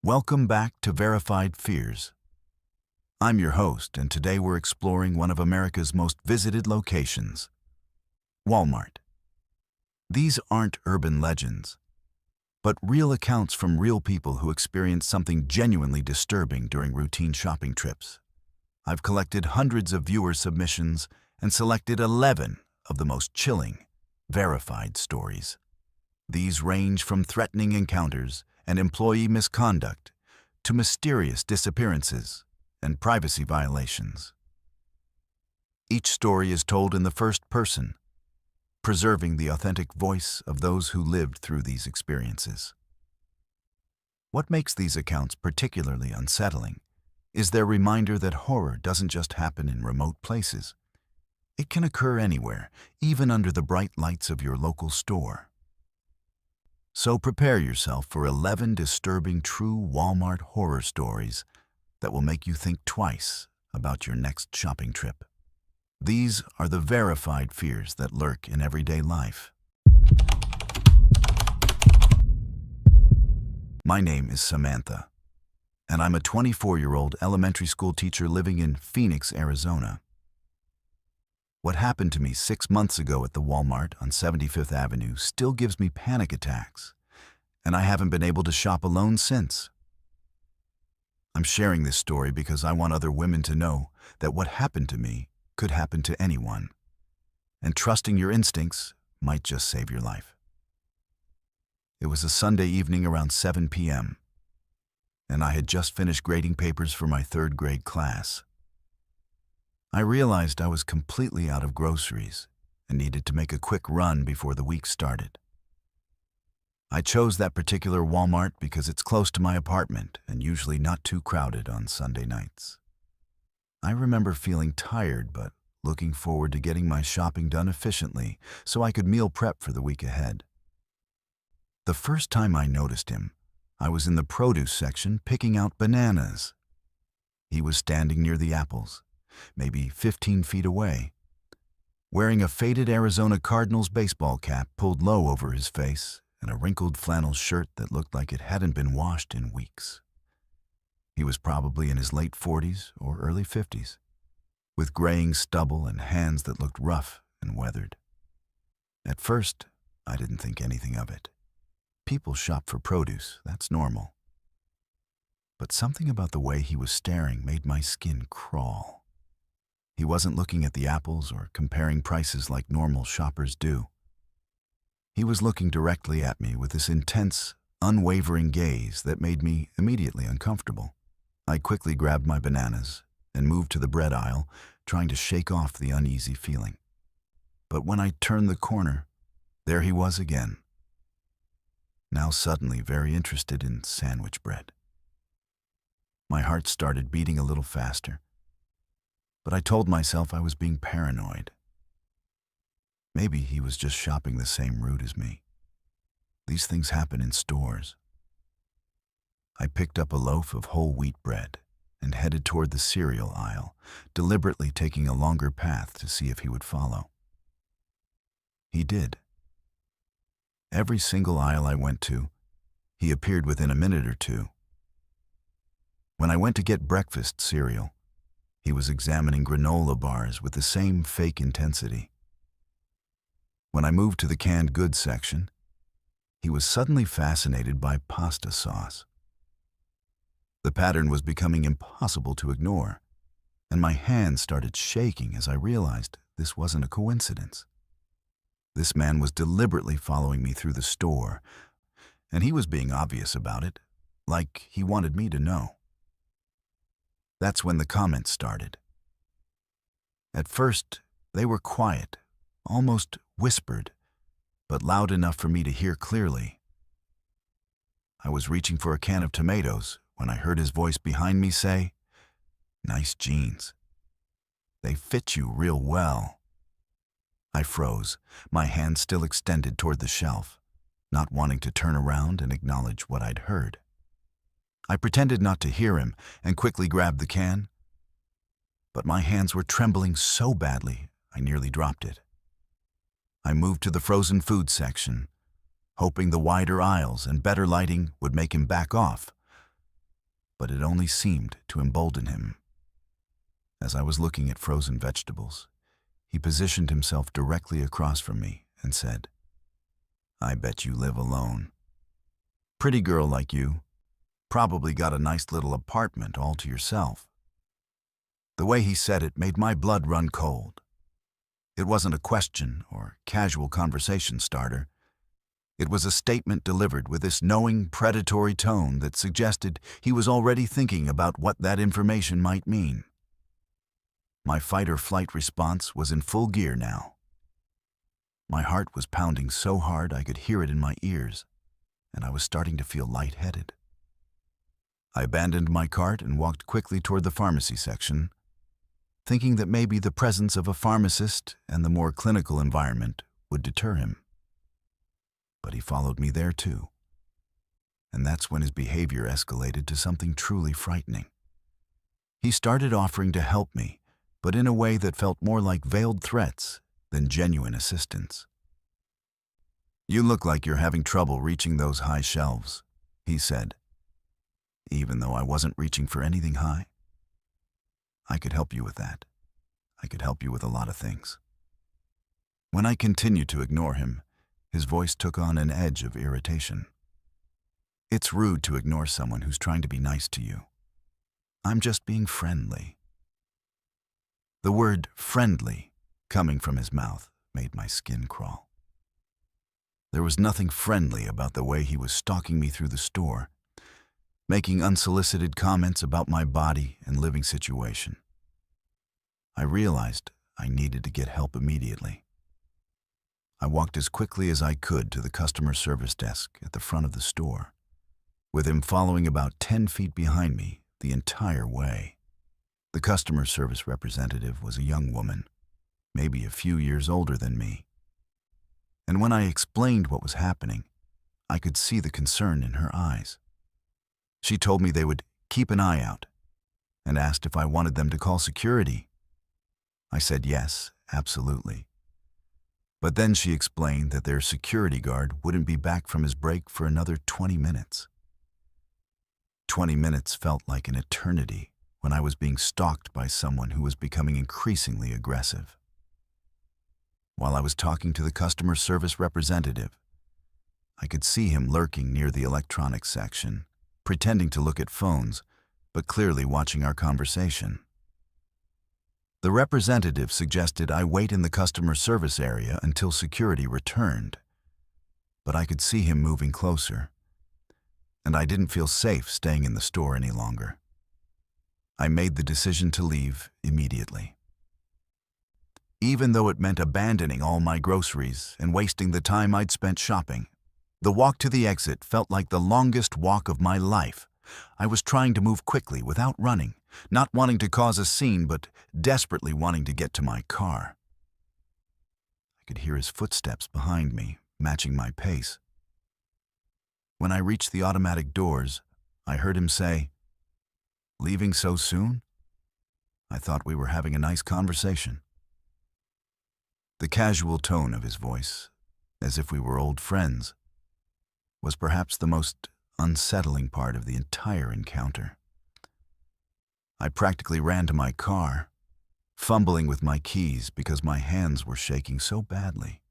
Welcome back to Verified Fears. I'm your host, and today we're exploring one of America's most visited locations, Walmart. These aren't urban legends, but real accounts from real people who experienced something genuinely disturbing during routine shopping trips. I've collected hundreds of viewer submissions and selected 11 of the most chilling, verified stories. These range from threatening encounters and employee misconduct to mysterious disappearances and privacy violations. Each story is told in the first person, preserving the authentic voice of those who lived through these experiences. What makes these accounts particularly unsettling is their reminder that horror doesn't just happen in remote places. It can occur anywhere, even under the bright lights of your local store. So prepare yourself for 11 disturbing true Walmart horror stories that will make you think twice about your next shopping trip. These are the verified fears that lurk in everyday life. My name is Samantha, and I'm a 24-year-old elementary school teacher living in Phoenix, Arizona. What happened to me 6 months ago at the Walmart on 75th Avenue still gives me panic attacks, and I haven't been able to shop alone since. I'm sharing this story because I want other women to know that what happened to me could happen to anyone, and trusting your instincts might just save your life. It was a Sunday evening around 7 p.m., and I had just finished grading papers for my third grade class. I realized I was completely out of groceries and needed to make a quick run before the week started. I chose that particular Walmart because it's close to my apartment and usually not too crowded on Sunday nights. I remember feeling tired but looking forward to getting my shopping done efficiently so I could meal prep for the week ahead. The first time I noticed him, I was in the produce section picking out bananas. He was standing near the apples, maybe 15 feet away, wearing a faded Arizona Cardinals baseball cap pulled low over his face and a wrinkled flannel shirt that looked like it hadn't been washed in weeks. He was probably in his late 40s or early 50s, with graying stubble and hands that looked rough and weathered. At first, I didn't think anything of it. People shop for produce, that's normal. But something about the way he was staring made my skin crawl. He wasn't looking at the apples or comparing prices like normal shoppers do. He was looking directly at me with this intense, unwavering gaze that made me immediately uncomfortable. I quickly grabbed my bananas and moved to the bread aisle, trying to shake off the uneasy feeling. But when I turned the corner, there he was again, now suddenly very interested in sandwich bread. My heart started beating a little faster, but I told myself I was being paranoid. Maybe he was just shopping the same route as me. These things happen in stores. I picked up a loaf of whole wheat bread and headed toward the cereal aisle, deliberately taking a longer path to see if he would follow. He did. Every single aisle I went to, he appeared within a minute or two. When I went to get breakfast cereal, he was examining granola bars with the same fake intensity. When I moved to the canned goods section, he was suddenly fascinated by pasta sauce. The pattern was becoming impossible to ignore, and my hands started shaking as I realized this wasn't a coincidence. This man was deliberately following me through the store, and he was being obvious about it, like he wanted me to know. That's when the comments started. At first, they were quiet, almost whispered, but loud enough for me to hear clearly. I was reaching for a can of tomatoes when I heard his voice behind me say, "Nice jeans. They fit you real well." I froze, my hand still extended toward the shelf, not wanting to turn around and acknowledge what I'd heard. I pretended not to hear him and quickly grabbed the can, but my hands were trembling so badly I nearly dropped it. I moved to the frozen food section, hoping the wider aisles and better lighting would make him back off. but it only seemed to embolden him. As I was looking at frozen vegetables, he positioned himself directly across from me and said, "I bet you live alone. Pretty girl like you, probably got a nice little apartment all to yourself." The way he said it made my blood run cold. It wasn't a question or casual conversation starter. It was a statement delivered with this knowing, predatory tone that suggested he was already thinking about what that information might mean. My fight-or-flight response was in full gear now. My heart was pounding so hard I could hear it in my ears, and I was starting to feel lightheaded. I abandoned my cart and walked quickly toward the pharmacy section, thinking that maybe the presence of a pharmacist and the more clinical environment would deter him. But he followed me there too. And that's when his behavior escalated to something truly frightening. He started offering to help me, but in a way that felt more like veiled threats than genuine assistance. "You look like you're having trouble reaching those high shelves," he said, even though I wasn't reaching for anything high. "I could help you with that. I could help you with a lot of things." When I continued to ignore him, his voice took on an edge of irritation. "It's rude to ignore someone who's trying to be nice to you. I'm just being friendly." The word friendly coming from his mouth made my skin crawl. There was nothing friendly about the way he was stalking me through the store, making unsolicited comments about my body and living situation. I realized I needed to get help immediately. I walked as quickly as I could to the customer service desk at the front of the store, with him following about 10 feet behind me the entire way. The customer service representative was a young woman, maybe a few years older than me. And when I explained what was happening, I could see the concern in her eyes. She told me they would keep an eye out and asked if I wanted them to call security. I said yes, absolutely. But then she explained that their security guard wouldn't be back from his break for another 20 minutes. 20 minutes felt like an eternity when I was being stalked by someone who was becoming increasingly aggressive. While I was talking to the customer service representative, I could see him lurking near the electronics section, pretending to look at phones, but clearly watching our conversation. The representative suggested I wait in the customer service area until security returned, but I could see him moving closer, and I didn't feel safe staying in the store any longer. I made the decision to leave immediately. Even though it meant abandoning all my groceries and wasting the time I'd spent shopping, the walk to the exit felt like the longest walk of my life. I was trying to move quickly without running, not wanting to cause a scene, but desperately wanting to get to my car. I could hear his footsteps behind me, matching my pace. When I reached the automatic doors, I heard him say, "Leaving so soon? I thought we were having a nice conversation." The casual tone of his voice, as if we were old friends, was perhaps the most unsettling part of the entire encounter. I practically ran to my car, fumbling with my keys because my hands were shaking so badly.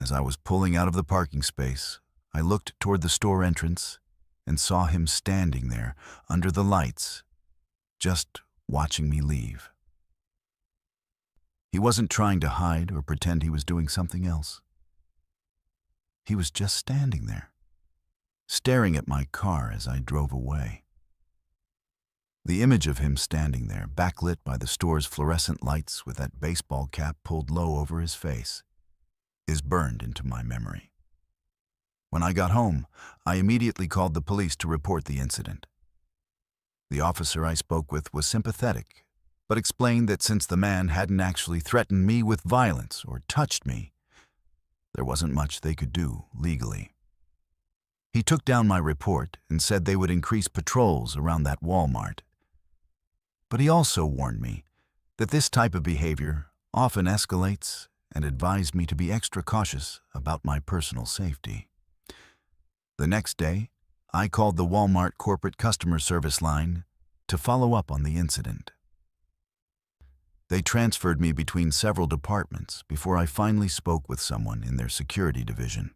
As I was pulling out of the parking space, I looked toward the store entrance and saw him standing there under the lights, just watching me leave. He wasn't trying to hide or pretend he was doing something else. He was just standing there, staring at my car as I drove away. The image of him standing there, backlit by the store's fluorescent lights with that baseball cap pulled low over his face, is burned into my memory. When I got home, I immediately called the police to report the incident. The officer I spoke with was sympathetic, but explained that since the man hadn't actually threatened me with violence or touched me, there wasn't much they could do legally. He took down my report and said they would increase patrols around that Walmart. But he also warned me that this type of behavior often escalates and advised me to be extra cautious about my personal safety. The next day, I called the Walmart corporate customer service line to follow up on the incident. They transferred me between several departments before I finally spoke with someone in their security division.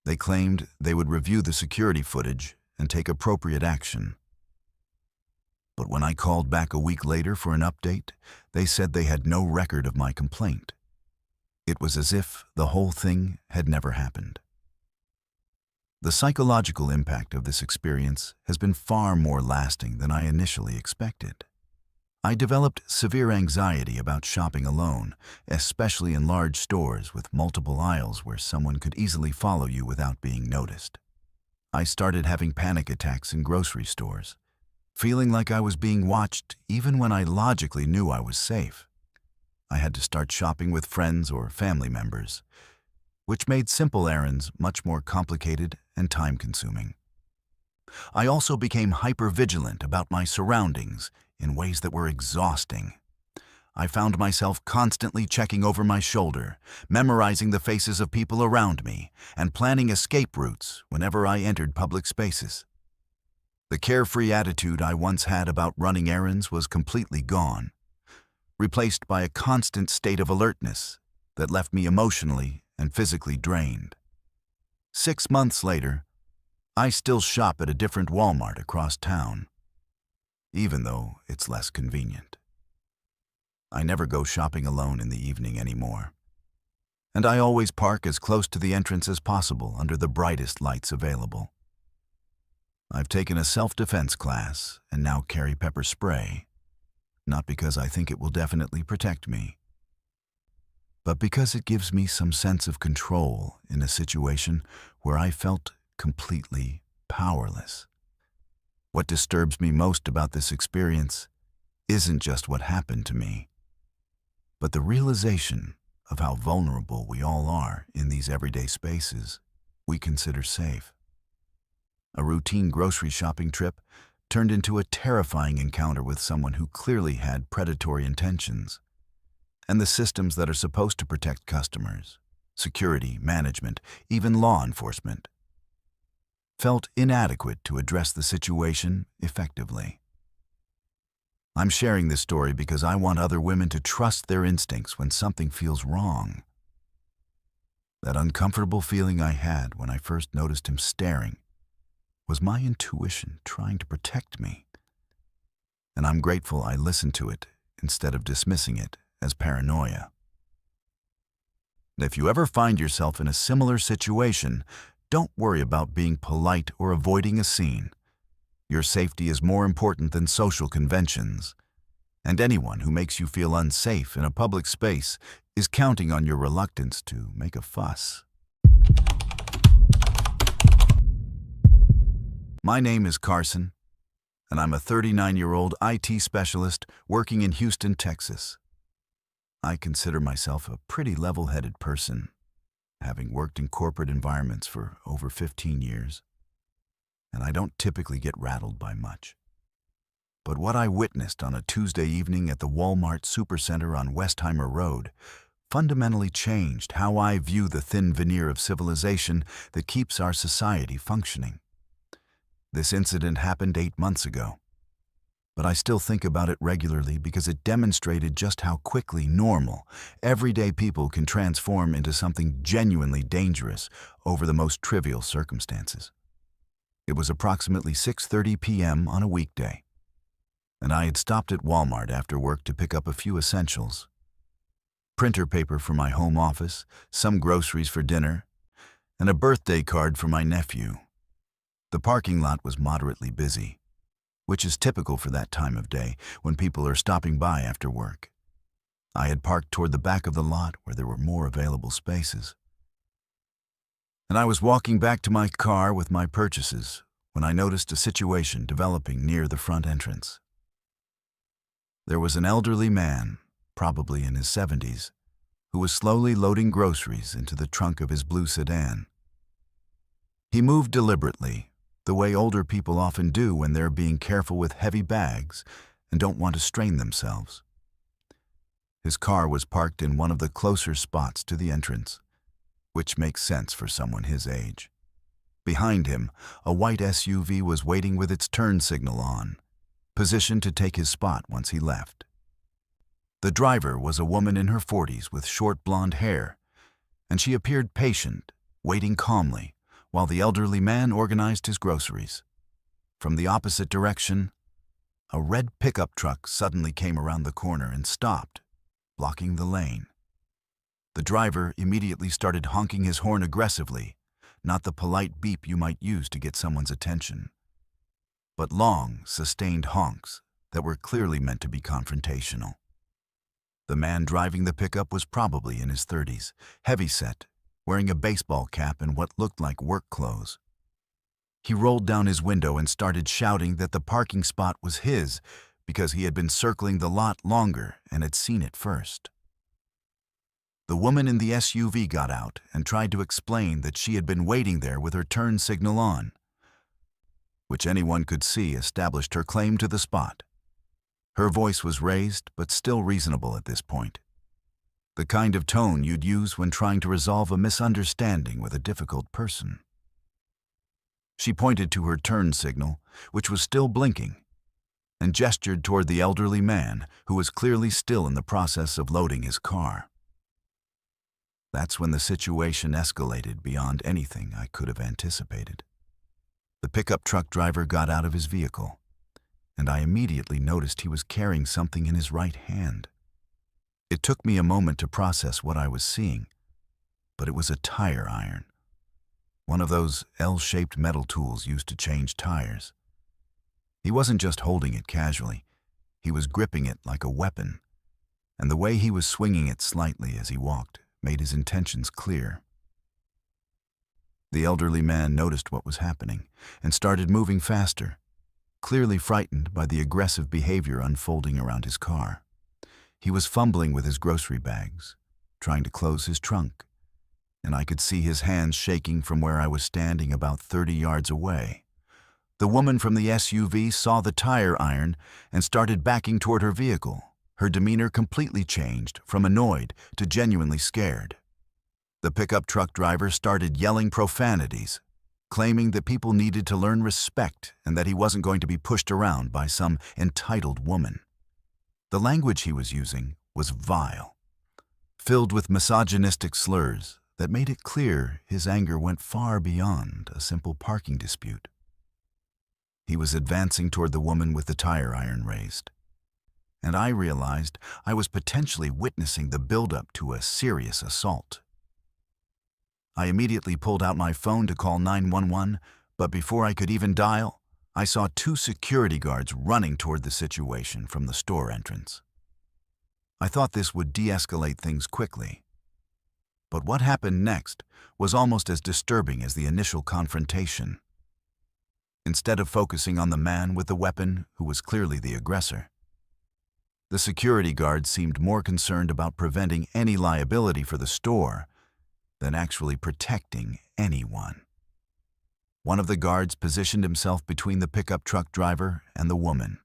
They claimed they would review the security footage and take appropriate action. But when I called back a week later for an update, they said they had no record of my complaint. It was as if the whole thing had never happened. The psychological impact of this experience has been far more lasting than I initially expected. I developed severe anxiety about shopping alone, especially in large stores with multiple aisles where someone could easily follow you without being noticed. I started having panic attacks in grocery stores, feeling like I was being watched even when I logically knew I was safe. I had to start shopping with friends or family members, which made simple errands much more complicated and time-consuming. I also became hyper-vigilant about my surroundings in ways that were exhausting. I found myself constantly checking over my shoulder, memorizing the faces of people around me, and planning escape routes whenever I entered public spaces. The carefree attitude I once had about running errands was completely gone, replaced by a constant state of alertness that left me emotionally and physically drained. 6 months later, I still shop at a different Walmart across town, even though it's less convenient. I never go shopping alone in the evening anymore, and I always park as close to the entrance as possible under the brightest lights available. I've taken a self-defense class and now carry pepper spray, not because I think it will definitely protect me, but because it gives me some sense of control in a situation where I felt completely powerless. What disturbs me most about this experience isn't just what happened to me, but the realization of how vulnerable we all are in these everyday spaces we consider safe. A routine grocery shopping trip turned into a terrifying encounter with someone who clearly had predatory intentions. And the systems that are supposed to protect customers, security, management, even law enforcement, felt inadequate to address the situation effectively. I'm sharing this story because I want other women to trust their instincts when something feels wrong. That uncomfortable feeling I had when I first noticed him staring was my intuition trying to protect me. And I'm grateful I listened to it instead of dismissing it as paranoia. If you ever find yourself in a similar situation, don't worry about being polite or avoiding a scene. Your safety is more important than social conventions, and anyone who makes you feel unsafe in a public space is counting on your reluctance to make a fuss. My name is Carson, and I'm a 39-year-old IT specialist working in Houston, Texas. I consider myself a pretty level-headed person, having worked in corporate environments for over 15 years, and I don't typically get rattled by much. But what I witnessed on a Tuesday evening at the Walmart Supercenter on Westheimer Road fundamentally changed how I view the thin veneer of civilization that keeps our society functioning. This incident happened 8 months ago, but I still think about it regularly because it demonstrated just how quickly normal, everyday people can transform into something genuinely dangerous over the most trivial circumstances. It was approximately 6:30 p.m. on a weekday, and I had stopped at Walmart after work to pick up a few essentials: printer paper for my home office, some groceries for dinner, and a birthday card for my nephew. The parking lot was moderately busy, which is typical for that time of day when people are stopping by after work. I had parked toward the back of the lot where there were more available spaces. And I was walking back to my car with my purchases when I noticed a situation developing near the front entrance. There was an elderly man, probably in his 70s, who was slowly loading groceries into the trunk of his blue sedan. He moved deliberately, the way older people often do when they're being careful with heavy bags and don't want to strain themselves. His car was parked in one of the closer spots to the entrance, which makes sense for someone his age. Behind him, a white SUV was waiting with its turn signal on, positioned to take his spot once he left. The driver was a woman in her 40s with short blonde hair, and she appeared patient, waiting calmly, while the elderly man organized his groceries. From the opposite direction, a red pickup truck suddenly came around the corner and stopped, blocking the lane. The driver immediately started honking his horn aggressively, not the polite beep you might use to get someone's attention, but long, sustained honks that were clearly meant to be confrontational. The man driving the pickup was probably in his 30s, heavyset, wearing a baseball cap and what looked like work clothes. He rolled down his window and started shouting that the parking spot was his because he had been circling the lot longer and had seen it first. The woman in the SUV got out and tried to explain that she had been waiting there with her turn signal on, which anyone could see established her claim to the spot. Her voice was raised, but still reasonable at this point. The kind of tone you'd use when trying to resolve a misunderstanding with a difficult person. She pointed to her turn signal, which was still blinking, and gestured toward the elderly man who was clearly still in the process of loading his car. That's when the situation escalated beyond anything I could have anticipated. The pickup truck driver got out of his vehicle, and I immediately noticed he was carrying something in his right hand. It took me a moment to process what I was seeing, but it was a tire iron, one of those L-shaped metal tools used to change tires. He wasn't just holding it casually, he was gripping it like a weapon, and the way he was swinging it slightly as he walked made his intentions clear. The elderly man noticed what was happening and started moving faster, clearly frightened by the aggressive behavior unfolding around his car. He was fumbling with his grocery bags, trying to close his trunk, and I could see his hands shaking from where I was standing about 30 yards away. The woman from the SUV saw the tire iron and started backing toward her vehicle. Her demeanor completely changed from annoyed to genuinely scared. The pickup truck driver started yelling profanities, claiming that people needed to learn respect and that he wasn't going to be pushed around by some entitled woman. The language he was using was vile, filled with misogynistic slurs that made it clear his anger went far beyond a simple parking dispute. He was advancing toward the woman with the tire iron raised, and I realized I was potentially witnessing the buildup to a serious assault. I immediately pulled out my phone to call 911, but before I could even dial, I saw 2 security guards running toward the situation from the store entrance. I thought this would de-escalate things quickly, but what happened next was almost as disturbing as the initial confrontation. Instead of focusing on the man with the weapon, who was clearly the aggressor, the security guards seemed more concerned about preventing any liability for the store than actually protecting anyone. One of the guards positioned himself between the pickup truck driver and the woman,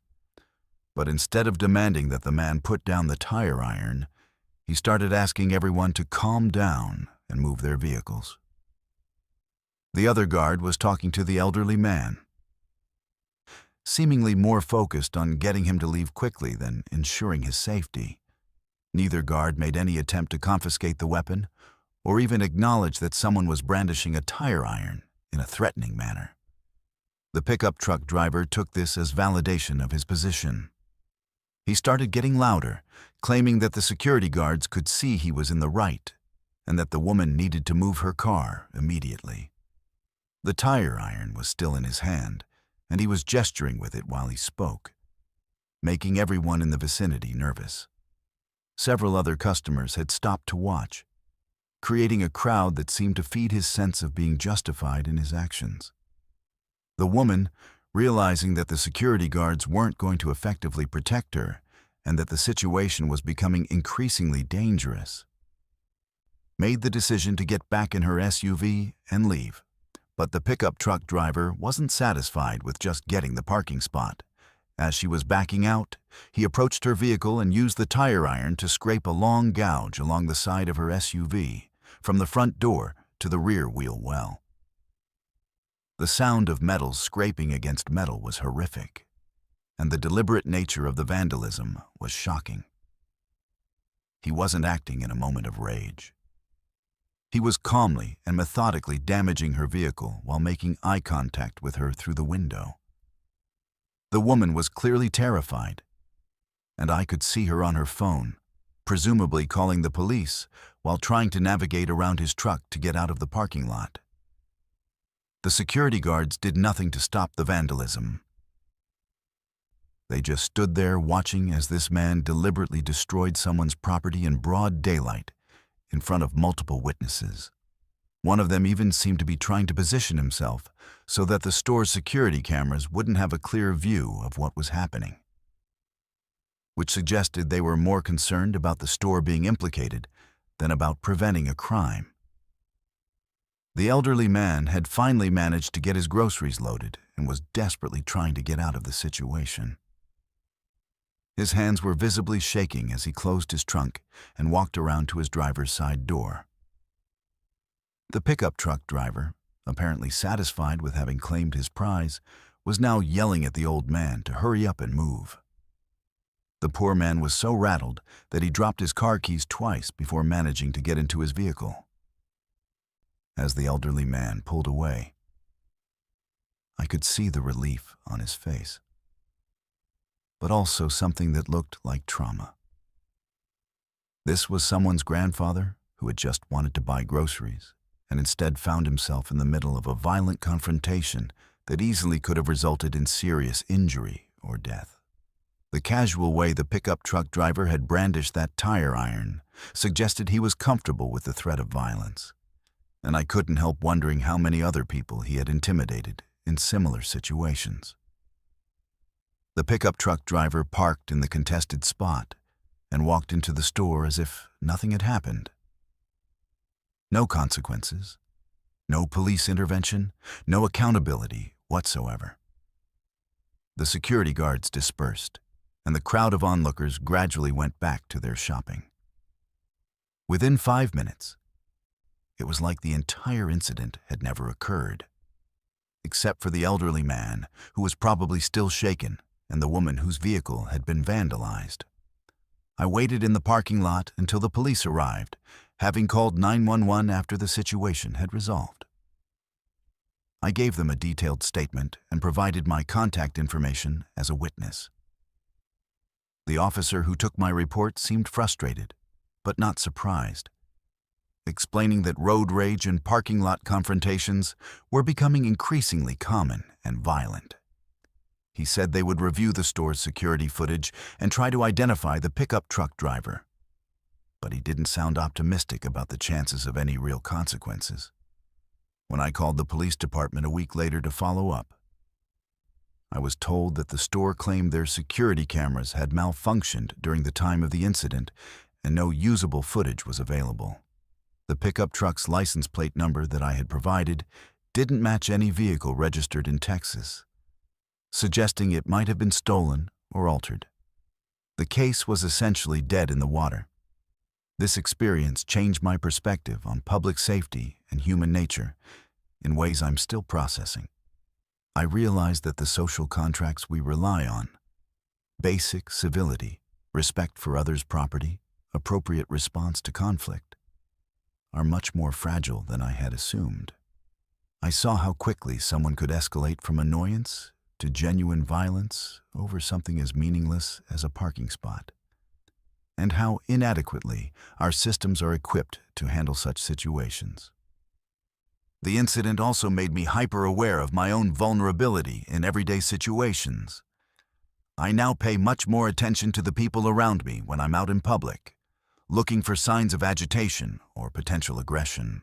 but instead of demanding that the man put down the tire iron, he started asking everyone to calm down and move their vehicles. The other guard was talking to the elderly man, seemingly more focused on getting him to leave quickly than ensuring his safety. Neither guard made any attempt to confiscate the weapon or even acknowledge that someone was brandishing a tire iron in a threatening manner. The pickup truck driver took this as validation of his position. He started getting louder, claiming that the security guards could see he was in the right and that the woman needed to move her car immediately. The tire iron was still in his hand, and he was gesturing with it while he spoke, making everyone in the vicinity nervous. Several other customers had stopped to watch, creating a crowd that seemed to feed his sense of being justified in his actions. The woman, realizing that the security guards weren't going to effectively protect her and that the situation was becoming increasingly dangerous, made the decision to get back in her SUV and leave. But the pickup truck driver wasn't satisfied with just getting the parking spot. As she was backing out, he approached her vehicle and used the tire iron to scrape a long gouge along the side of her SUV, from the front door to the rear wheel well. The sound of metal scraping against metal was horrific, and the deliberate nature of the vandalism was shocking. He wasn't acting in a moment of rage. He was calmly and methodically damaging her vehicle while making eye contact with her through the window. The woman was clearly terrified, and I could see her on her phone, presumably calling the police while trying to navigate around his truck to get out of the parking lot. The security guards did nothing to stop the vandalism. They just stood there watching as this man deliberately destroyed someone's property in broad daylight in front of multiple witnesses. One of them even seemed to be trying to position himself so that the store's security cameras wouldn't have a clear view of what was happening, which suggested they were more concerned about the store being implicated than about preventing a crime. The elderly man had finally managed to get his groceries loaded and was desperately trying to get out of the situation. His hands were visibly shaking as he closed his trunk and walked around to his driver's side door. The pickup truck driver, apparently satisfied with having claimed his prize, was now yelling at the old man to hurry up and move. The poor man was so rattled that he dropped his car keys twice before managing to get into his vehicle. As the elderly man pulled away, I could see the relief on his face, but also something that looked like trauma. This was someone's grandfather who had just wanted to buy groceries and instead found himself in the middle of a violent confrontation that easily could have resulted in serious injury or death. The casual way the pickup truck driver had brandished that tire iron suggested he was comfortable with the threat of violence, and I couldn't help wondering how many other people he had intimidated in similar situations. The pickup truck driver parked in the contested spot and walked into the store as if nothing had happened. No consequences, no police intervention, no accountability whatsoever. The security guards dispersed, and the crowd of onlookers gradually went back to their shopping. Within 5 minutes, it was like the entire incident had never occurred, except for the elderly man who was probably still shaken and the woman whose vehicle had been vandalized. I waited in the parking lot until the police arrived, having called 911 after the situation had resolved. I gave them a detailed statement and provided my contact information as a witness. The officer who took my report seemed frustrated, but not surprised, explaining that road rage and parking lot confrontations were becoming increasingly common and violent. He said they would review the store's security footage and try to identify the pickup truck driver, but he didn't sound optimistic about the chances of any real consequences. When I called the police department a week later to follow up, I was told that the store claimed their security cameras had malfunctioned during the time of the incident and no usable footage was available. The pickup truck's license plate number that I had provided didn't match any vehicle registered in Texas, suggesting it might have been stolen or altered. The case was essentially dead in the water. This experience changed my perspective on public safety and human nature in ways I'm still processing. I realized that the social contracts we rely on, basic civility, respect for others' property, appropriate response to conflict, are much more fragile than I had assumed. I saw how quickly someone could escalate from annoyance to genuine violence over something as meaningless as a parking spot, and how inadequately our systems are equipped to handle such situations. The incident also made me hyper-aware of my own vulnerability in everyday situations. I now pay much more attention to the people around me when I'm out in public, looking for signs of agitation or potential aggression.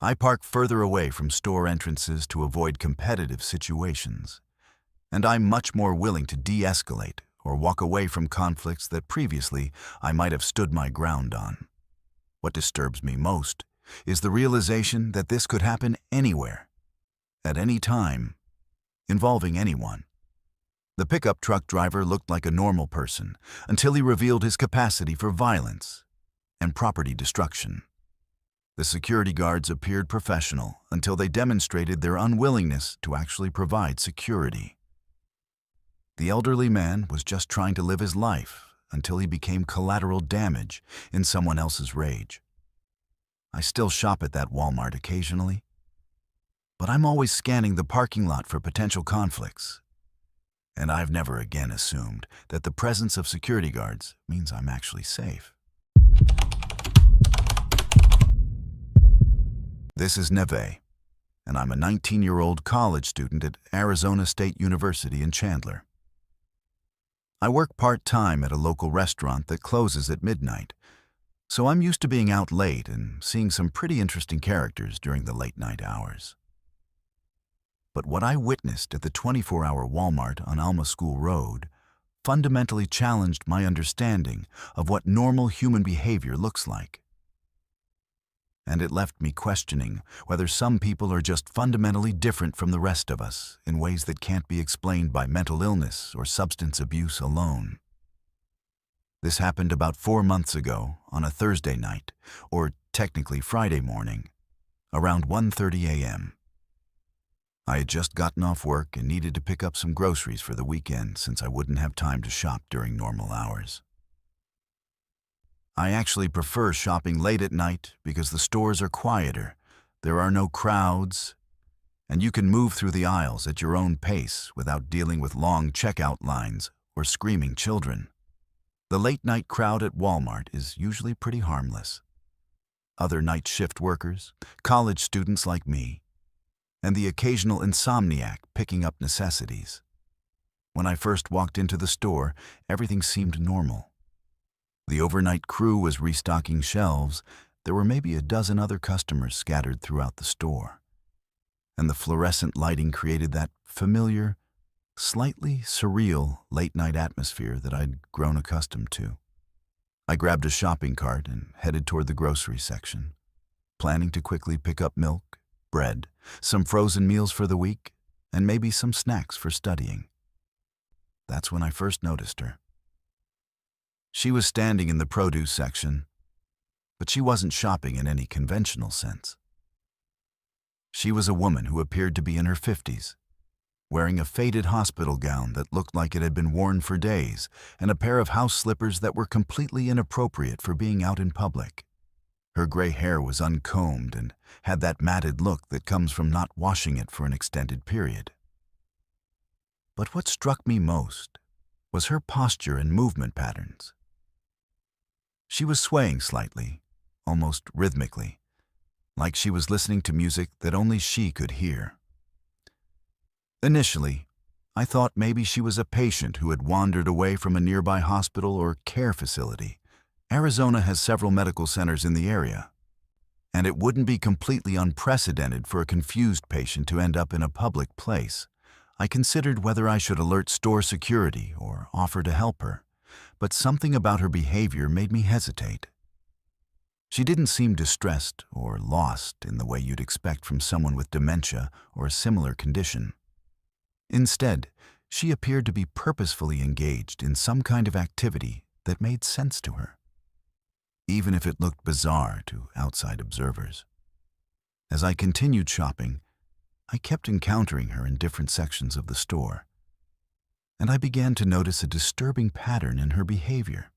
I park further away from store entrances to avoid competitive situations, and I'm much more willing to de-escalate or walk away from conflicts that previously I might have stood my ground on. What disturbs me most is the realization that this could happen anywhere, at any time, involving anyone. The pickup truck driver looked like a normal person until he revealed his capacity for violence and property destruction. The security guards appeared professional until they demonstrated their unwillingness to actually provide security. The elderly man was just trying to live his life until he became collateral damage in someone else's rage. I still shop at that Walmart occasionally, but I'm always scanning the parking lot for potential conflicts. And I've never again assumed that the presence of security guards means I'm actually safe. This is Neve, and I'm a 19-year-old college student at Arizona State University in Chandler. I work part-time at a local restaurant that closes at midnight, so I'm used to being out late and seeing some pretty interesting characters during the late-night hours. But what I witnessed at the 24-hour Walmart on Alma School Road fundamentally challenged my understanding of what normal human behavior looks like. And it left me questioning whether some people are just fundamentally different from the rest of us in ways that can't be explained by mental illness or substance abuse alone. This happened about 4 months ago on a Thursday night, or technically Friday morning, around 1:30 a.m. I had just gotten off work and needed to pick up some groceries for the weekend since I wouldn't have time to shop during normal hours. I actually prefer shopping late at night because the stores are quieter, there are no crowds, and you can move through the aisles at your own pace without dealing with long checkout lines or screaming children. The late-night crowd at Walmart is usually pretty harmless. Other night shift workers, college students like me, and the occasional insomniac picking up necessities. When I first walked into the store, everything seemed normal. The overnight crew was restocking shelves. There were maybe a dozen other customers scattered throughout the store. And the fluorescent lighting created that familiar, slightly surreal late-night atmosphere that I'd grown accustomed to. I grabbed a shopping cart and headed toward the grocery section, planning to quickly pick up milk, bread, some frozen meals for the week, and maybe some snacks for studying. That's when I first noticed her. She was standing in the produce section, but she wasn't shopping in any conventional sense. She was a woman who appeared to be in her 50s, wearing a faded hospital gown that looked like it had been worn for days and a pair of house slippers that were completely inappropriate for being out in public. Her gray hair was uncombed and had that matted look that comes from not washing it for an extended period. But what struck me most was her posture and movement patterns. She was swaying slightly, almost rhythmically, like she was listening to music that only she could hear. Initially, I thought maybe she was a patient who had wandered away from a nearby hospital or care facility. Arizona has several medical centers in the area, and it wouldn't be completely unprecedented for a confused patient to end up in a public place. I considered whether I should alert store security or offer to help her, but something about her behavior made me hesitate. She didn't seem distressed or lost in the way you'd expect from someone with dementia or a similar condition. Instead, she appeared to be purposefully engaged in some kind of activity that made sense to her, even if it looked bizarre to outside observers. As I continued shopping, I kept encountering her in different sections of the store, and I began to notice a disturbing pattern in her behavior.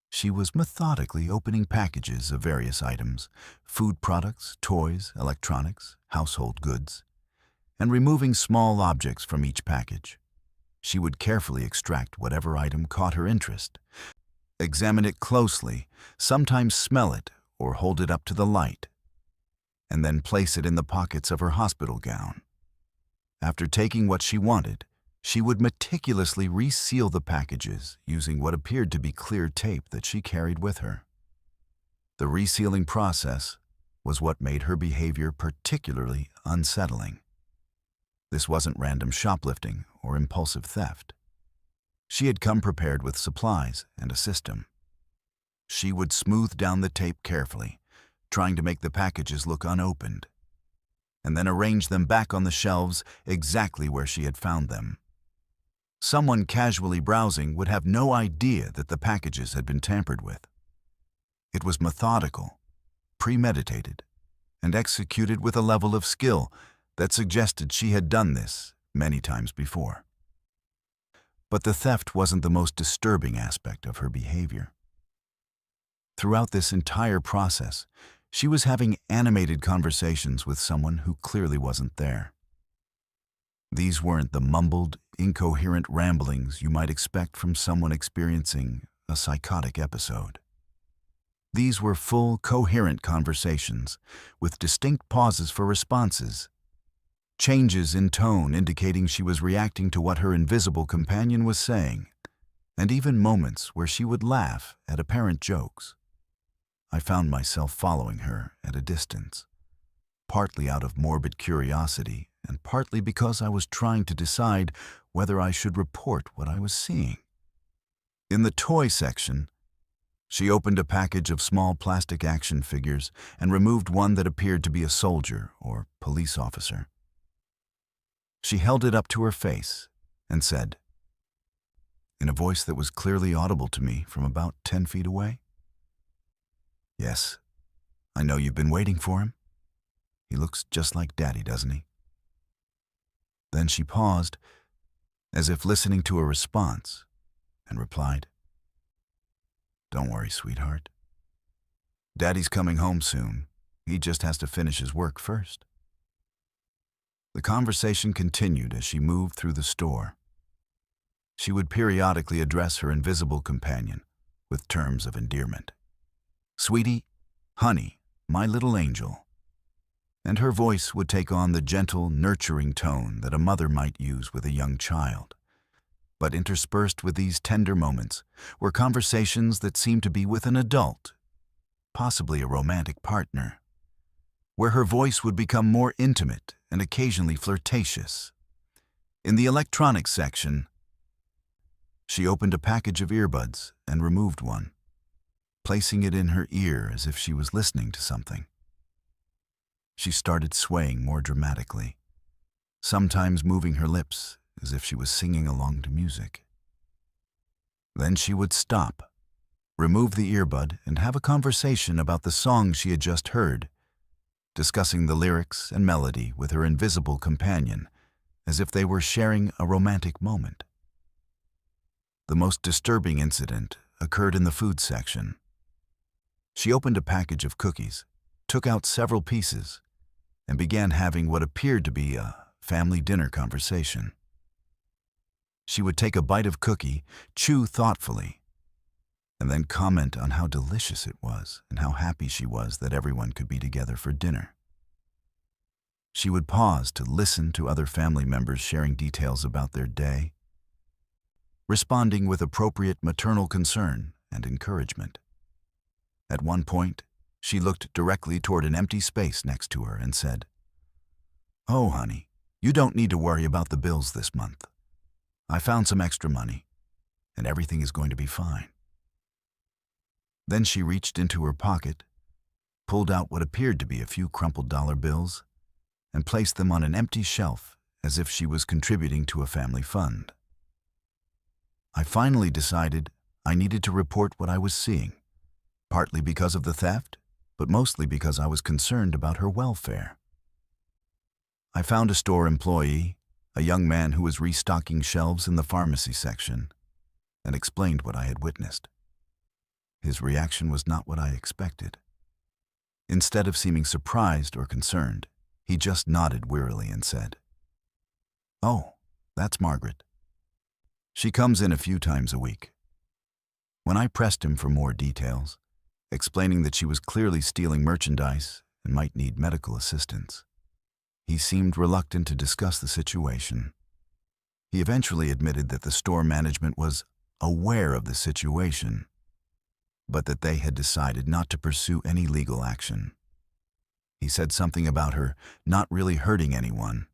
She was methodically opening packages of various items, food products, toys, electronics, household goods, and removing small objects from each package. She would carefully extract whatever item caught her interest, examine it closely, sometimes smell it or hold it up to the light, and then place it in the pockets of her hospital gown. After taking what she wanted, she would meticulously reseal the packages using what appeared to be clear tape that she carried with her. The resealing process was what made her behavior particularly unsettling. This wasn't random shoplifting or impulsive theft. She had come prepared with supplies and a system. She would smooth down the tape carefully, trying to make the packages look unopened, and then arrange them back on the shelves exactly where she had found them. Someone casually browsing would have no idea that the packages had been tampered with. It was methodical, premeditated and executed with a level of skill that suggested she had done this many times before. But the theft wasn't the most disturbing aspect of her behavior. Throughout this entire process, she was having animated conversations with someone who clearly wasn't there. These weren't the mumbled, incoherent ramblings you might expect from someone experiencing a psychotic episode. These were full, coherent conversations, with distinct pauses for responses, changes in tone indicating she was reacting to what her invisible companion was saying, and even moments where she would laugh at apparent jokes. I found myself following her at a distance, partly out of morbid curiosity and partly because I was trying to decide whether I should report what I was seeing. In the toy section, she opened a package of small plastic action figures and removed one that appeared to be a soldier or police officer. She held it up to her face and said, in a voice that was clearly audible to me from about 10 feet away, "Yes, I know you've been waiting for him. He looks just like Daddy, doesn't he?" Then she paused, as if listening to a response, and replied, "Don't worry, sweetheart. Daddy's coming home soon. He just has to finish his work first." The conversation continued as she moved through the store. She would periodically address her invisible companion with terms of endearment. "Sweetie, honey, my little angel." And her voice would take on the gentle, nurturing tone that a mother might use with a young child. But interspersed with these tender moments were conversations that seemed to be with an adult, possibly a romantic partner, where her voice would become more intimate and occasionally flirtatious. In the electronics section, she opened a package of earbuds and removed one, placing it in her ear as if she was listening to something. She started swaying more dramatically, sometimes moving her lips as if she was singing along to music. Then she would stop, remove the earbud, and have a conversation about the song she had just heard, discussing the lyrics and melody with her invisible companion as if they were sharing a romantic moment. The most disturbing incident occurred in the food section. She opened a package of cookies, took out several pieces, and began having what appeared to be a family dinner conversation. She would take a bite of cookie, chew thoughtfully, and then comment on how delicious it was and how happy she was that everyone could be together for dinner. She would pause to listen to other family members sharing details about their day, responding with appropriate maternal concern and encouragement. At one point, she looked directly toward an empty space next to her and said, "Oh, honey, you don't need to worry about the bills this month. I found some extra money, and everything is going to be fine." Then she reached into her pocket, pulled out what appeared to be a few crumpled dollar bills, and placed them on an empty shelf as if she was contributing to a family fund. I finally decided I needed to report what I was seeing, partly because of the theft, but mostly because I was concerned about her welfare. I found a store employee, a young man who was restocking shelves in the pharmacy section, and explained what I had witnessed. His reaction was not what I expected. Instead of seeming surprised or concerned, he just nodded wearily and said, "Oh, that's Margaret. She comes in a few times a week." When I pressed him for more details, explaining that she was clearly stealing merchandise and might need medical assistance, he seemed reluctant to discuss the situation. He eventually admitted that the store management was aware of the situation, but that they had decided not to pursue any legal action. He said something about her not really hurting anyone,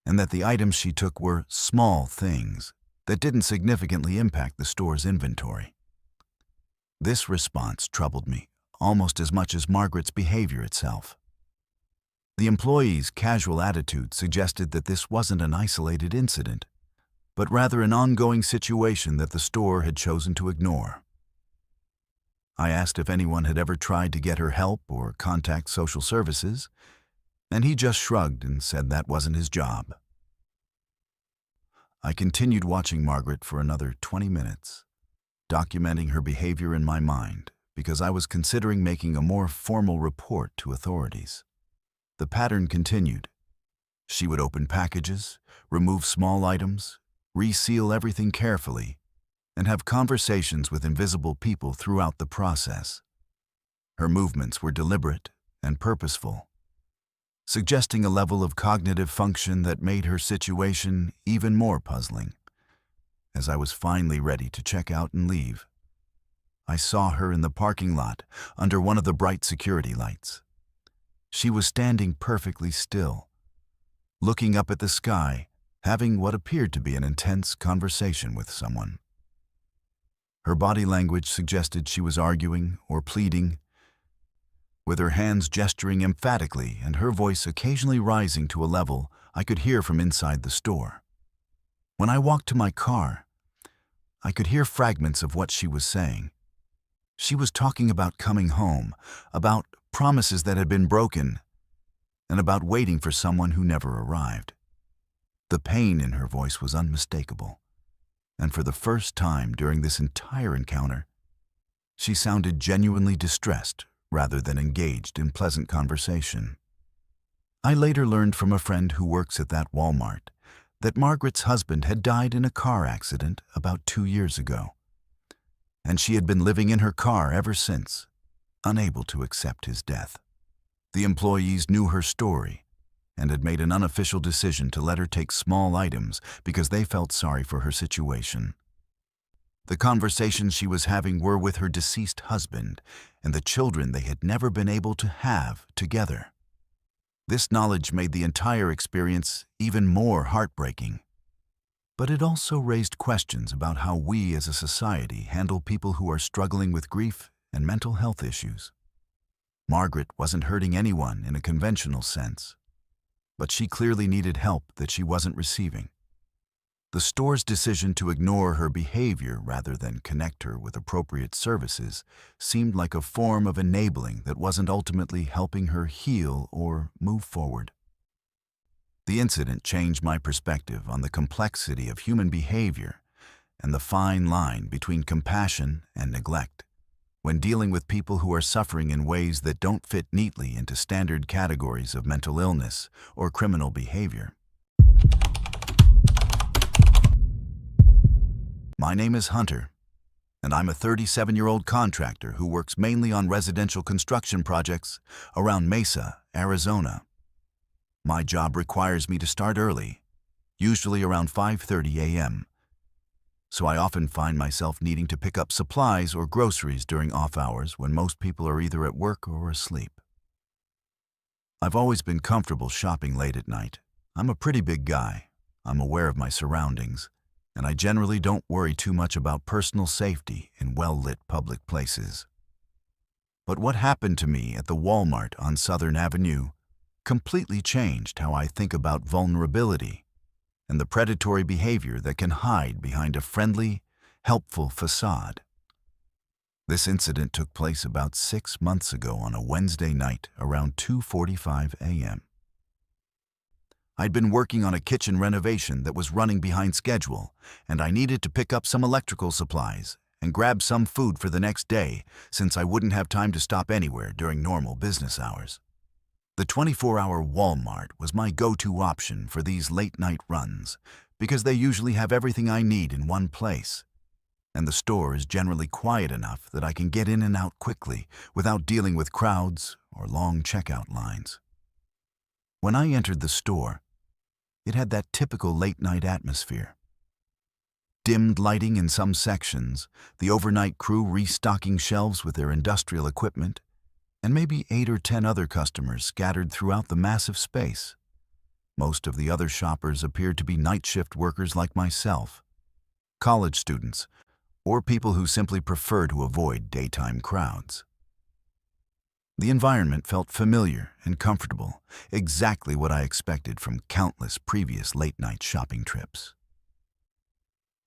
and that the items she took were small things that didn't significantly impact the store's inventory. This response troubled me almost as much as Margaret's behavior itself. The employee's casual attitude suggested that this wasn't an isolated incident, but rather an ongoing situation that the store had chosen to ignore. I asked if anyone had ever tried to get her help or contact social services, and he just shrugged and said that wasn't his job. I continued watching Margaret for another 20 minutes, documenting her behavior in my mind because I was considering making a more formal report to authorities. The pattern continued. She would open packages, remove small items, reseal everything carefully, and have conversations with invisible people throughout the process. Her movements were deliberate and purposeful, suggesting a level of cognitive function that made her situation even more puzzling. As I was finally ready to check out and leave, I saw her in the parking lot under one of the bright security lights. She was standing perfectly still, looking up at the sky, having what appeared to be an intense conversation with someone. Her body language suggested she was arguing or pleading, with her hands gesturing emphatically and her voice occasionally rising to a level I could hear from inside the store. When I walked to my car, I could hear fragments of what she was saying. She was talking about coming home, about promises that had been broken, and about waiting for someone who never arrived. The pain in her voice was unmistakable, and for the first time during this entire encounter, she sounded genuinely distressed rather than engaged in pleasant conversation. I later learned from a friend who works at that Walmart that Margaret's husband had died in a car accident about 2 years ago, and she had been living in her car ever since, unable to accept his death. The employees knew her story and had made an unofficial decision to let her take small items because they felt sorry for her situation. The conversations she was having were with her deceased husband and the children they had never been able to have together. This knowledge made the entire experience even more heartbreaking. But it also raised questions about how we as a society handle people who are struggling with grief and mental health issues. Margaret wasn't hurting anyone in a conventional sense, but she clearly needed help that she wasn't receiving. The store's decision to ignore her behavior rather than connect her with appropriate services seemed like a form of enabling that wasn't ultimately helping her heal or move forward. The incident changed my perspective on the complexity of human behavior and the fine line between compassion and neglect when dealing with people who are suffering in ways that don't fit neatly into standard categories of mental illness or criminal behavior. My name is Hunter, and I'm a 37-year-old contractor who works mainly on residential construction projects around Mesa, Arizona. My job requires me to start early, usually around 5:30 a.m., so I often find myself needing to pick up supplies or groceries during off hours when most people are either at work or asleep. I've always been comfortable shopping late at night. I'm a pretty big guy. I'm aware of my surroundings, and I generally don't worry too much about personal safety in well-lit public places. But what happened to me at the Walmart on Southern Avenue completely changed how I think about vulnerability and the predatory behavior that can hide behind a friendly, helpful facade. This incident took place about 6 months ago on a Wednesday night around 2:45 a.m. I'd been working on a kitchen renovation that was running behind schedule, and I needed to pick up some electrical supplies and grab some food for the next day since I wouldn't have time to stop anywhere during normal business hours. The 24-hour Walmart was my go-to option for these late-night runs because they usually have everything I need in one place, and the store is generally quiet enough that I can get in and out quickly without dealing with crowds or long checkout lines. When I entered the store, it had that typical late-night atmosphere. Dimmed lighting in some sections, the overnight crew restocking shelves with their industrial equipment, and maybe 8 or 10 other customers scattered throughout the massive space. Most of the other shoppers appeared to be night shift workers like myself, college students, or people who simply prefer to avoid daytime crowds. The environment felt familiar and comfortable, exactly what I expected from countless previous late-night shopping trips.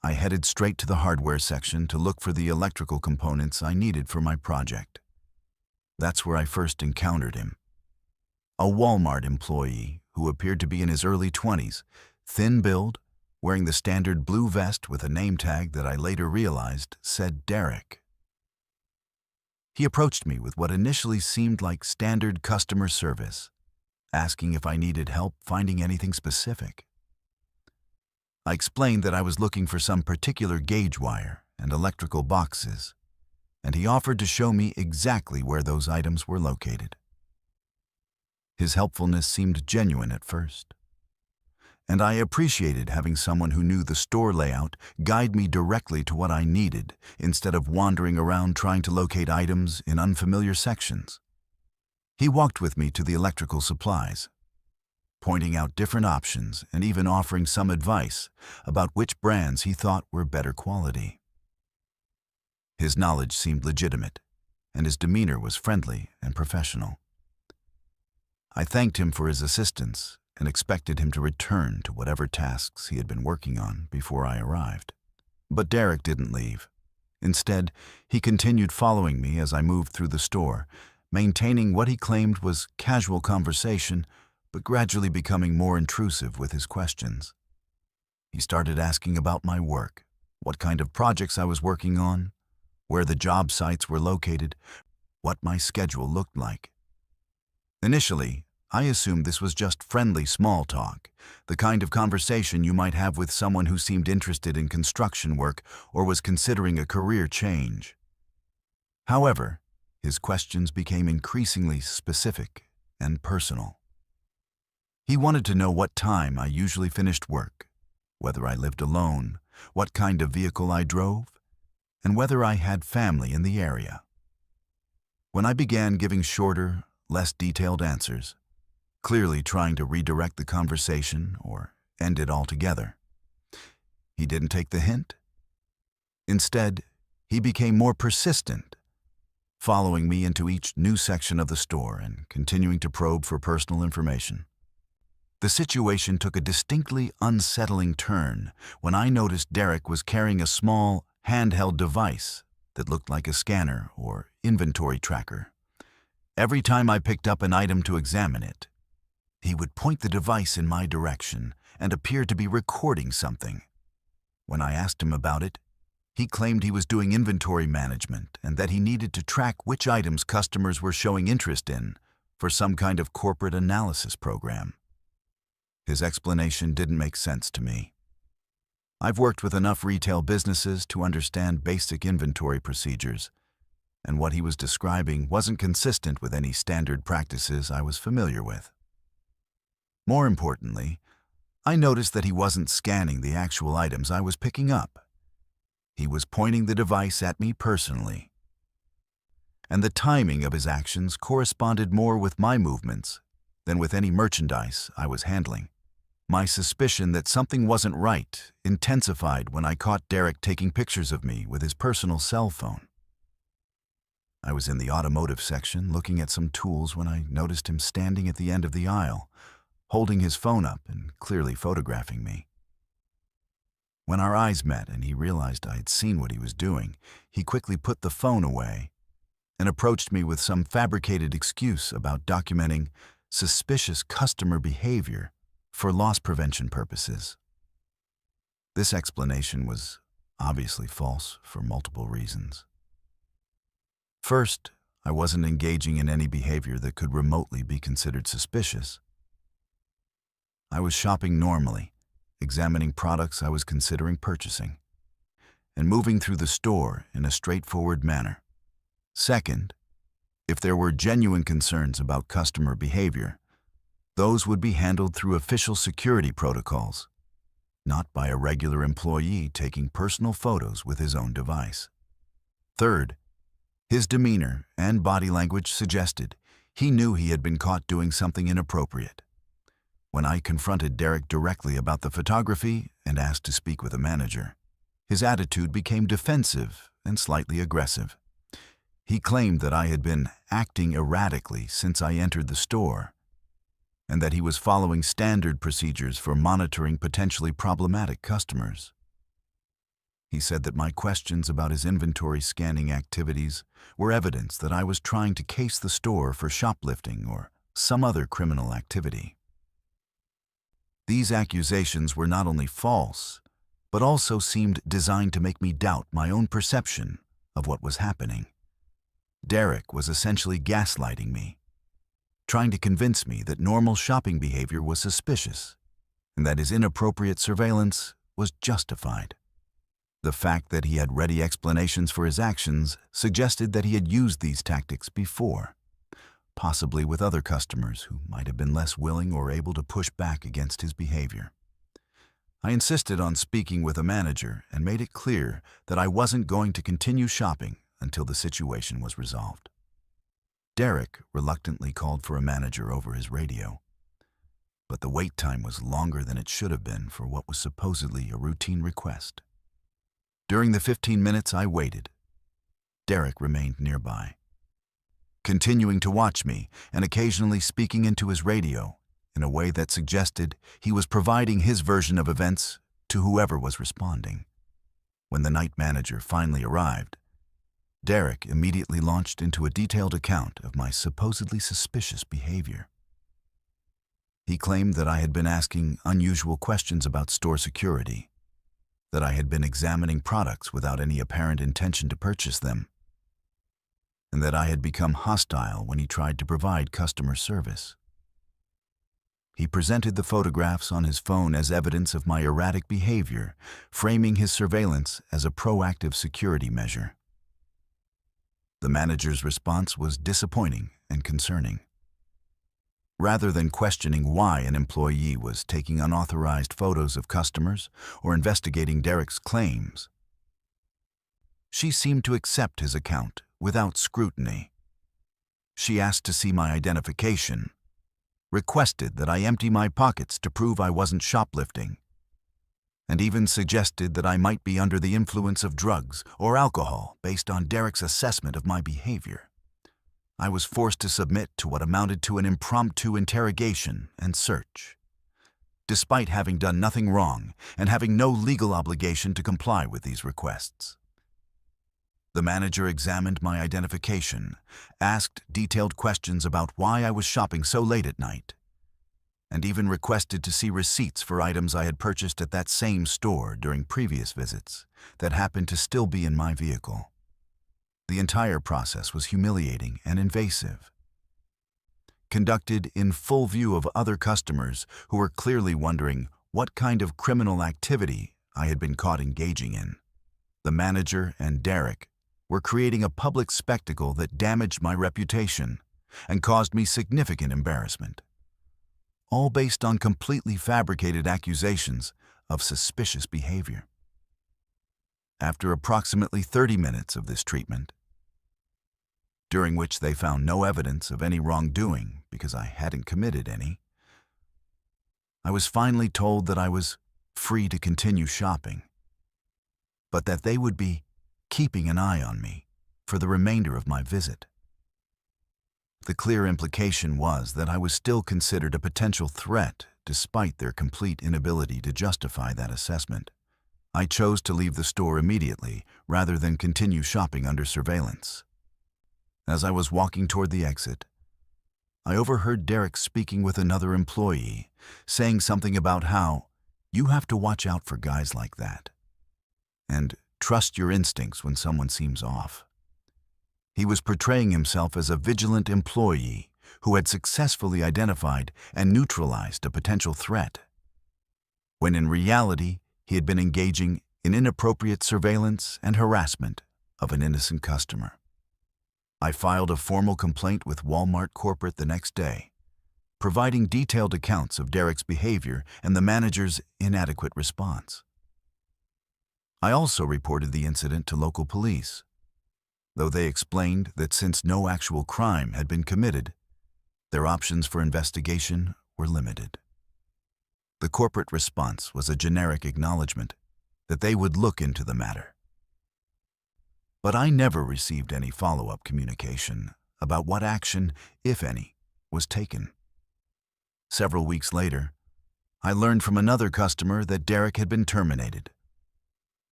I headed straight to the hardware section to look for the electrical components I needed for my project. That's where I first encountered him. A Walmart employee who appeared to be in his early 20s, thin build, wearing the standard blue vest with a name tag that I later realized said Derek. He approached me with what initially seemed like standard customer service, asking if I needed help finding anything specific. I explained that I was looking for some particular gauge wire and electrical boxes, and he offered to show me exactly where those items were located. His helpfulness seemed genuine at first, and I appreciated having someone who knew the store layout guide me directly to what I needed instead of wandering around trying to locate items in unfamiliar sections. He walked with me to the electrical supplies, pointing out different options and even offering some advice about which brands he thought were better quality. His knowledge seemed legitimate, and his demeanor was friendly and professional. I thanked him for his assistance and expected him to return to whatever tasks he had been working on before I arrived. But Derek didn't leave. Instead, he continued following me as I moved through the store, maintaining what he claimed was casual conversation, but gradually becoming more intrusive with his questions. He started asking about my work, what kind of projects I was working on, where the job sites were located, what my schedule looked like. Initially, I assumed this was just friendly small talk, the kind of conversation you might have with someone who seemed interested in construction work or was considering a career change. However, his questions became increasingly specific and personal. He wanted to know what time I usually finished work, whether I lived alone, what kind of vehicle I drove, and whether I had family in the area. When I began giving shorter, less detailed answers, clearly trying to redirect the conversation or end it altogether, he didn't take the hint. Instead, he became more persistent, following me into each new section of the store and continuing to probe for personal information. The situation took a distinctly unsettling turn when I noticed Derek was carrying a small, handheld device that looked like a scanner or inventory tracker. Every time I picked up an item to examine it, he would point the device in my direction and appear to be recording something. When I asked him about it, he claimed he was doing inventory management and that he needed to track which items customers were showing interest in for some kind of corporate analysis program. His explanation didn't make sense to me. I've worked with enough retail businesses to understand basic inventory procedures, and what he was describing wasn't consistent with any standard practices I was familiar with. More importantly, I noticed that he wasn't scanning the actual items I was picking up. He was pointing the device at me personally, and the timing of his actions corresponded more with my movements than with any merchandise I was handling. My suspicion that something wasn't right intensified when I caught Derek taking pictures of me with his personal cell phone. I was in the automotive section looking at some tools when I noticed him standing at the end of the aisle, holding his phone up and clearly photographing me. When our eyes met and he realized I had seen what he was doing, he quickly put the phone away and approached me with some fabricated excuse about documenting suspicious customer behavior for loss prevention purposes. This explanation was obviously false for multiple reasons. First, I wasn't engaging in any behavior that could remotely be considered suspicious. I was shopping normally, examining products I was considering purchasing, and moving through the store in a straightforward manner. Second, if there were genuine concerns about customer behavior, those would be handled through official security protocols, not by a regular employee taking personal photos with his own device. Third, his demeanor and body language suggested he knew he had been caught doing something inappropriate. When I confronted Derek directly about the photography and asked to speak with a manager, his attitude became defensive and slightly aggressive. He claimed that I had been acting erratically since I entered the store, and that he was following standard procedures for monitoring potentially problematic customers. He said that my questions about his inventory scanning activities were evidence that I was trying to case the store for shoplifting or some other criminal activity. These accusations were not only false, but also seemed designed to make me doubt my own perception of what was happening. Derek was essentially gaslighting me, trying to convince me that normal shopping behavior was suspicious and that his inappropriate surveillance was justified. The fact that he had ready explanations for his actions suggested that he had used these tactics before, possibly with other customers who might have been less willing or able to push back against his behavior. I insisted on speaking with a manager and made it clear that I wasn't going to continue shopping until the situation was resolved. Derek reluctantly called for a manager over his radio, but the wait time was longer than it should have been for what was supposedly a routine request. During the 15 minutes I waited, Derek remained nearby, continuing to watch me and occasionally speaking into his radio in a way that suggested he was providing his version of events to whoever was responding. When the night manager finally arrived, Derek immediately launched into a detailed account of my supposedly suspicious behavior. He claimed that I had been asking unusual questions about store security, that I had been examining products without any apparent intention to purchase them, and that I had become hostile when he tried to provide customer service. He presented the photographs on his phone as evidence of my erratic behavior, framing his surveillance as a proactive security measure. The manager's response was disappointing and concerning. Rather than questioning why an employee was taking unauthorized photos of customers or investigating Derek's claims, she seemed to accept his account without scrutiny. She asked to see my identification, requested that I empty my pockets to prove I wasn't shoplifting, and even suggested that I might be under the influence of drugs or alcohol based on Derek's assessment of my behavior. I was forced to submit to what amounted to an impromptu interrogation and search, despite having done nothing wrong and having no legal obligation to comply with these requests. The manager examined my identification, asked detailed questions about why I was shopping so late at night, and even requested to see receipts for items I had purchased at that same store during previous visits that happened to still be in my vehicle. The entire process was humiliating and invasive, conducted in full view of other customers who were clearly wondering what kind of criminal activity I had been caught engaging in. The manager and Derek were creating a public spectacle that damaged my reputation and caused me significant embarrassment, all based on completely fabricated accusations of suspicious behavior. After approximately 30 minutes of this treatment, during which they found no evidence of any wrongdoing because I hadn't committed any, I was finally told that I was free to continue shopping, but that they would be keeping an eye on me for the remainder of my visit. The clear implication was that I was still considered a potential threat despite their complete inability to justify that assessment. I chose to leave the store immediately rather than continue shopping under surveillance. As I was walking toward the exit, I overheard Derek speaking with another employee, saying something about how you have to watch out for guys like that and trust your instincts when someone seems off. He was portraying himself as a vigilant employee who had successfully identified and neutralized a potential threat, when in reality he had been engaging in inappropriate surveillance and harassment of an innocent customer. I filed a formal complaint with Walmart Corporate the next day, providing detailed accounts of Derek's behavior and the manager's inadequate response. I also reported the incident to local police, though they explained that since no actual crime had been committed, their options for investigation were limited. The corporate response was a generic acknowledgement that they would look into the matter. But I never received any follow-up communication about what action, if any, was taken. Several weeks later, I learned from another customer that Derek had been terminated.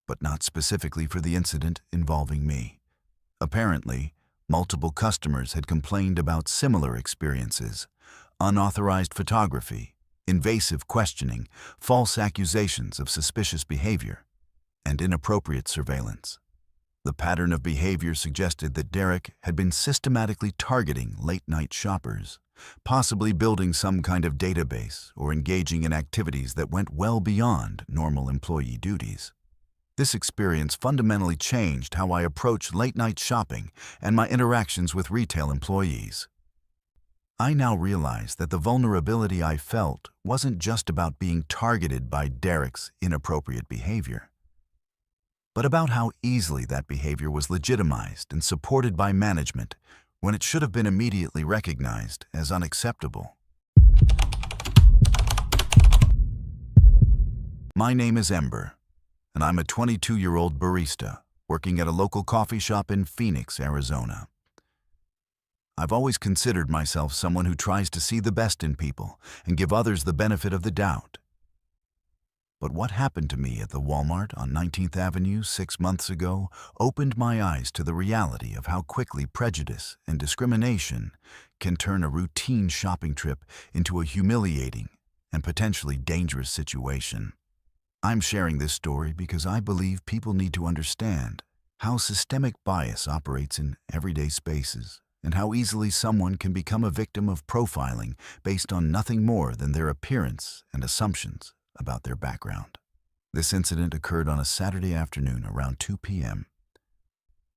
but not specifically for the incident involving me. Apparently, multiple customers had complained about similar experiences: unauthorized photography, invasive questioning, false accusations of suspicious behavior, and inappropriate surveillance. The pattern of behavior suggested that Derek had been systematically targeting late-night shoppers, possibly building some kind of database or engaging in activities that went well beyond normal employee duties. This experience fundamentally changed how I approach late-night shopping and my interactions with retail employees. I now realize that the vulnerability I felt wasn't just about being targeted by Derek's inappropriate behavior, but about how easily that behavior was legitimized and supported by management when it should have been immediately recognized as unacceptable. My name is Ember, and I'm a 22-year-old barista working at a local coffee shop in Phoenix, Arizona. I've always considered myself someone who tries to see the best in people and give others the benefit of the doubt. But what happened to me at the Walmart on 19th Avenue 6 months ago opened my eyes to the reality of how quickly prejudice and discrimination can turn a routine shopping trip into a humiliating and potentially dangerous situation. I'm sharing this story because I believe people need to understand how systemic bias operates in everyday spaces and how easily someone can become a victim of profiling based on nothing more than their appearance and assumptions about their background. This incident occurred on a Saturday afternoon around 2 p.m.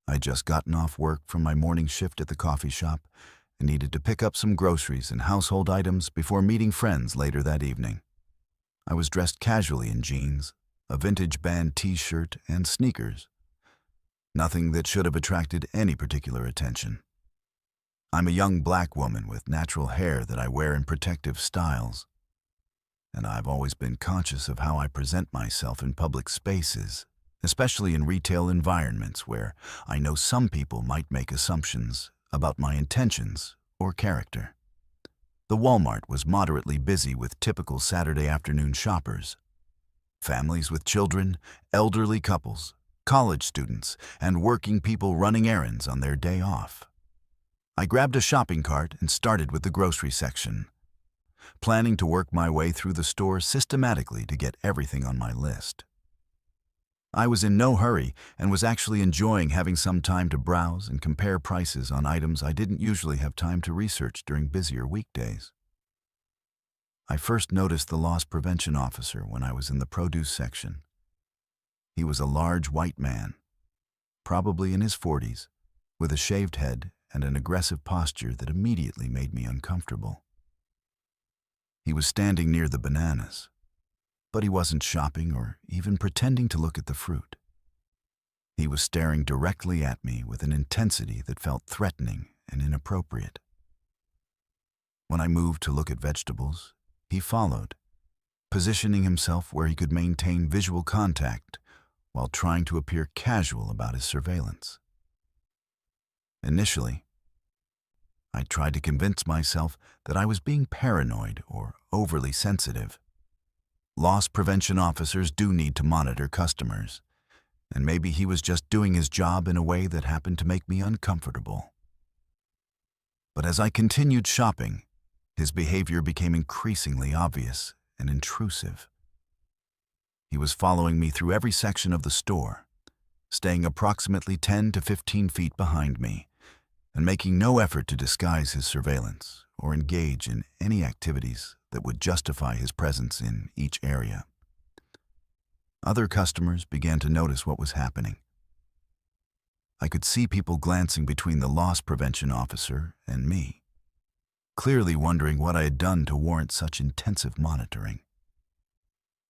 I'd just gotten off work from my morning shift at the coffee shop and needed to pick up some groceries and household items before meeting friends later that evening. I was dressed casually in jeans, a vintage band t-shirt, and sneakers. Nothing that should have attracted any particular attention. I'm a young black woman with natural hair that I wear in protective styles, and I've always been conscious of how I present myself in public spaces, especially in retail environments where I know some people might make assumptions about my intentions or character. The Walmart was moderately busy with typical Saturday afternoon shoppers. Families with children, elderly couples, college students, and working people running errands on their day off. I grabbed a shopping cart and started with the grocery section, planning to work my way through the store systematically to get everything on my list. I was in no hurry and was actually enjoying having some time to browse and compare prices on items I didn't usually have time to research during busier weekdays. I first noticed the loss prevention officer when I was in the produce section. He was a large white man, probably in his 40s, with a shaved head and an aggressive posture that immediately made me uncomfortable. He was standing near the bananas, but he wasn't shopping or even pretending to look at the fruit. He was staring directly at me with an intensity that felt threatening and inappropriate. When I moved to look at vegetables, he followed, positioning himself where he could maintain visual contact while trying to appear casual about his surveillance. Initially, I tried to convince myself that I was being paranoid or overly sensitive. Loss prevention officers do need to monitor customers, and maybe he was just doing his job in a way that happened to make me uncomfortable. But as I continued shopping, his behavior became increasingly obvious and intrusive. He was following me through every section of the store, staying approximately 10 to 15 feet behind me, and making no effort to disguise his surveillance or engage in any activities that would justify his presence in each area. Other customers began to notice what was happening. I could see people glancing between the loss prevention officer and me, clearly wondering what I had done to warrant such intensive monitoring.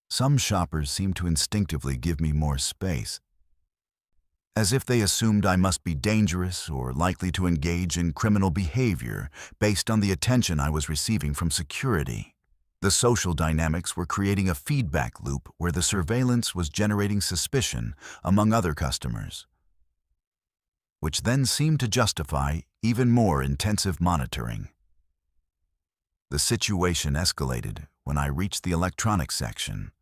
Some shoppers seemed to instinctively give me more space, as if they assumed I must be dangerous or likely to engage in criminal behavior based on the attention I was receiving from security. The social dynamics were creating a feedback loop where the surveillance was generating suspicion among other customers, which then seemed to justify even more intensive monitoring. The situation escalated when I reached the electronics section.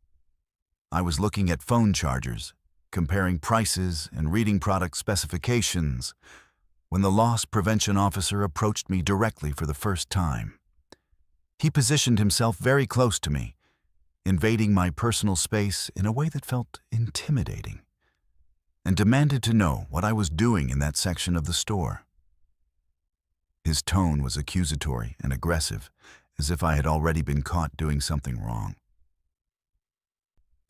I was looking at phone chargers, comparing prices and reading product specifications when the loss prevention officer approached me directly for the first time. He positioned himself very close to me, invading my personal space in a way that felt intimidating, and demanded to know what I was doing in that section of the store. His tone was accusatory and aggressive, as if I had already been caught doing something wrong.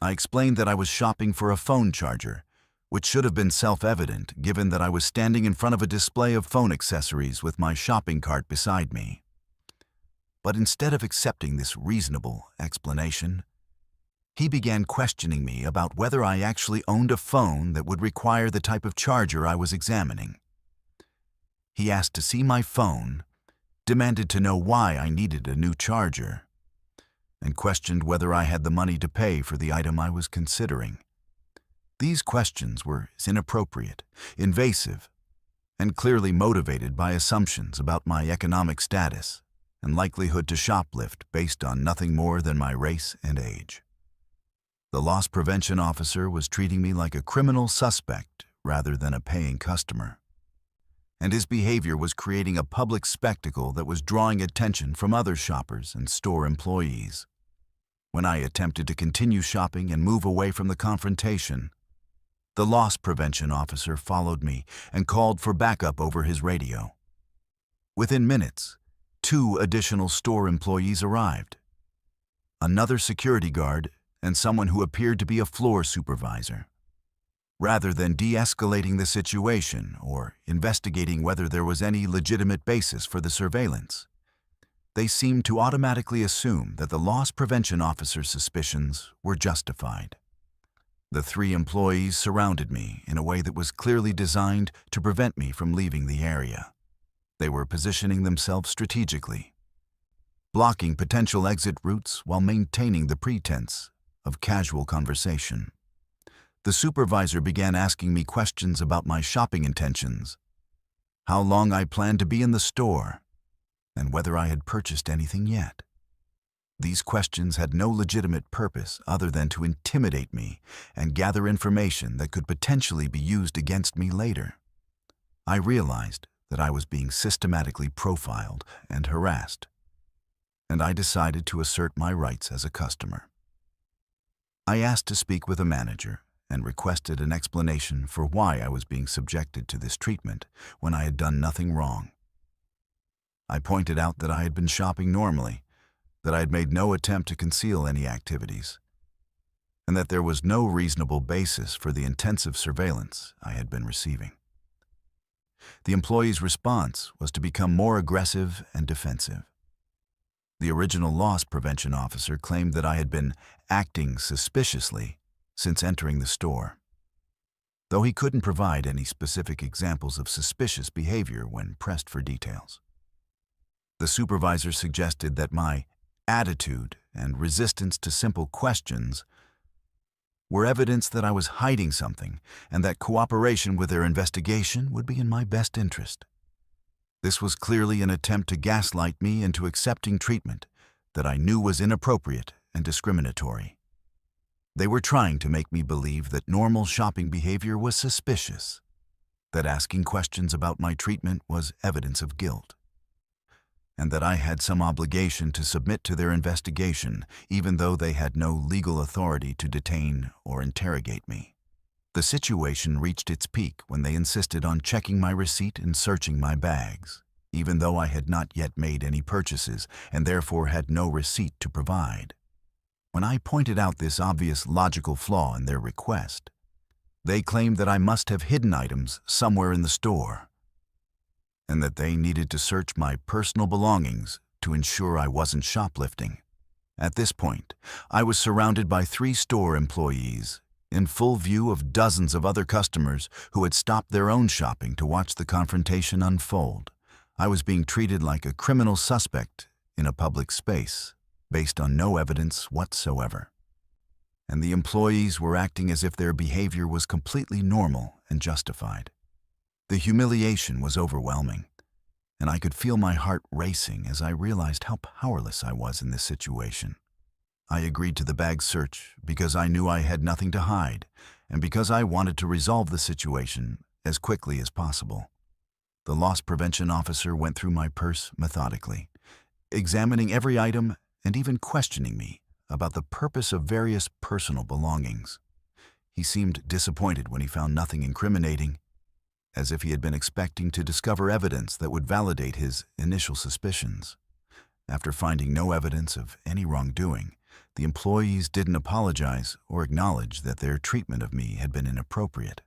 I explained that I was shopping for a phone charger, which should have been self-evident given that I was standing in front of a display of phone accessories with my shopping cart beside me. But instead of accepting this reasonable explanation, he began questioning me about whether I actually owned a phone that would require the type of charger I was examining. He asked to see my phone, demanded to know why I needed a new charger, and questioned whether I had the money to pay for the item I was considering. These questions were inappropriate, invasive, and clearly motivated by assumptions about my economic status and likelihood to shoplift based on nothing more than my race and age. The loss prevention officer was treating me like a criminal suspect rather than a paying customer, and his behavior was creating a public spectacle that was drawing attention from other shoppers and store employees. When I attempted to continue shopping and move away from the confrontation, the loss prevention officer followed me and called for backup over his radio. Within minutes, 2 additional store employees arrived, another security guard and someone who appeared to be a floor supervisor. Rather than de-escalating the situation or investigating whether there was any legitimate basis for the surveillance, they seemed to automatically assume that the loss prevention officer's suspicions were justified. The 3 employees surrounded me in a way that was clearly designed to prevent me from leaving the area. They were positioning themselves strategically, blocking potential exit routes while maintaining the pretense of casual conversation. The supervisor began asking me questions about my shopping intentions, how long I planned to be in the store, and whether I had purchased anything yet. These questions had no legitimate purpose other than to intimidate me and gather information that could potentially be used against me later. I realized that I was being systematically profiled and harassed, and I decided to assert my rights as a customer. I asked to speak with a manager and requested an explanation for why I was being subjected to this treatment when I had done nothing wrong. I pointed out that I had been shopping normally, that I had made no attempt to conceal any activities, and that there was no reasonable basis for the intensive surveillance I had been receiving. The employee's response was to become more aggressive and defensive. The original loss prevention officer claimed that I had been acting suspiciously since entering the store, though he couldn't provide any specific examples of suspicious behavior when pressed for details. The supervisor suggested that my attitude and resistance to simple questions were evidence that I was hiding something and that cooperation with their investigation would be in my best interest. This was clearly an attempt to gaslight me into accepting treatment that I knew was inappropriate and discriminatory. They were trying to make me believe that normal shopping behavior was suspicious, that asking questions about my treatment was evidence of guilt, and that I had some obligation to submit to their investigation even though they had no legal authority to detain or interrogate me. The situation reached its peak when they insisted on checking my receipt and searching my bags, even though I had not yet made any purchases and therefore had no receipt to provide. When I pointed out this obvious logical flaw in their request, they claimed that I must have hidden items somewhere in the store, and that they needed to search my personal belongings to ensure I wasn't shoplifting. At this point, I was surrounded by 3 store employees, in full view of dozens of other customers who had stopped their own shopping to watch the confrontation unfold. I was being treated like a criminal suspect in a public space, based on no evidence whatsoever. And the employees were acting as if their behavior was completely normal and justified. The humiliation was overwhelming, and I could feel my heart racing as I realized how powerless I was in this situation. I agreed to the bag search because I knew I had nothing to hide and because I wanted to resolve the situation as quickly as possible. The loss prevention officer went through my purse methodically, examining every item and even questioning me about the purpose of various personal belongings. He seemed disappointed when he found nothing incriminating, as if he had been expecting to discover evidence that would validate his initial suspicions. After finding no evidence of any wrongdoing, the employees didn't apologize or acknowledge that their treatment of me had been inappropriate.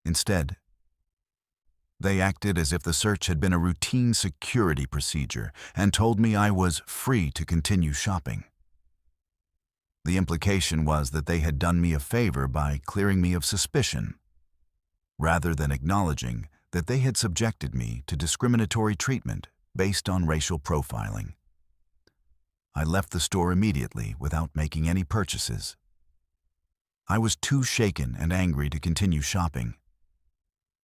Instead, they acted as if the search had been a routine security procedure and told me I was free to continue shopping. The implication was that they had done me a favor by clearing me of suspicion, rather than acknowledging that they had subjected me to discriminatory treatment based on racial profiling. I left the store immediately without making any purchases. I was too shaken and angry to continue shopping,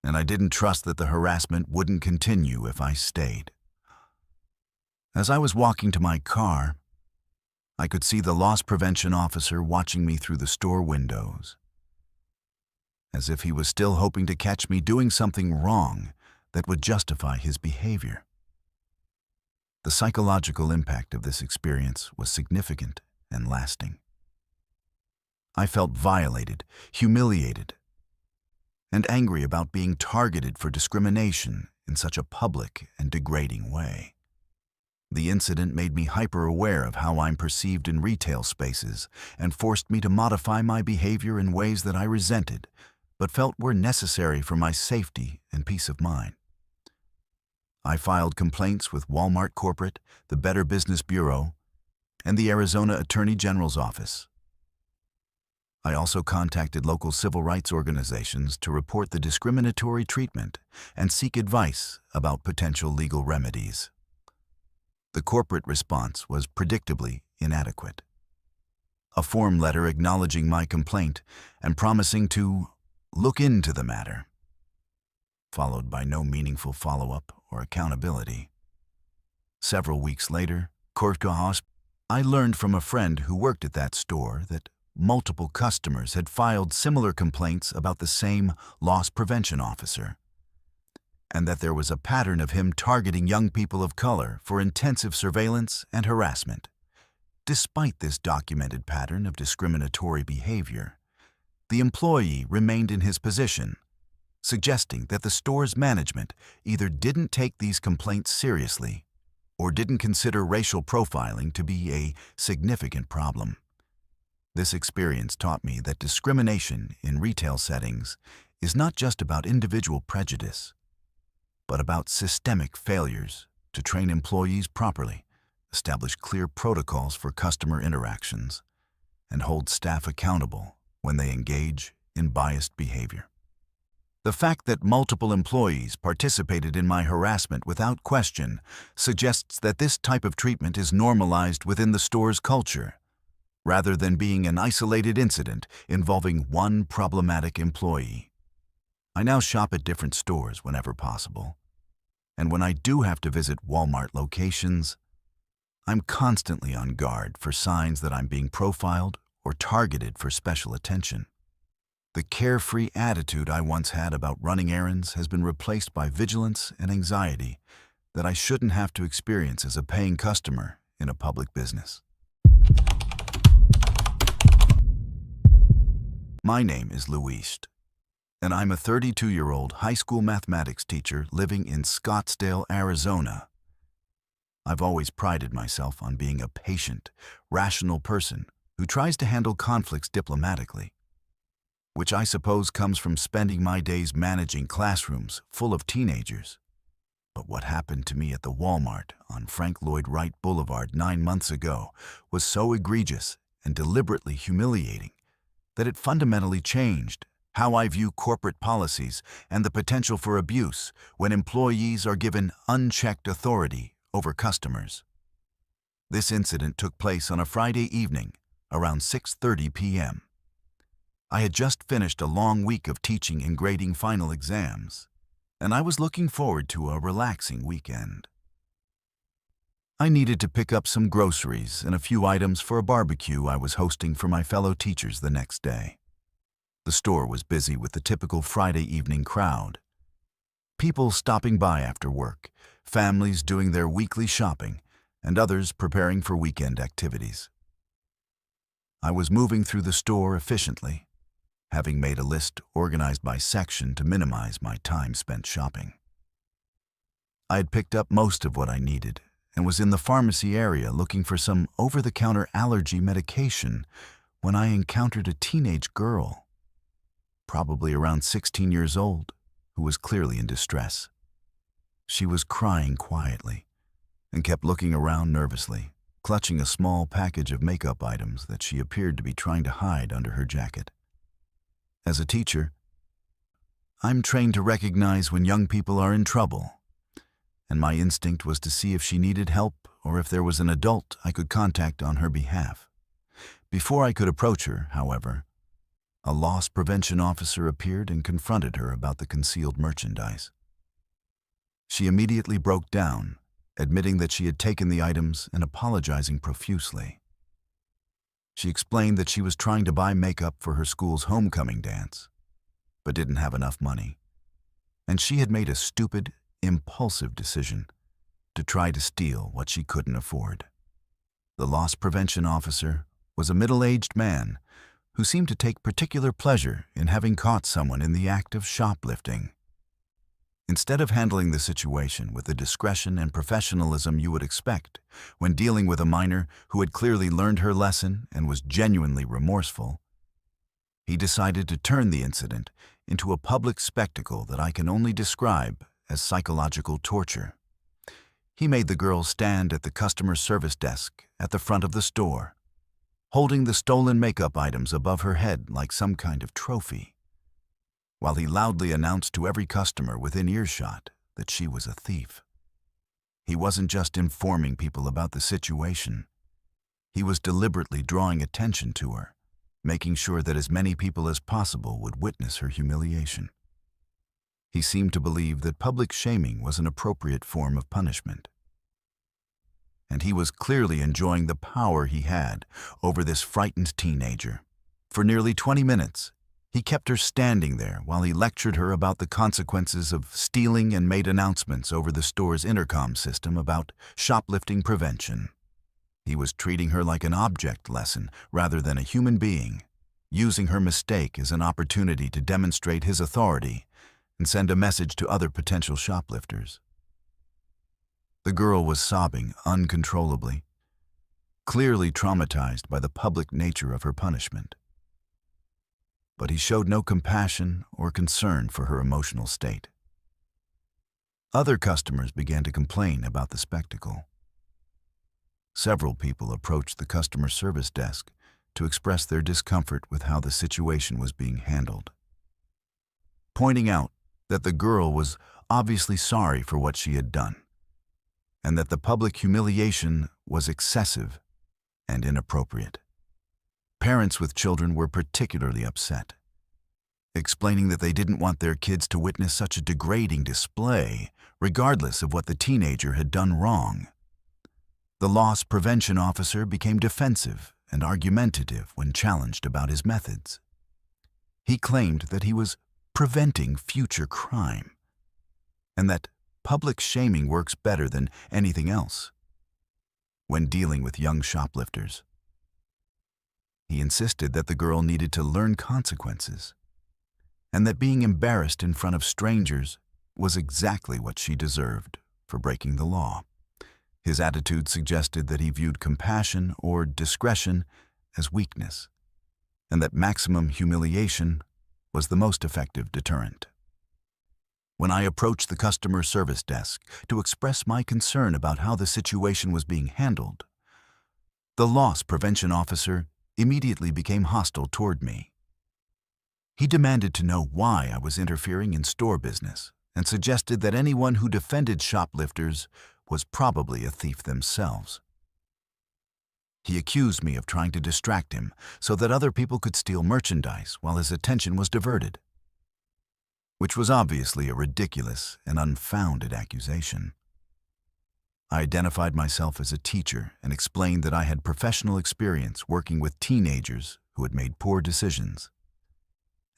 and I didn't trust that the harassment wouldn't continue if I stayed. As I was walking to my car, I could see the loss prevention officer watching me through the store windows, as if he was still hoping to catch me doing something wrong that would justify his behavior. The psychological impact of this experience was significant and lasting. I felt violated, humiliated, and angry about being targeted for discrimination in such a public and degrading way. The incident made me hyper-aware of how I'm perceived in retail spaces and forced me to modify my behavior in ways that I resented, but felt were necessary for my safety and peace of mind. I filed complaints with Walmart Corporate, the Better Business Bureau, and the Arizona Attorney General's office. I also contacted local civil rights organizations to report the discriminatory treatment and seek advice about potential legal remedies. The corporate response was predictably inadequate. A form letter acknowledging my complaint and promising to look into the matter, followed by no meaningful follow-up or accountability. Several weeks later, I learned from a friend who worked at that store that multiple customers had filed similar complaints about the same loss prevention officer, and that there was a pattern of him targeting young people of color for intensive surveillance and harassment. Despite this documented pattern of discriminatory behavior, the employee remained in his position, suggesting that the store's management either didn't take these complaints seriously or didn't consider racial profiling to be a significant problem. This experience taught me that discrimination in retail settings is not just about individual prejudice, but about systemic failures to train employees properly, establish clear protocols for customer interactions, and hold staff accountable when they engage in biased behavior. The fact that multiple employees participated in my harassment without question suggests that this type of treatment is normalized within the store's culture, rather than being an isolated incident involving one problematic employee. I now shop at different stores whenever possible, and when I do have to visit Walmart locations, I'm constantly on guard for signs that I'm being profiled or targeted for special attention. The carefree attitude I once had about running errands has been replaced by vigilance and anxiety that I shouldn't have to experience as a paying customer in a public business. My name is Luis, and I'm a 32-year-old high school mathematics teacher living in Scottsdale, Arizona. I've always prided myself on being a patient, rational person who tries to handle conflicts diplomatically, which I suppose comes from spending my days managing classrooms full of teenagers. But what happened to me at the Walmart on Frank Lloyd Wright Boulevard 9 months ago was so egregious and deliberately humiliating that it fundamentally changed how I view corporate policies and the potential for abuse when employees are given unchecked authority over customers. This incident took place on a Friday evening around 6:30 p.m. I had just finished a long week of teaching and grading final exams, and I was looking forward to a relaxing weekend. I needed to pick up some groceries and a few items for a barbecue I was hosting for my fellow teachers the next day. The store was busy with the typical Friday evening crowd. People stopping by after work, families doing their weekly shopping, and others preparing for weekend activities. I was moving through the store efficiently, having made a list organized by section to minimize my time spent shopping. I had picked up most of what I needed and was in the pharmacy area looking for some over-the-counter allergy medication when I encountered a teenage girl, probably around 16 years old, who was clearly in distress. She was crying quietly and kept looking around nervously, clutching a small package of makeup items that she appeared to be trying to hide under her jacket. As a teacher, I'm trained to recognize when young people are in trouble, and my instinct was to see if she needed help or if there was an adult I could contact on her behalf. Before I could approach her, however, a loss prevention officer appeared and confronted her about the concealed merchandise. She immediately broke down, admitting that she had taken the items and apologizing profusely. She explained that she was trying to buy makeup for her school's homecoming dance, but didn't have enough money, and she had made a stupid, impulsive decision to try to steal what she couldn't afford. The loss prevention officer was a middle-aged man who seemed to take particular pleasure in having caught someone in the act of shoplifting. Instead of handling the situation with the discretion and professionalism you would expect when dealing with a minor who had clearly learned her lesson and was genuinely remorseful, he decided to turn the incident into a public spectacle that I can only describe as psychological torture. He made the girl stand at the customer service desk at the front of the store, holding the stolen makeup items above her head like some kind of trophy, while he loudly announced to every customer within earshot that she was a thief. He wasn't just informing people about the situation. He was deliberately drawing attention to her, making sure that as many people as possible would witness her humiliation. He seemed to believe that public shaming was an appropriate form of punishment. And he was clearly enjoying the power he had over this frightened teenager. For nearly 20 minutes, he kept her standing there while he lectured her about the consequences of stealing and made announcements over the store's intercom system about shoplifting prevention. He was treating her like an object lesson rather than a human being, using her mistake as an opportunity to demonstrate his authority and send a message to other potential shoplifters. The girl was sobbing uncontrollably, clearly traumatized by the public nature of her punishment. But he showed no compassion or concern for her emotional state. Other customers began to complain about the spectacle. Several people approached the customer service desk to express their discomfort with how the situation was being handled, pointing out that the girl was obviously sorry for what she had done, and that the public humiliation was excessive and inappropriate. Parents with children were particularly upset, explaining that they didn't want their kids to witness such a degrading display, regardless of what the teenager had done wrong. The loss prevention officer became defensive and argumentative when challenged about his methods. He claimed that he was preventing future crime, and that public shaming works better than anything else when dealing with young shoplifters. He insisted that the girl needed to learn consequences, and that being embarrassed in front of strangers was exactly what she deserved for breaking the law. His attitude suggested that he viewed compassion or discretion as weakness, and that maximum humiliation was the most effective deterrent. When I approached the customer service desk to express my concern about how the situation was being handled, the loss prevention officer immediately became hostile toward me. He demanded to know why I was interfering in store business and suggested that anyone who defended shoplifters was probably a thief themselves. He accused me of trying to distract him so that other people could steal merchandise while his attention was diverted, which was obviously a ridiculous and unfounded accusation. I identified myself as a teacher and explained that I had professional experience working with teenagers who had made poor decisions,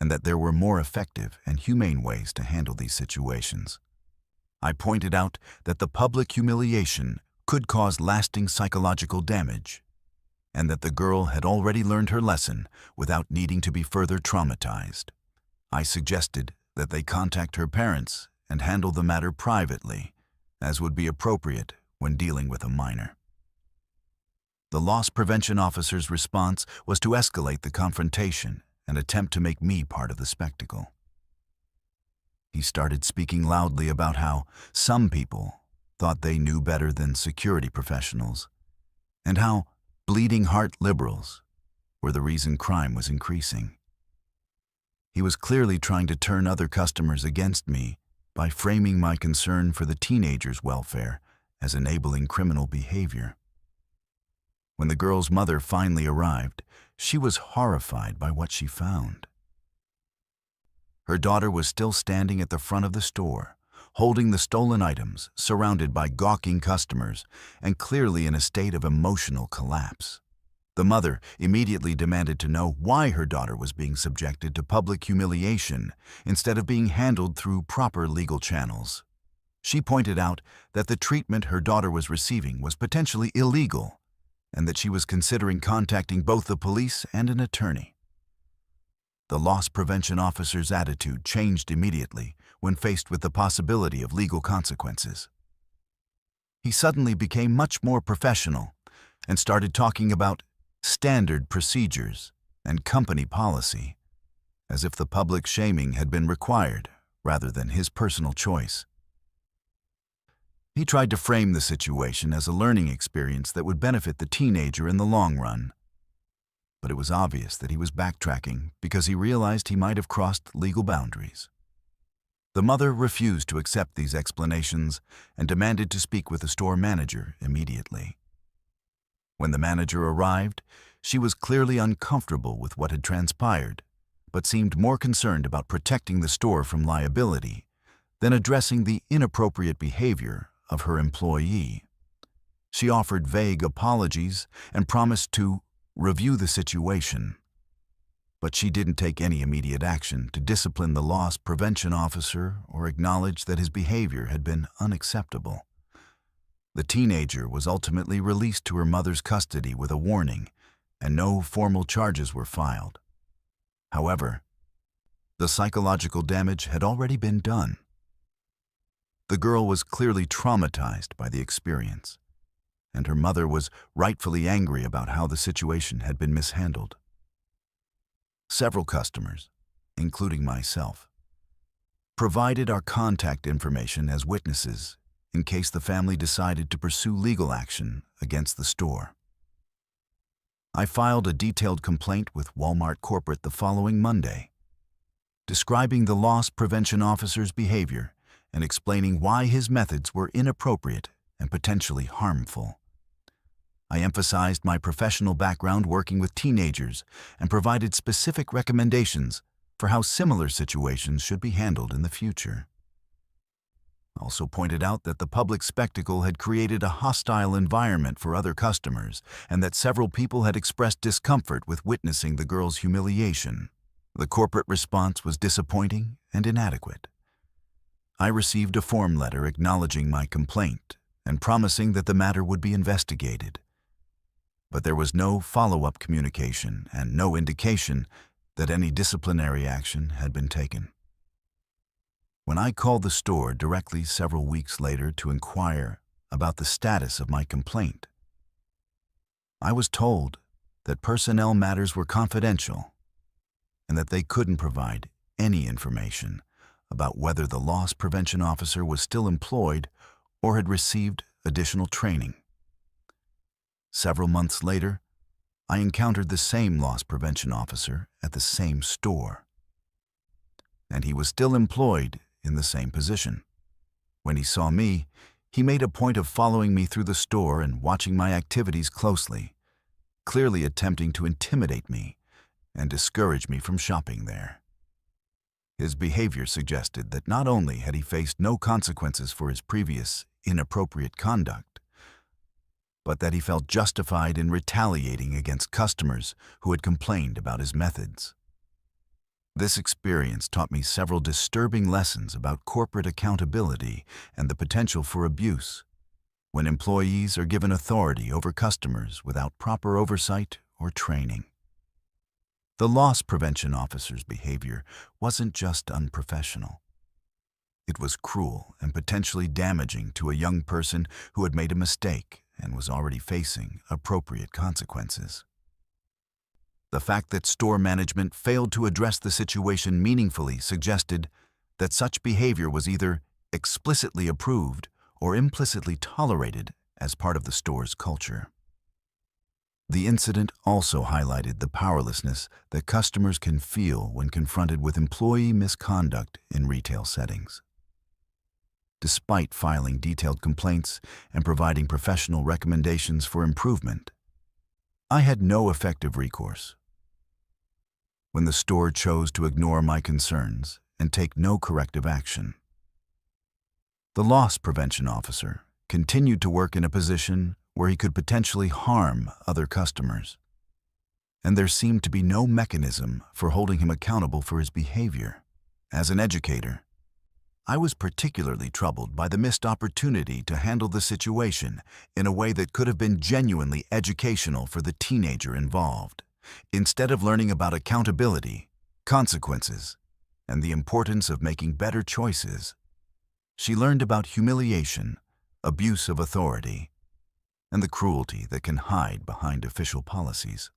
and that there were more effective and humane ways to handle these situations. I pointed out that the public humiliation could cause lasting psychological damage, and that the girl had already learned her lesson without needing to be further traumatized. I suggested that they contact her parents and handle the matter privately, as would be appropriate when dealing with a minor. The loss prevention officer's response was to escalate the confrontation and attempt to make me part of the spectacle. He started speaking loudly about how some people thought they knew better than security professionals, and how bleeding heart liberals were the reason crime was increasing. He was clearly trying to turn other customers against me by framing my concern for the teenagers' welfare as enabling criminal behavior. When the girl's mother finally arrived, she was horrified by what she found. Her daughter was still standing at the front of the store, holding the stolen items, surrounded by gawking customers, and clearly in a state of emotional collapse. The mother immediately demanded to know why her daughter was being subjected to public humiliation instead of being handled through proper legal channels. She pointed out that the treatment her daughter was receiving was potentially illegal, and that she was considering contacting both the police and an attorney. The loss prevention officer's attitude changed immediately when faced with the possibility of legal consequences. He suddenly became much more professional and started talking about standard procedures and company policy, as if the public shaming had been required rather than his personal choice. He tried to frame the situation as a learning experience that would benefit the teenager in the long run. But it was obvious that he was backtracking because he realized he might have crossed legal boundaries. The mother refused to accept these explanations and demanded to speak with the store manager immediately. When the manager arrived, she was clearly uncomfortable with what had transpired, but seemed more concerned about protecting the store from liability than addressing the inappropriate behavior of her employee. She offered vague apologies and promised to review the situation, but she didn't take any immediate action to discipline the loss prevention officer or acknowledge that his behavior had been unacceptable. The teenager was ultimately released to her mother's custody with a warning, and no formal charges were filed. However, the psychological damage had already been done. The girl was clearly traumatized by the experience, and her mother was rightfully angry about how the situation had been mishandled. Several customers, including myself, provided our contact information as witnesses in case the family decided to pursue legal action against the store. I filed a detailed complaint with Walmart Corporate the following Monday, describing the loss prevention officer's behavior and explaining why his methods were inappropriate and potentially harmful. I emphasized my professional background working with teenagers and provided specific recommendations for how similar situations should be handled in the future. I also pointed out that the public spectacle had created a hostile environment for other customers and that several people had expressed discomfort with witnessing the girl's humiliation. The corporate response was disappointing and inadequate. I received a form letter acknowledging my complaint and promising that the matter would be investigated. But there was no follow-up communication and no indication that any disciplinary action had been taken. When I called the store directly several weeks later to inquire about the status of my complaint, I was told that personnel matters were confidential and that they couldn't provide any information about whether the loss prevention officer was still employed or had received additional training. Several months later, I encountered the same loss prevention officer at the same store, and he was still employed in the same position. When he saw me, he made a point of following me through the store and watching my activities closely, clearly attempting to intimidate me and discourage me from shopping there. His behavior suggested that not only had he faced no consequences for his previous inappropriate conduct, but that he felt justified in retaliating against customers who had complained about his methods. This experience taught me several disturbing lessons about corporate accountability and the potential for abuse when employees are given authority over customers without proper oversight or training. The loss prevention officer's behavior wasn't just unprofessional. It was cruel and potentially damaging to a young person who had made a mistake and was already facing appropriate consequences. The fact that store management failed to address the situation meaningfully suggested that such behavior was either explicitly approved or implicitly tolerated as part of the store's culture. The incident also highlighted the powerlessness that customers can feel when confronted with employee misconduct in retail settings. Despite filing detailed complaints and providing professional recommendations for improvement, I had no effective recourse. When the store chose to ignore my concerns and take no corrective action, the loss prevention officer continued to work in a position where he could potentially harm other customers, and there seemed to be no mechanism for holding him accountable for his behavior. As an educator, I was particularly troubled by the missed opportunity to handle the situation in a way that could have been genuinely educational for the teenager involved. Instead of learning about accountability, consequences, and the importance of making better choices, she learned about humiliation, abuse of authority, and the cruelty that can hide behind official policies.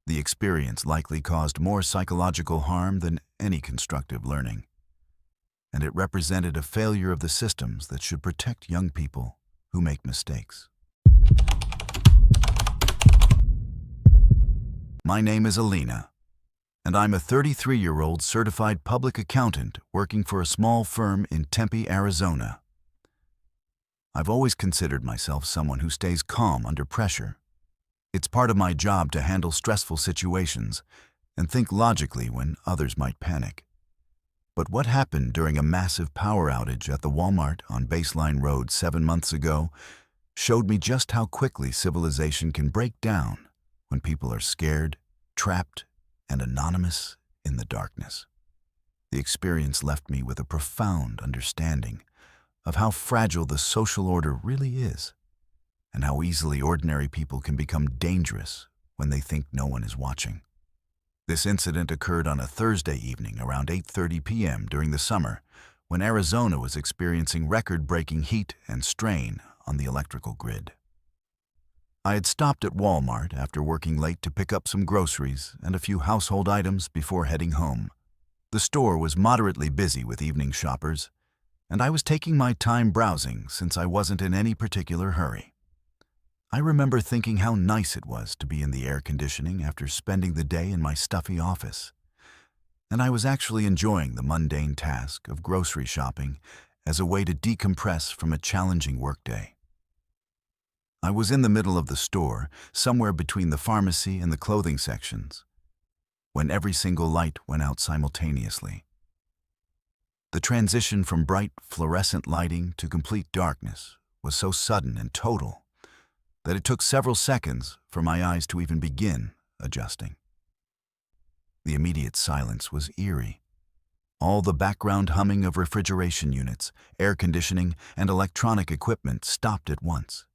The experience likely caused more psychological harm than any constructive learning, and it represented a failure of the systems that should protect young people who make mistakes. My name is Alina, and I'm a 33-year-old certified public accountant working for a small firm in Tempe, Arizona. I've always considered myself someone who stays calm under pressure. It's part of my job to handle stressful situations and think logically when others might panic. But what happened during a massive power outage at the Walmart on Baseline Road 7 months ago showed me just how quickly civilization can break down when people are scared, trapped, and anonymous in the darkness. The experience left me with a profound understanding of how fragile the social order really is, and how easily ordinary people can become dangerous when they think no one is watching. This incident occurred on a Thursday evening around 8:30 p.m. during the summer, when Arizona was experiencing record-breaking heat and strain on the electrical grid. I had stopped at Walmart after working late to pick up some groceries and a few household items before heading home. The store was moderately busy with evening shoppers, and I was taking my time browsing since I wasn't in any particular hurry. I remember thinking how nice it was to be in the air conditioning after spending the day in my stuffy office, and I was actually enjoying the mundane task of grocery shopping as a way to decompress from a challenging workday. I was in the middle of the store, somewhere between the pharmacy and the clothing sections, when every single light went out simultaneously. The transition from bright fluorescent lighting to complete darkness was so sudden and total that it took several seconds for my eyes to even begin adjusting. The immediate silence was eerie. All the background humming of refrigeration units, air conditioning, and electronic equipment stopped at once,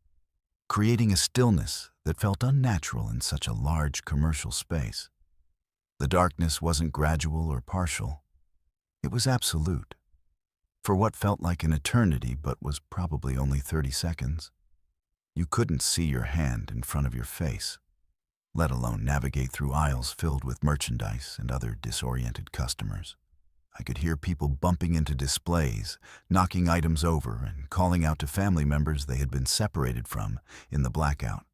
creating a stillness that felt unnatural in such a large commercial space. The darkness wasn't gradual or partial. It was absolute, for what felt like an eternity but was probably only 30 seconds. You couldn't see your hand in front of your face, let alone navigate through aisles filled with merchandise and other disoriented customers. I could hear people bumping into displays, knocking items over, and calling out to family members they had been separated from in the blackout.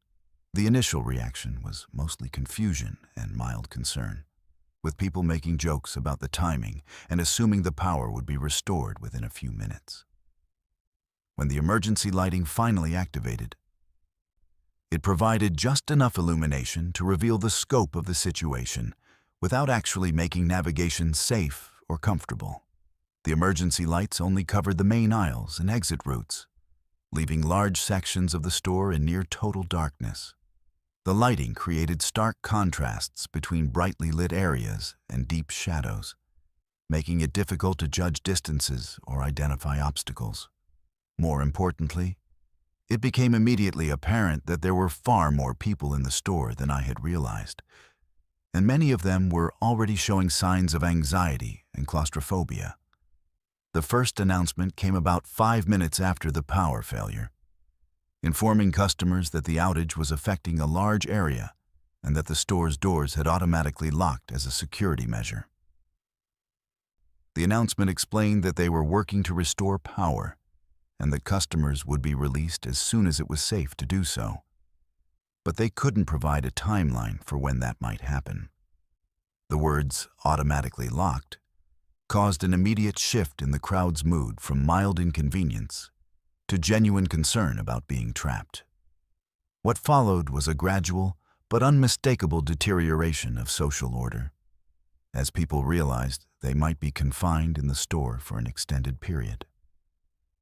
The initial reaction was mostly confusion and mild concern, with people making jokes about the timing and assuming the power would be restored within a few minutes. When the emergency lighting finally activated, it provided just enough illumination to reveal the scope of the situation without actually making navigation safe or comfortable. The emergency lights only covered the main aisles and exit routes, leaving large sections of the store in near total darkness. The lighting created stark contrasts between brightly lit areas and deep shadows, making it difficult to judge distances or identify obstacles. More importantly, it became immediately apparent that there were far more people in the store than I had realized, and many of them were already showing signs of anxiety and claustrophobia. The first announcement came about 5 minutes after the power failure, informing customers that the outage was affecting a large area and that the store's doors had automatically locked as a security measure. The announcement explained that they were working to restore power and that customers would be released as soon as it was safe to do so. But they couldn't provide a timeline for when that might happen. The words "automatically locked" caused an immediate shift in the crowd's mood from mild inconvenience to genuine concern about being trapped. What followed was a gradual but unmistakable deterioration of social order, as people realized they might be confined in the store for an extended period.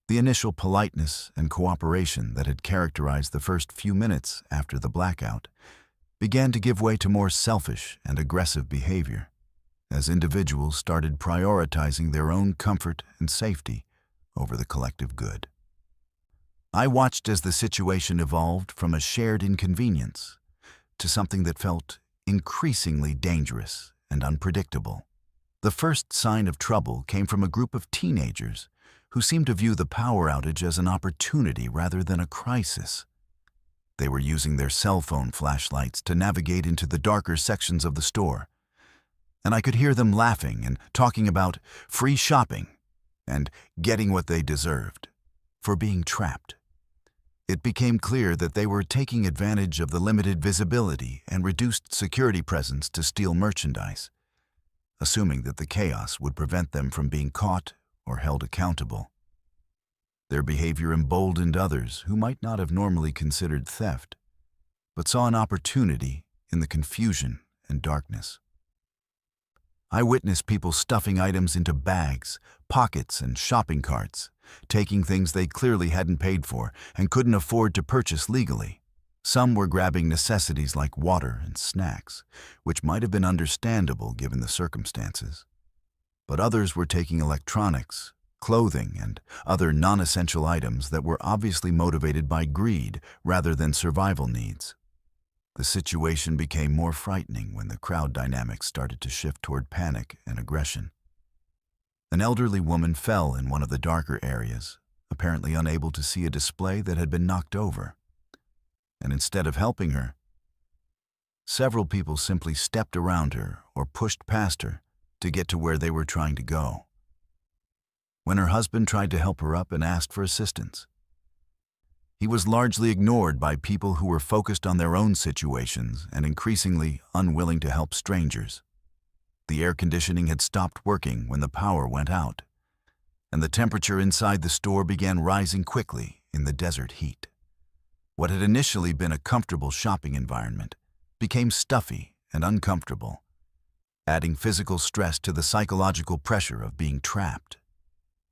The initial politeness and cooperation that had characterized the first few minutes after the blackout began to give way to more selfish and aggressive behavior, as individuals started prioritizing their own comfort and safety over the collective good. I watched as the situation evolved from a shared inconvenience to something that felt increasingly dangerous and unpredictable. The first sign of trouble came from a group of teenagers who seemed to view the power outage as an opportunity rather than a crisis. They were using their cell phone flashlights to navigate into the darker sections of the store, and I could hear them laughing and talking about free shopping and getting what they deserved for being trapped. It became clear that they were taking advantage of the limited visibility and reduced security presence to steal merchandise, assuming that the chaos would prevent them from being caught or held accountable. Their behavior emboldened others who might not have normally considered theft, but saw an opportunity in the confusion and darkness. I witnessed people stuffing items into bags, pockets, and shopping carts, taking things they clearly hadn't paid for and couldn't afford to purchase legally. Some were grabbing necessities like water and snacks, which might have been understandable given the circumstances. But others were taking electronics, clothing, and other non-essential items that were obviously motivated by greed rather than survival needs. The situation became more frightening when the crowd dynamics started to shift toward panic and aggression. An elderly woman fell in one of the darker areas, apparently unable to see a display that had been knocked over. And instead of helping her, several people simply stepped around her or pushed past her to get to where they were trying to go. When her husband tried to help her up and asked for assistance, he was largely ignored by people who were focused on their own situations and increasingly unwilling to help strangers. The air conditioning had stopped working when the power went out, and the temperature inside the store began rising quickly in the desert heat. What had initially been a comfortable shopping environment became stuffy and uncomfortable, adding physical stress to the psychological pressure of being trapped.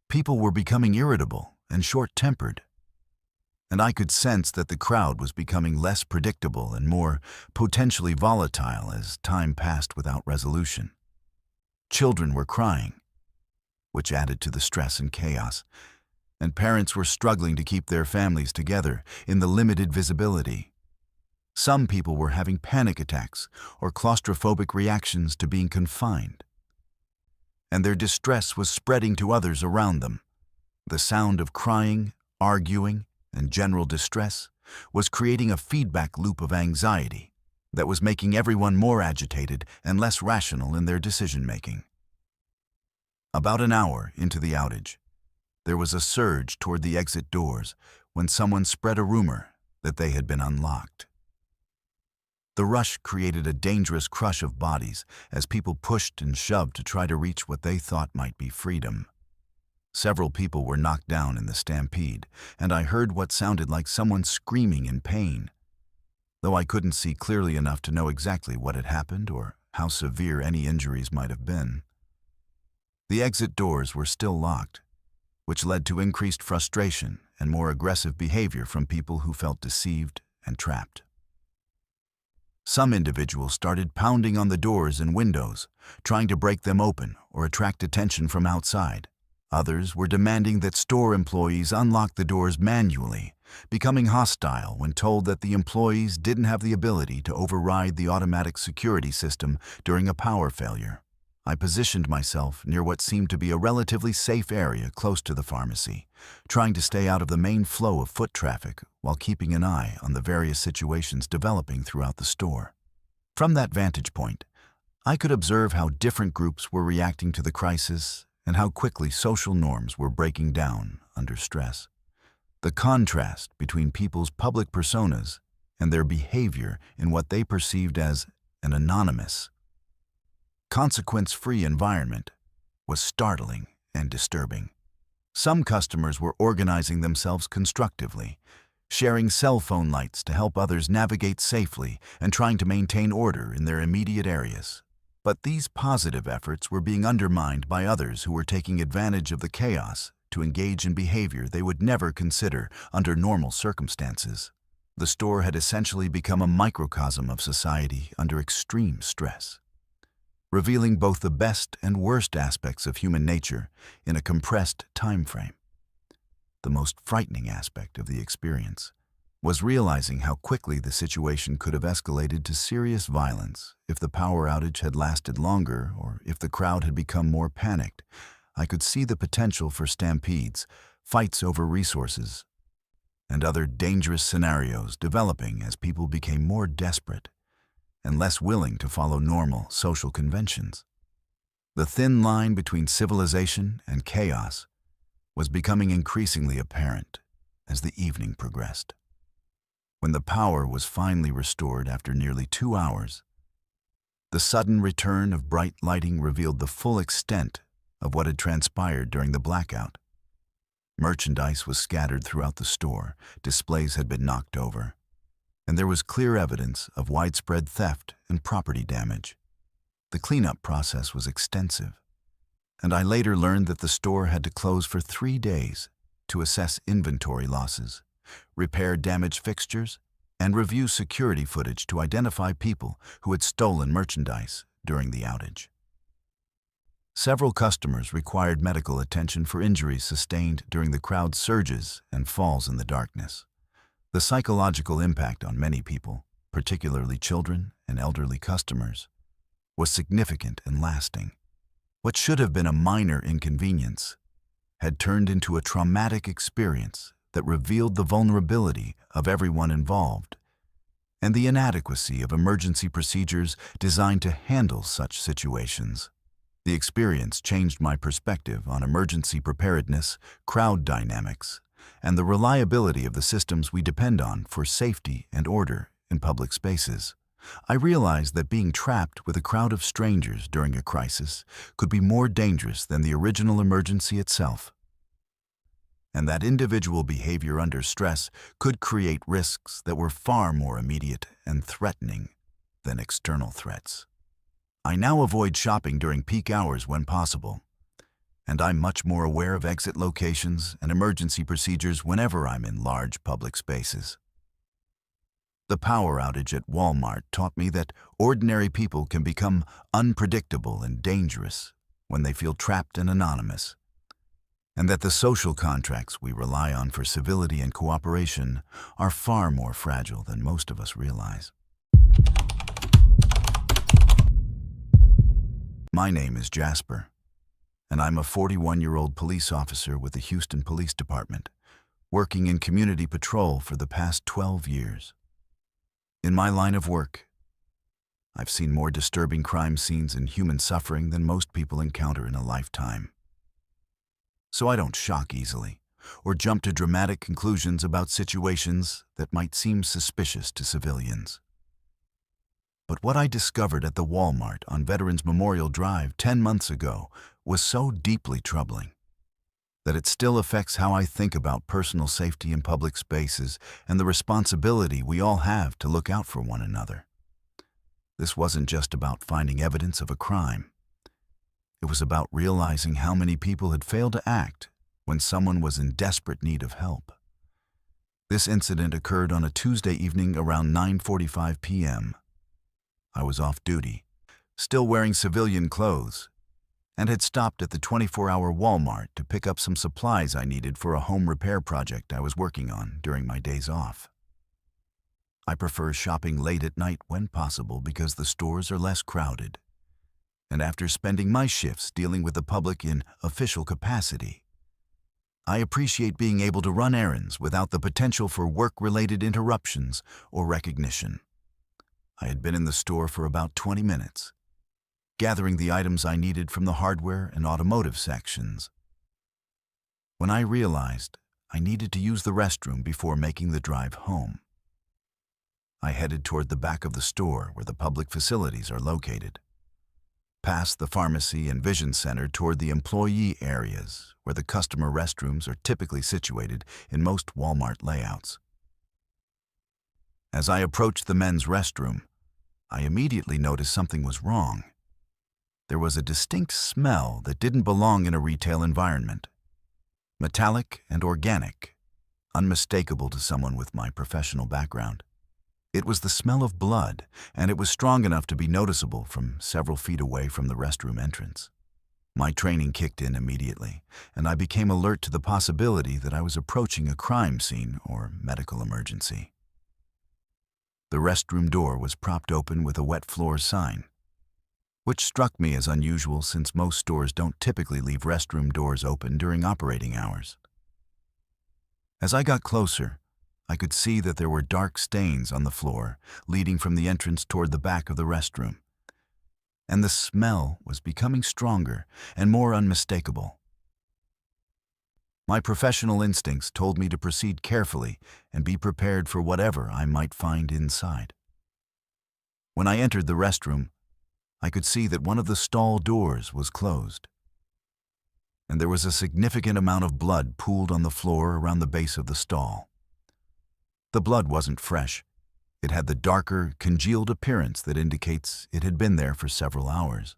People were becoming irritable and short-tempered, and I could sense that the crowd was becoming less predictable and more potentially volatile as time passed without resolution. Children were crying, which added to the stress and chaos, and parents were struggling to keep their families together in the limited visibility. Some people were having panic attacks or claustrophobic reactions to being confined, and their distress was spreading to others around them. The sound of crying, arguing, and general distress was creating a feedback loop of anxiety that was making everyone more agitated and less rational in their decision-making. About an hour into the outage, there was a surge toward the exit doors when someone spread a rumor that they had been unlocked. The rush created a dangerous crush of bodies as people pushed and shoved to try to reach what they thought might be freedom. Several people were knocked down in the stampede, and I heard what sounded like someone screaming in pain, though I couldn't see clearly enough to know exactly what had happened or how severe any injuries might have been. The exit doors were still locked, which led to increased frustration and more aggressive behavior from people who felt deceived and trapped. Some individuals started pounding on the doors and windows, trying to break them open or attract attention from outside. Others were demanding that store employees unlock the doors manually, becoming hostile when told that the employees didn't have the ability to override the automatic security system during a power failure. I positioned myself near what seemed to be a relatively safe area close to the pharmacy, trying to stay out of the main flow of foot traffic while keeping an eye on the various situations developing throughout the store. From that vantage point, I could observe how different groups were reacting to the crisis and how quickly social norms were breaking down under stress. The contrast between people's public personas and their behavior in what they perceived as an anonymous, consequence-free environment was startling and disturbing. Some customers were organizing themselves constructively, sharing cell phone lights to help others navigate safely and trying to maintain order in their immediate areas. But these positive efforts were being undermined by others who were taking advantage of the chaos to engage in behavior they would never consider under normal circumstances. The store had essentially become a microcosm of society under extreme stress, revealing both the best and worst aspects of human nature in a compressed time frame. The most frightening aspect of the experience was realizing how quickly the situation could have escalated to serious violence if the power outage had lasted longer or if the crowd had become more panicked. I could see the potential for stampedes, fights over resources, and other dangerous scenarios developing as people became more desperate and less willing to follow normal social conventions. The thin line between civilization and chaos was becoming increasingly apparent as the evening progressed. When the power was finally restored after nearly 2 hours, the sudden return of bright lighting revealed the full extent of what had transpired during the blackout. Merchandise was scattered throughout the store, displays had been knocked over, and there was clear evidence of widespread theft and property damage. The cleanup process was extensive, and I later learned that the store had to close for 3 days to assess inventory losses, repair damaged fixtures, and review security footage to identify people who had stolen merchandise during the outage. Several customers required medical attention for injuries sustained during the crowd's surges and falls in the darkness. The psychological impact on many people, particularly children and elderly customers, was significant and lasting. What should have been a minor inconvenience had turned into a traumatic experience that revealed the vulnerability of everyone involved and the inadequacy of emergency procedures designed to handle such situations. The experience changed my perspective on emergency preparedness, crowd dynamics, and the reliability of the systems we depend on for safety and order in public spaces. I realized that being trapped with a crowd of strangers during a crisis could be more dangerous than the original emergency itself, and that individual behavior under stress could create risks that were far more immediate and threatening than external threats. I now avoid shopping during peak hours when possible, and I'm much more aware of exit locations and emergency procedures whenever I'm in large public spaces. The power outage at Walmart taught me that ordinary people can become unpredictable and dangerous when they feel trapped and anonymous, and that the social contracts we rely on for civility and cooperation are far more fragile than most of us realize. My name is Jasper, and I'm a 41-year-old police officer with the Houston Police Department, working in community patrol for the past 12 years. In my line of work, I've seen more disturbing crime scenes and human suffering than most people encounter in a lifetime. So I don't shock easily or jump to dramatic conclusions about situations that might seem suspicious to civilians. But what I discovered at the Walmart on Veterans Memorial Drive 10 months ago was so deeply troubling that it still affects how I think about personal safety in public spaces and the responsibility we all have to look out for one another. This wasn't just about finding evidence of a crime. It was about realizing how many people had failed to act when someone was in desperate need of help. This incident occurred on a Tuesday evening around 9:45 p.m. I was off duty, still wearing civilian clothes, and had stopped at the 24-hour Walmart to pick up some supplies I needed for a home repair project I was working on during my days off. I prefer shopping late at night when possible because the stores are less crowded. And after spending my shifts dealing with the public in official capacity, I appreciate being able to run errands without the potential for work-related interruptions or recognition. I had been in the store for about 20 minutes, gathering the items I needed from the hardware and automotive sections, when I realized I needed to use the restroom before making the drive home. I headed toward the back of the store where the public facilities are located, past the pharmacy and vision center toward the employee areas where the customer restrooms are typically situated in most Walmart layouts. As I approached the men's restroom, I immediately noticed something was wrong. There was a distinct smell that didn't belong in a retail environment. Metallic and organic, unmistakable to someone with my professional background. It was the smell of blood, and it was strong enough to be noticeable from several feet away from the restroom entrance. My training kicked in immediately, and I became alert to the possibility that I was approaching a crime scene or medical emergency. The restroom door was propped open with a wet floor sign, which struck me as unusual since most stores don't typically leave restroom doors open during operating hours. As I got closer, I could see that there were dark stains on the floor leading from the entrance toward the back of the restroom, and the smell was becoming stronger and more unmistakable. My professional instincts told me to proceed carefully and be prepared for whatever I might find inside. When I entered the restroom, I could see that one of the stall doors was closed, and there was a significant amount of blood pooled on the floor around the base of the stall. The blood wasn't fresh. It had the darker, congealed appearance that indicates it had been there for several hours.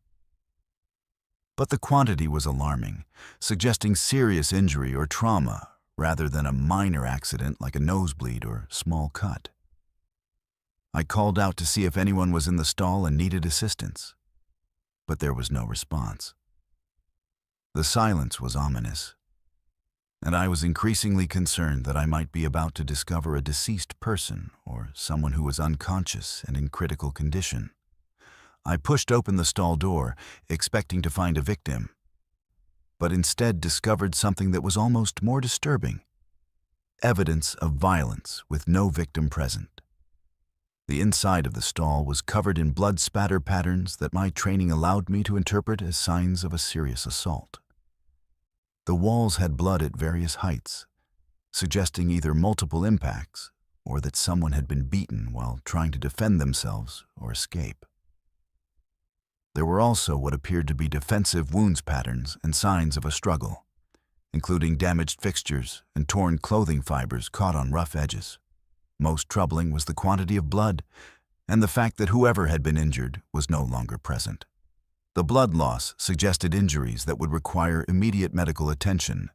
But the quantity was alarming, suggesting serious injury or trauma rather than a minor accident like a nosebleed or small cut. I called out to see if anyone was in the stall and needed assistance, but there was no response. The silence was ominous, and I was increasingly concerned that I might be about to discover a deceased person or someone who was unconscious and in critical condition. I pushed open the stall door, expecting to find a victim, but instead discovered something that was almost more disturbing: evidence of violence with no victim present. The inside of the stall was covered in blood spatter patterns that my training allowed me to interpret as signs of a serious assault. The walls had blood at various heights, suggesting either multiple impacts or that someone had been beaten while trying to defend themselves or escape. There were also what appeared to be defensive wounds patterns and signs of a struggle, including damaged fixtures and torn clothing fibers caught on rough edges. Most troubling was the quantity of blood and the fact that whoever had been injured was no longer present. The blood loss suggested injuries that would require immediate medical attention,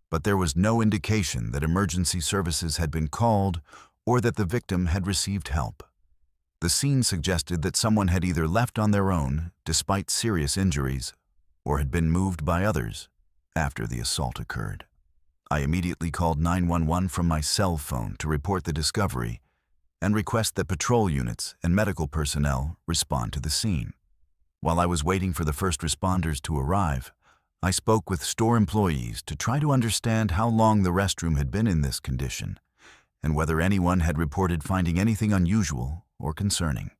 but there was no indication that emergency services had been called or that the victim had received help. The scene suggested that someone had either left on their own, despite serious injuries, or had been moved by others after the assault occurred. I immediately called 911 from my cell phone to report the discovery and request that patrol units and medical personnel respond to the scene. While I was waiting for the first responders to arrive, I spoke with store employees to try to understand how long the restroom had been in this condition and whether anyone had reported finding anything unusual or concerning.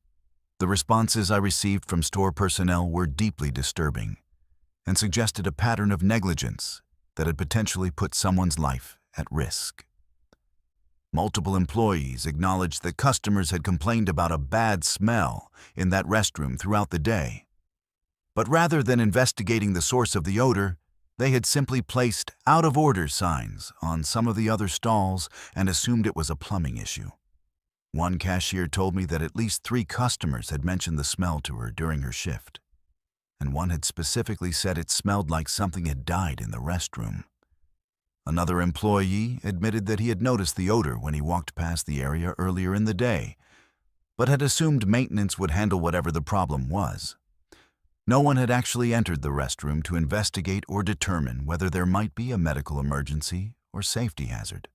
The responses I received from store personnel were deeply disturbing and suggested a pattern of negligence that had potentially put someone's life at risk. Multiple employees acknowledged that customers had complained about a bad smell in that restroom throughout the day. But rather than investigating the source of the odor, they had simply placed out-of-order signs on some of the other stalls and assumed it was a plumbing issue. One cashier told me that at least 3 customers had mentioned the smell to her during her shift, and one had specifically said it smelled like something had died in the restroom. Another employee admitted that he had noticed the odor when he walked past the area earlier in the day, but had assumed maintenance would handle whatever the problem was. No one had actually entered the restroom to investigate or determine whether there might be a medical emergency or safety hazard.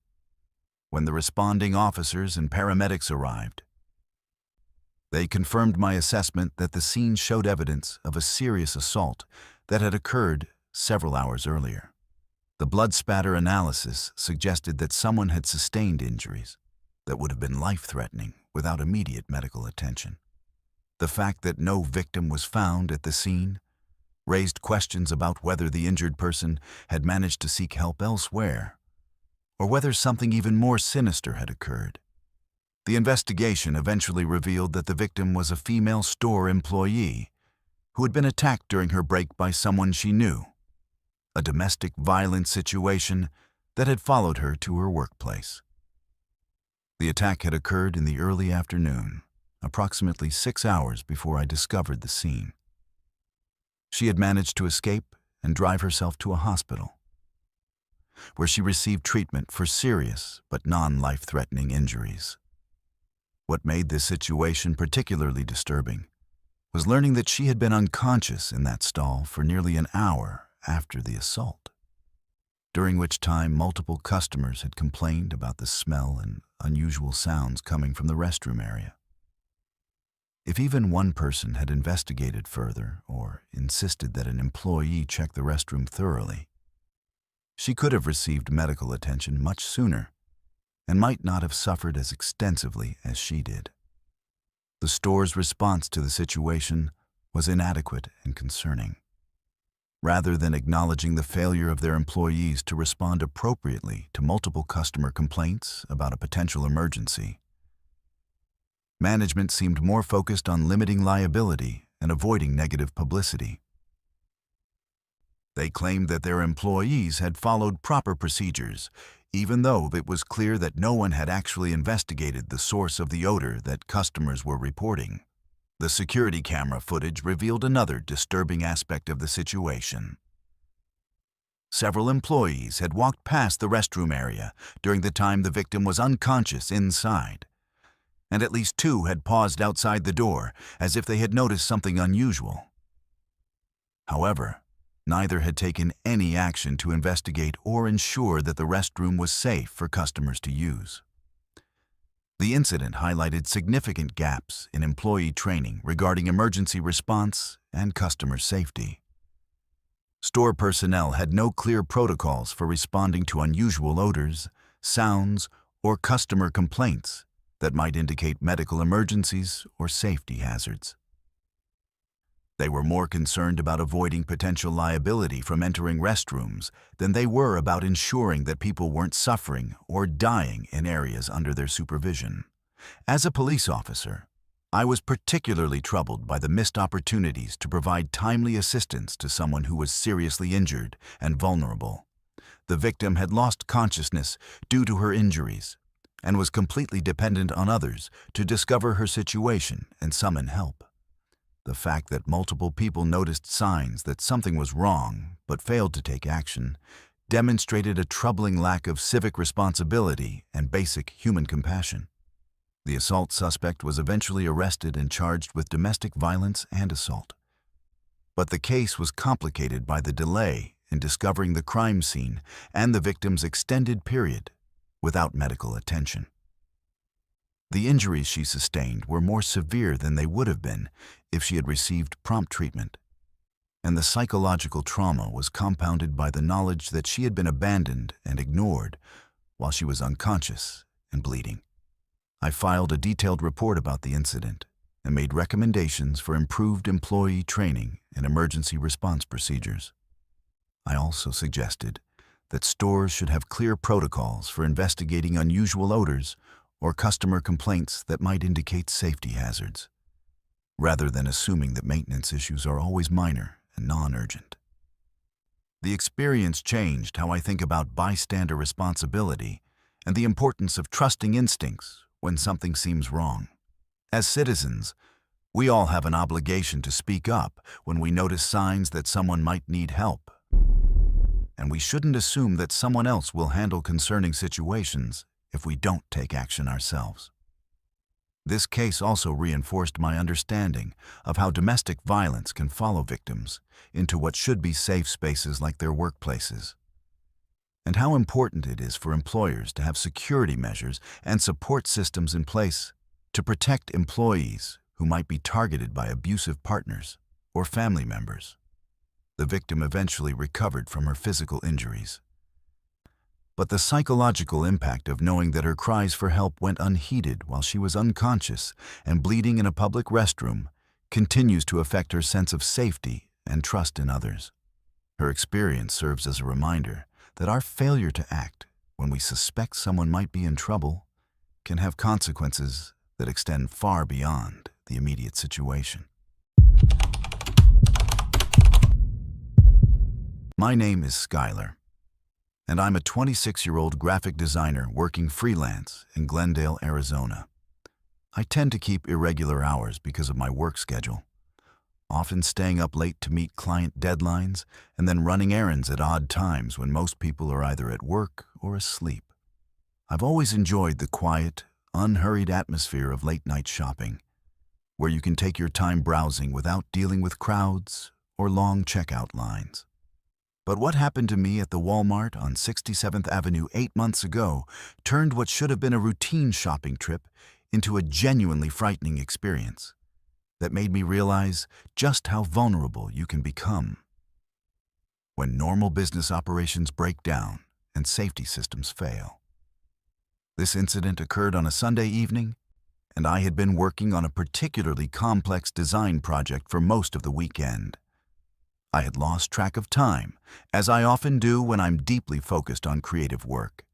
When the responding officers and paramedics arrived, they confirmed my assessment that the scene showed evidence of a serious assault that had occurred several hours earlier. The blood spatter analysis suggested that someone had sustained injuries that would have been life-threatening without immediate medical attention. The fact that no victim was found at the scene raised questions about whether the injured person had managed to seek help elsewhere, or whether something even more sinister had occurred. The investigation eventually revealed that the victim was a female store employee who had been attacked during her break by someone she knew, a domestic violence situation that had followed her to her workplace. The attack had occurred in the early afternoon, approximately 6 hours before I discovered the scene. She had managed to escape and drive herself to a hospital, where she received treatment for serious but non-life-threatening injuries. What made this situation particularly disturbing was learning that she had been unconscious in that stall for nearly an hour after the assault, during which time multiple customers had complained about the smell and unusual sounds coming from the restroom area. If even one person had investigated further or insisted that an employee check the restroom thoroughly, she could have received medical attention much sooner and might not have suffered as extensively as she did. The store's response to the situation was inadequate and concerning. Rather than acknowledging the failure of their employees to respond appropriately to multiple customer complaints about a potential emergency, management seemed more focused on limiting liability and avoiding negative publicity. They claimed that their employees had followed proper procedures, even though it was clear that no one had actually investigated the source of the odor that customers were reporting. The security camera footage revealed another disturbing aspect of the situation. Several employees had walked past the restroom area during the time the victim was unconscious inside, and at least 2 had paused outside the door as if they had noticed something unusual. However, neither had taken any action to investigate or ensure that the restroom was safe for customers to use. The incident highlighted significant gaps in employee training regarding emergency response and customer safety. Store personnel had no clear protocols for responding to unusual odors, sounds, or customer complaints that might indicate medical emergencies or safety hazards. They were more concerned about avoiding potential liability from entering restrooms than they were about ensuring that people weren't suffering or dying in areas under their supervision. As a police officer, I was particularly troubled by the missed opportunities to provide timely assistance to someone who was seriously injured and vulnerable. The victim had lost consciousness due to her injuries and was completely dependent on others to discover her situation and summon help. The fact that multiple people noticed signs that something was wrong but failed to take action demonstrated a troubling lack of civic responsibility and basic human compassion. The assault suspect was eventually arrested and charged with domestic violence and assault. But the case was complicated by the delay in discovering the crime scene and the victim's extended period without medical attention. The injuries she sustained were more severe than they would have been if she had received prompt treatment, and the psychological trauma was compounded by the knowledge that she had been abandoned and ignored while she was unconscious and bleeding. I filed a detailed report about the incident and made recommendations for improved employee training and emergency response procedures. I also suggested that stores should have clear protocols for investigating unusual odors or customer complaints that might indicate safety hazards, rather than assuming that maintenance issues are always minor and non-urgent. The experience changed how I think about bystander responsibility and the importance of trusting instincts when something seems wrong. As citizens, we all have an obligation to speak up when we notice signs that someone might need help, and we shouldn't assume that someone else will handle concerning situations if we don't take action ourselves. This case also reinforced my understanding of how domestic violence can follow victims into what should be safe spaces like their workplaces, and how important it is for employers to have security measures and support systems in place to protect employees who might be targeted by abusive partners or family members. The victim eventually recovered from her physical injuries, but the psychological impact of knowing that her cries for help went unheeded while she was unconscious and bleeding in a public restroom continues to affect her sense of safety and trust in others. Her experience serves as a reminder that our failure to act when we suspect someone might be in trouble can have consequences that extend far beyond the immediate situation. My name is Skylar, and I'm a 26-year-old graphic designer working freelance in Glendale, Arizona. I tend to keep irregular hours because of my work schedule, often staying up late to meet client deadlines and then running errands at odd times when most people are either at work or asleep. I've always enjoyed the quiet, unhurried atmosphere of late-night shopping, where you can take your time browsing without dealing with crowds or long checkout lines. But what happened to me at the Walmart on 67th Avenue 8 months ago turned what should have been a routine shopping trip into a genuinely frightening experience that made me realize just how vulnerable you can become when normal business operations break down and safety systems fail. This incident occurred on a Sunday evening, and I had been working on a particularly complex design project for most of the weekend. I had lost track of time, as I often do when I'm deeply focused on creative work,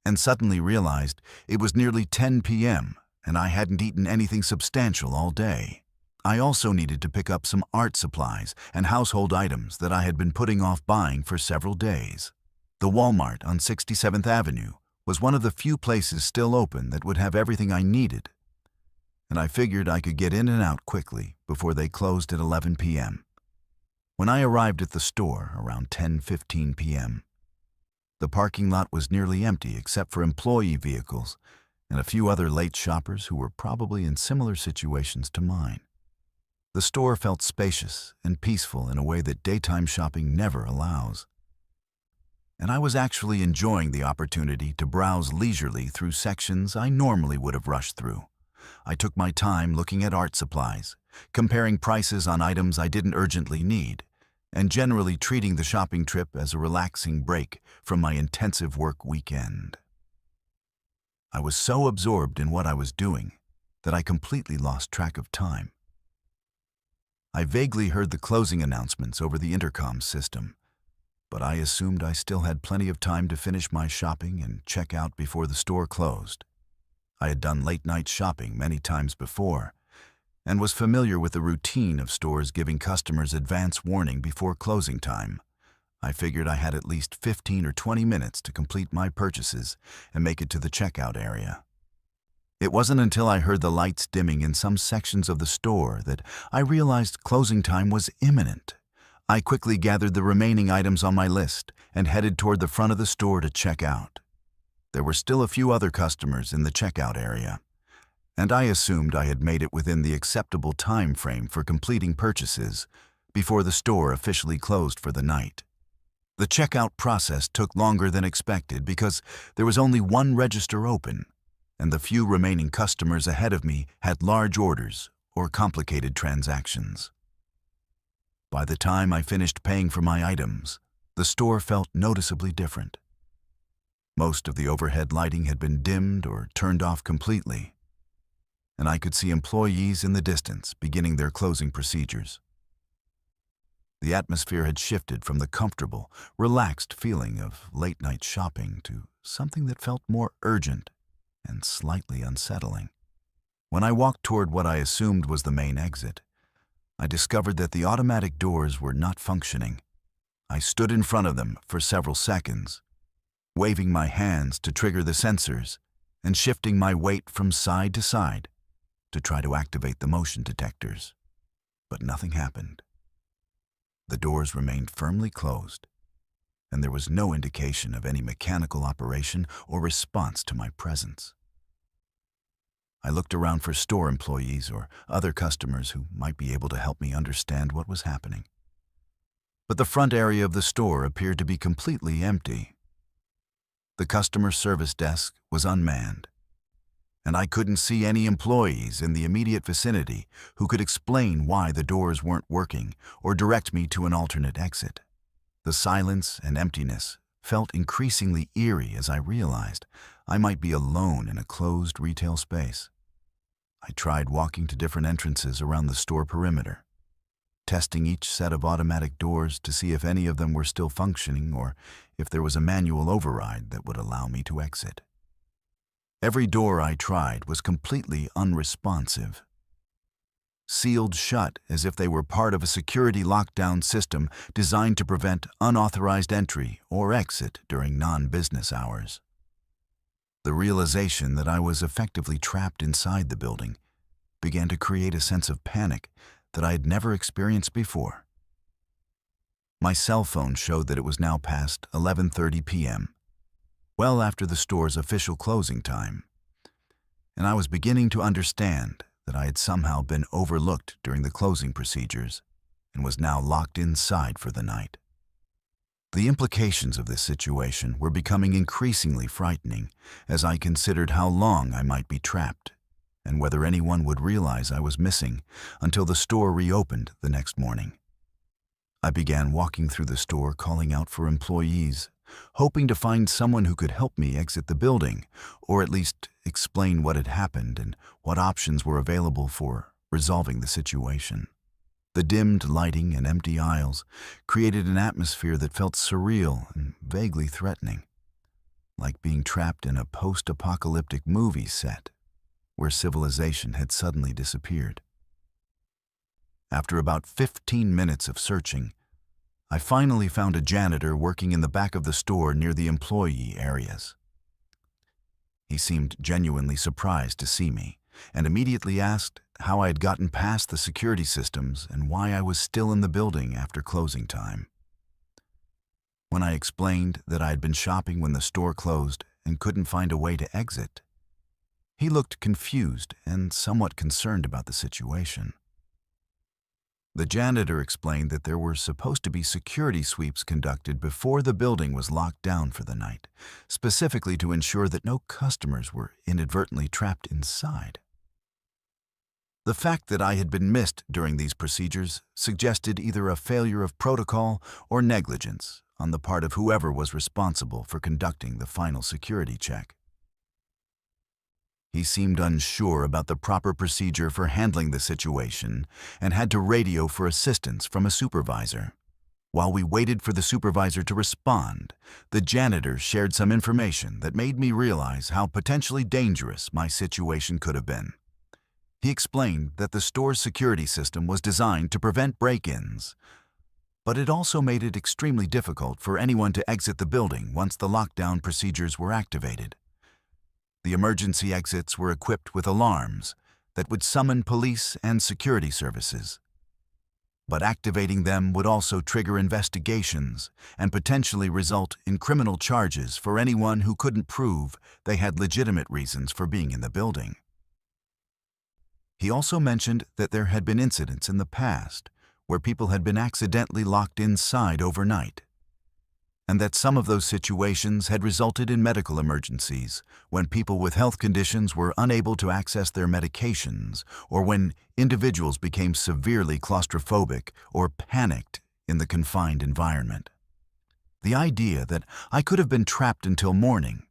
and suddenly realized it was nearly 10 p.m. and I hadn't eaten anything substantial all day. I also needed to pick up some art supplies and household items that I had been putting off buying for several days. The Walmart on 67th Avenue was one of the few places still open that would have everything I needed, and I figured I could get in and out quickly before they closed at 11 p.m. When I arrived at the store around 10:15 p.m., the parking lot was nearly empty except for employee vehicles and a few other late shoppers who were probably in similar situations to mine. The store felt spacious and peaceful in a way that daytime shopping never allows, and I was actually enjoying the opportunity to browse leisurely through sections I normally would have rushed through. I took my time looking at art supplies, comparing prices on items I didn't urgently need, and generally treating the shopping trip as a relaxing break from my intensive work weekend. I was so absorbed in what I was doing that I completely lost track of time. I vaguely heard the closing announcements over the intercom system, but I assumed I still had plenty of time to finish my shopping and check out before the store closed. I had done late-night shopping many times before, and was familiar with the routine of stores giving customers advance warning before closing time. I figured I had at least 15 or 20 minutes to complete my purchases and make it to the checkout area. It wasn't until I heard the lights dimming in some sections of the store that I realized closing time was imminent. I quickly gathered the remaining items on my list and headed toward the front of the store to check out. There were still a few other customers in the checkout area, and I assumed I had made it within the acceptable time frame for completing purchases before the store officially closed for the night. The checkout process took longer than expected because there was only one register open, and the few remaining customers ahead of me had large orders or complicated transactions. By the time I finished paying for my items, the store felt noticeably different. Most of the overhead lighting had been dimmed or turned off completely, and I could see employees in the distance beginning their closing procedures. The atmosphere had shifted from the comfortable, relaxed feeling of late-night shopping to something that felt more urgent and slightly unsettling. When I walked toward what I assumed was the main exit, I discovered that the automatic doors were not functioning. I stood in front of them for several seconds, waving my hands to trigger the sensors and shifting my weight from side to side to try to activate the motion detectors. But nothing happened. The doors remained firmly closed, and there was no indication of any mechanical operation or response to my presence. I looked around for store employees or other customers who might be able to help me understand what was happening. But the front area of the store appeared to be completely empty. The customer service desk was unmanned, and I couldn't see any employees in the immediate vicinity who could explain why the doors weren't working or direct me to an alternate exit. The silence and emptiness felt increasingly eerie as I realized I might be alone in a closed retail space. I tried walking to different entrances around the store perimeter, testing each set of automatic doors to see if any of them were still functioning or if there was a manual override that would allow me to exit. Every door I tried was completely unresponsive, sealed shut as if they were part of a security lockdown system designed to prevent unauthorized entry or exit during non-business hours. The realization that I was effectively trapped inside the building began to create a sense of panic that I had never experienced before. My cell phone showed that it was now past 11:30 p.m., well after the store's official closing time, and I was beginning to understand that I had somehow been overlooked during the closing procedures and was now locked inside for the night. The implications of this situation were becoming increasingly frightening as I considered how long I might be trapped and whether anyone would realize I was missing until the store reopened the next morning. I began walking through the store calling out for employees, hoping to find someone who could help me exit the building, or at least explain what had happened and what options were available for resolving the situation. The dimmed lighting and empty aisles created an atmosphere that felt surreal and vaguely threatening, like being trapped in a post-apocalyptic movie set where civilization had suddenly disappeared. After about 15 minutes of searching, I finally found a janitor working in the back of the store near the employee areas. He seemed genuinely surprised to see me and immediately asked how I had gotten past the security systems and why I was still in the building after closing time. When I explained that I had been shopping when the store closed and couldn't find a way to exit, he looked confused and somewhat concerned about the situation. The janitor explained that there were supposed to be security sweeps conducted before the building was locked down for the night, specifically to ensure that no customers were inadvertently trapped inside. The fact that I had been missed during these procedures suggested either a failure of protocol or negligence on the part of whoever was responsible for conducting the final security check. He seemed unsure about the proper procedure for handling the situation and had to radio for assistance from a supervisor. While we waited for the supervisor to respond, the janitor shared some information that made me realize how potentially dangerous my situation could have been. He explained that the store's security system was designed to prevent break-ins, but it also made it extremely difficult for anyone to exit the building once the lockdown procedures were activated. The emergency exits were equipped with alarms that would summon police and security services. But activating them would also trigger investigations and potentially result in criminal charges for anyone who couldn't prove they had legitimate reasons for being in the building. He also mentioned that there had been incidents in the past where people had been accidentally locked inside overnight, and that some of those situations had resulted in medical emergencies when people with health conditions were unable to access their medications or when individuals became severely claustrophobic or panicked in the confined environment. The idea that I could have been trapped until morning,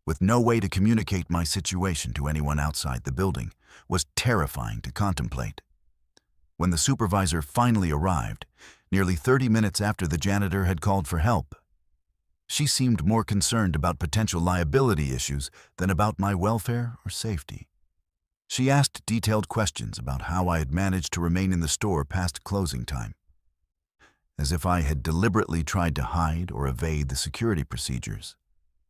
with no way to communicate my situation to anyone outside the building, was terrifying to contemplate. When the supervisor finally arrived, nearly 30 minutes after the janitor had called for help, she seemed more concerned about potential liability issues than about my welfare or safety. She asked detailed questions about how I had managed to remain in the store past closing time, as if I had deliberately tried to hide or evade the security procedures.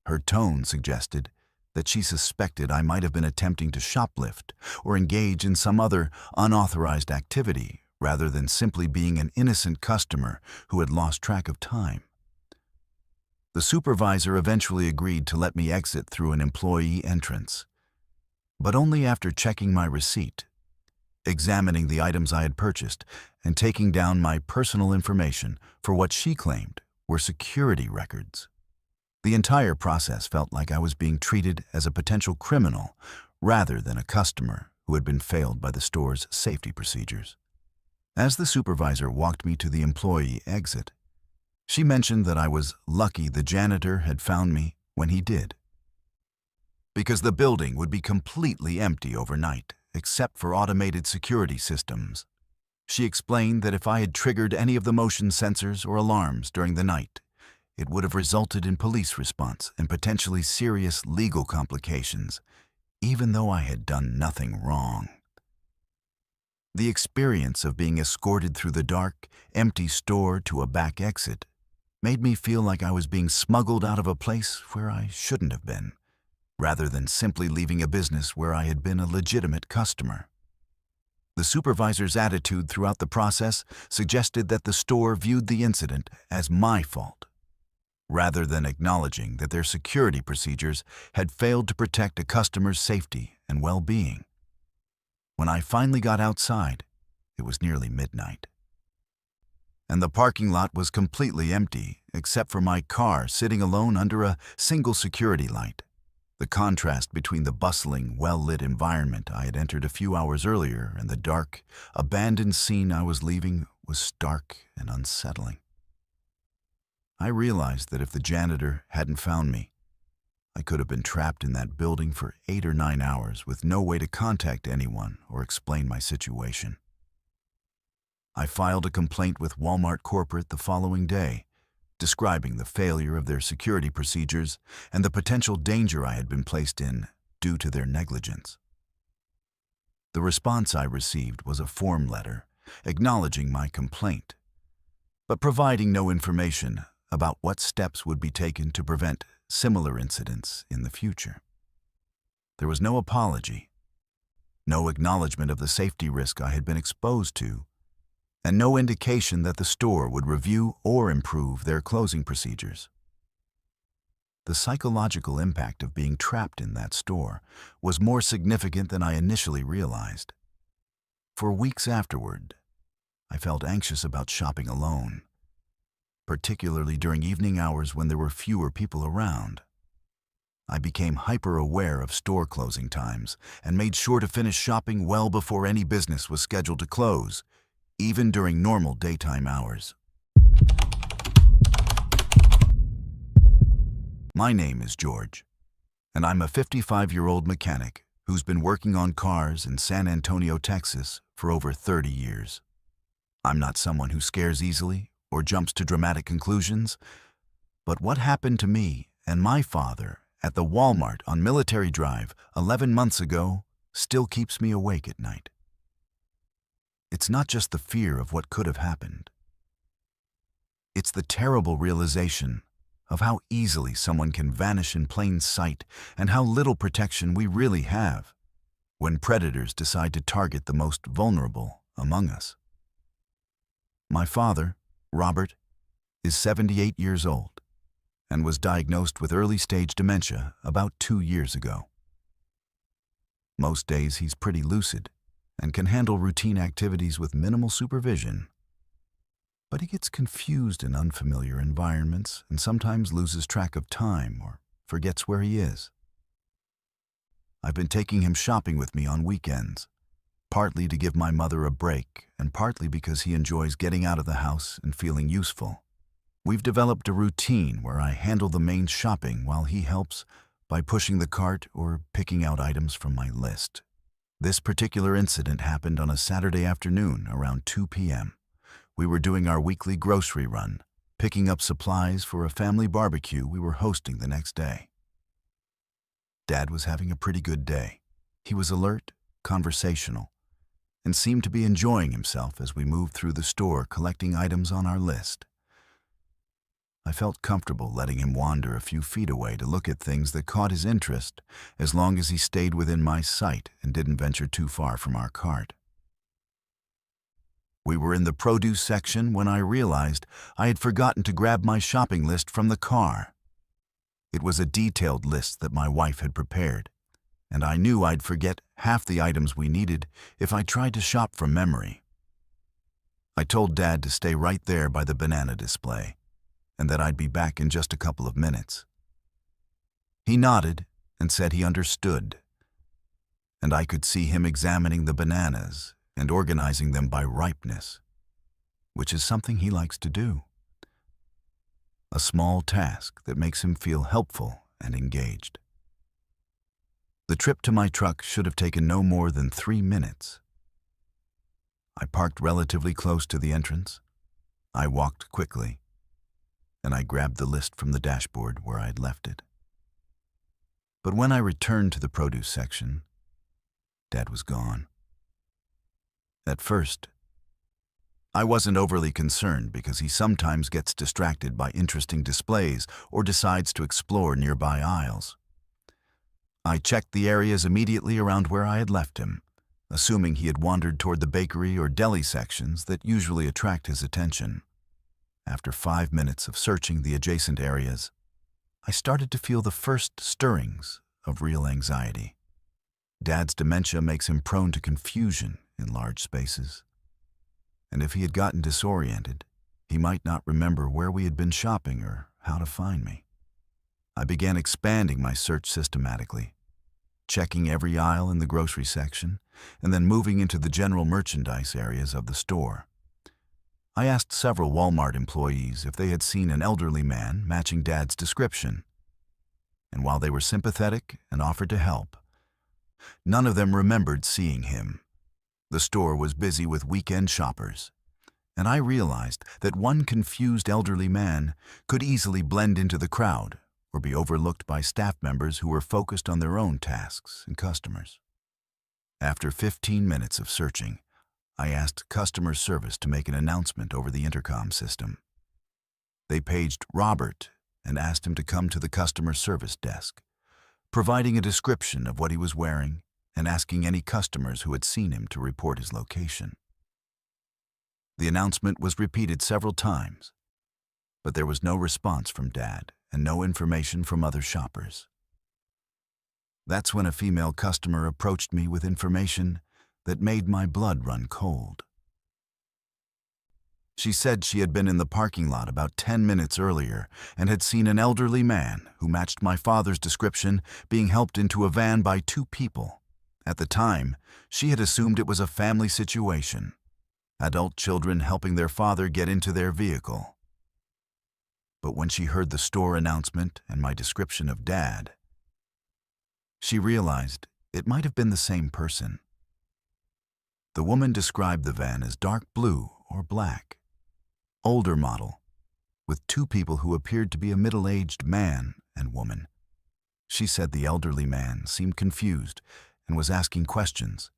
Her tone suggested that she suspected I might have been attempting to shoplift or engage in some other unauthorized activity rather than simply being an innocent customer who had lost track of time. The supervisor eventually agreed to let me exit through an employee entrance. but only after checking my receipt, examining the items I had purchased, and taking down my personal information for what she claimed were security records. The entire process felt like I was being treated as a potential criminal rather than a customer who had been failed by the store's safety procedures. As the supervisor walked me to the employee exit, she mentioned that I was lucky the janitor had found me when he did, because the building would be completely empty overnight, except for automated security systems. She explained that if I had triggered any of the motion sensors or alarms during the night, it would have resulted in police response and potentially serious legal complications, even though I had done nothing wrong. The experience of being escorted through the dark, empty store to a back exit made me feel like I was being smuggled out of a place where I shouldn't have been, rather than simply leaving a business where I had been a legitimate customer. The supervisor's attitude throughout the process suggested that the store viewed the incident as my fault, rather than acknowledging that their security procedures had failed to protect a customer's safety and well-being. When I finally got outside, it was nearly midnight, and the parking lot was completely empty except for my car sitting alone under a single security light. The contrast between the bustling, well-lit environment I had entered a few hours earlier and the dark, abandoned scene I was leaving was stark and unsettling. I realized that if the janitor hadn't found me, I could have been trapped in that building for 8 or 9 hours with no way to contact anyone or explain my situation. I filed a complaint with Walmart Corporate the following day, describing the failure of their security procedures and the potential danger I had been placed in due to their negligence. The response I received was a form letter acknowledging my complaint, but providing no information about what steps would be taken to prevent similar incidents in the future. There was no apology, no acknowledgement of the safety risk I had been exposed to, and no indication that the store would review or improve their closing procedures. The psychological impact of being trapped in that store was more significant than I initially realized. For weeks afterward, I felt anxious about shopping alone, particularly during evening hours when there were fewer people around. I became hyper-aware of store closing times and made sure to finish shopping well before any business was scheduled to close, even during normal daytime hours. My name is George, and I'm a 55-year-old mechanic who's been working on cars in San Antonio, Texas for over 30 years. I'm not someone who scares easily or jumps to dramatic conclusions, but what happened to me and my father at the Walmart on Military Drive 11 months ago still keeps me awake at night. It's not just the fear of what could have happened. It's the terrible realization of how easily someone can vanish in plain sight and how little protection we really have when predators decide to target the most vulnerable among us. My father, Robert, is 78 years old and was diagnosed with early-stage dementia about 2 years ago. Most days he's pretty lucid and can handle routine activities with minimal supervision. But he gets confused in unfamiliar environments and sometimes loses track of time or forgets where he is. I've been taking him shopping with me on weekends, partly to give my mother a break and partly because he enjoys getting out of the house and feeling useful. We've developed a routine where I handle the main shopping while he helps by pushing the cart or picking out items from my list. This particular incident happened on a Saturday afternoon around 2 p.m. We were doing our weekly grocery run, picking up supplies for a family barbecue we were hosting the next day. Dad was having a pretty good day. He was alert, conversational, and seemed to be enjoying himself as we moved through the store collecting items on our list. I felt comfortable letting him wander a few feet away to look at things that caught his interest as long as he stayed within my sight and didn't venture too far from our cart. We were in the produce section when I realized I had forgotten to grab my shopping list from the car. It was a detailed list that my wife had prepared. and I knew I'd forget half the items we needed if I tried to shop from memory. I told Dad to stay right there by the banana display, and that I'd be back in just a couple of minutes. He nodded and said he understood, and I could see him examining the bananas and organizing them by ripeness, which is something he likes to do. A small task that makes him feel helpful and engaged. The trip to my truck should have taken no more than 3 minutes. I parked relatively close to the entrance. I walked quickly, and I grabbed the list from the dashboard where I'd left it. But when I returned to the produce section, Dad was gone. At first, I wasn't overly concerned because he sometimes gets distracted by interesting displays or decides to explore nearby aisles. I checked the areas immediately around where I had left him, assuming he had wandered toward the bakery or deli sections that usually attract his attention. After 5 minutes of searching the adjacent areas, I started to feel the first stirrings of real anxiety. Dad's dementia makes him prone to confusion in large spaces, and if he had gotten disoriented, he might not remember where we had been shopping or how to find me. I began expanding my search systematically, checking every aisle in the grocery section, and then moving into the general merchandise areas of the store. I asked several Walmart employees if they had seen an elderly man matching Dad's description, and while they were sympathetic and offered to help, none of them remembered seeing him. The store was busy with weekend shoppers, and I realized that one confused elderly man could easily blend into the crowd or be overlooked by staff members who were focused on their own tasks and customers. After 15 minutes of searching, I asked customer service to make an announcement over the intercom system. They paged Robert and asked him to come to the customer service desk, providing a description of what he was wearing and asking any customers who had seen him to report his location. The announcement was repeated several times, but there was no response from Dad and no information from other shoppers. That's when a female customer approached me with information that made my blood run cold. She said she had been in the parking lot about 10 minutes earlier and had seen an elderly man who matched my father's description being helped into a van by 2 people. At the time, she had assumed it was a family situation, adult children helping their father get into their vehicle. But when she heard the store announcement and my description of Dad, she realized it might have been the same person. The woman described the van as dark blue or black, older model, with 2 people who appeared to be a middle-aged man and woman. She said the elderly man seemed confused and was asking questions,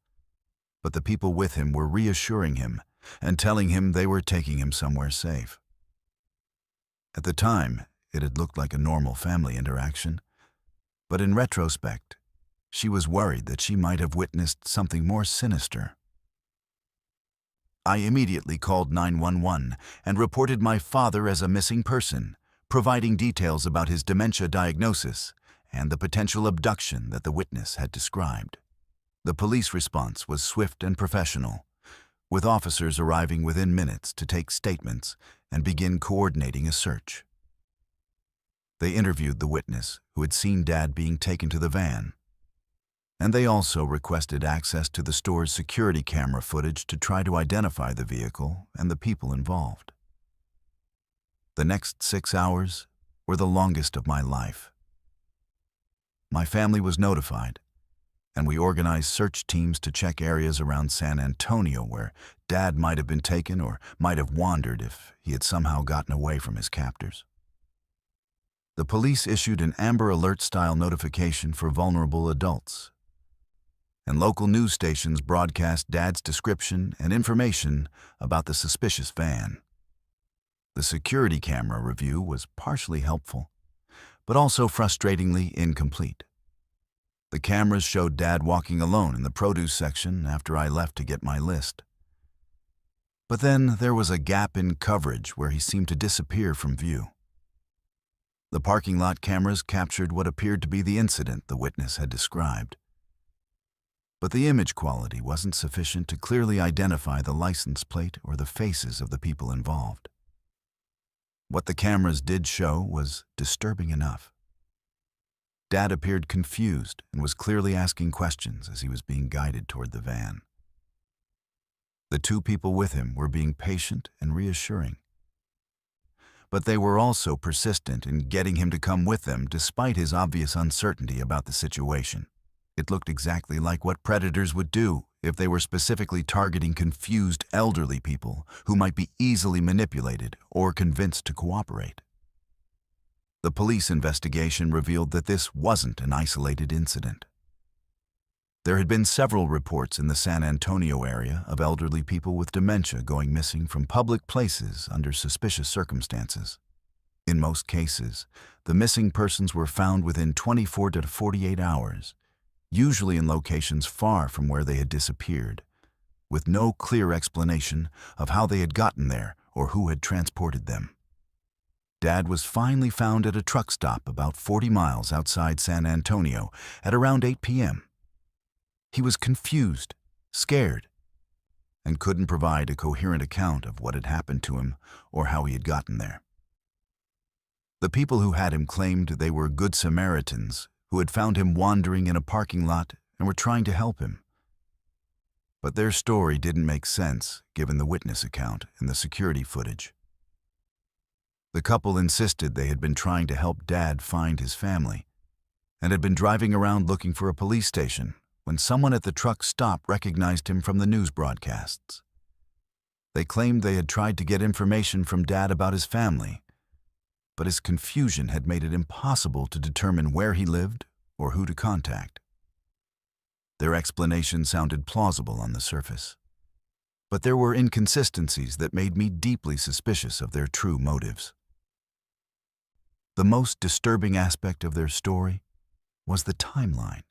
but the people with him were reassuring him and telling him they were taking him somewhere safe. At the time, it had looked like a normal family interaction, but in retrospect, she was worried that she might have witnessed something more sinister. I immediately called 911 and reported my father as a missing person, providing details about his dementia diagnosis and the potential abduction that the witness had described. The police response was swift and professional, with officers arriving within minutes to take statements and begin coordinating a search. They interviewed the witness who had seen Dad being taken to the van, and they also requested access to the store's security camera footage to try to identify the vehicle and the people involved. The next 6 hours were the longest of my life. My family was notified, and we organized search teams to check areas around San Antonio where Dad might have been taken or might have wandered if he had somehow gotten away from his captors. The police issued an Amber Alert-style notification for vulnerable adults, and local news stations broadcast Dad's description and information about the suspicious van. The security camera review was partially helpful, but also frustratingly incomplete. The cameras showed Dad walking alone in the produce section after I left to get my list. But then there was a gap in coverage where he seemed to disappear from view. The parking lot cameras captured what appeared to be the incident the witness had described. But the image quality wasn't sufficient to clearly identify the license plate or the faces of the people involved. What the cameras did show was disturbing enough. Dad appeared confused and was clearly asking questions as he was being guided toward the van. The two people with him were being patient and reassuring. But they were also persistent in getting him to come with them despite his obvious uncertainty about the situation. It looked exactly like what predators would do if they were specifically targeting confused elderly people who might be easily manipulated or convinced to cooperate. The police investigation revealed that this wasn't an isolated incident. There had been several reports in the San Antonio area of elderly people with dementia going missing from public places under suspicious circumstances. In most cases, the missing persons were found within 24 to 48 hours, usually in locations far from where they had disappeared, with no clear explanation of how they had gotten there or who had transported them. Dad was finally found at a truck stop about 40 miles outside San Antonio at around 8 p.m. He was confused, scared, and couldn't provide a coherent account of what had happened to him or how he had gotten there. The people who had him claimed they were Good Samaritans who had found him wandering in a parking lot and were trying to help him. But their story didn't make sense given the witness account and the security footage. The couple insisted they had been trying to help Dad find his family and had been driving around looking for a police station when someone at the truck stop recognized him from the news broadcasts. They claimed they had tried to get information from Dad about his family, but his confusion had made it impossible to determine where he lived or who to contact. Their explanation sounded plausible on the surface, but there were inconsistencies that made me deeply suspicious of their true motives. The most disturbing aspect of their story was the timeline.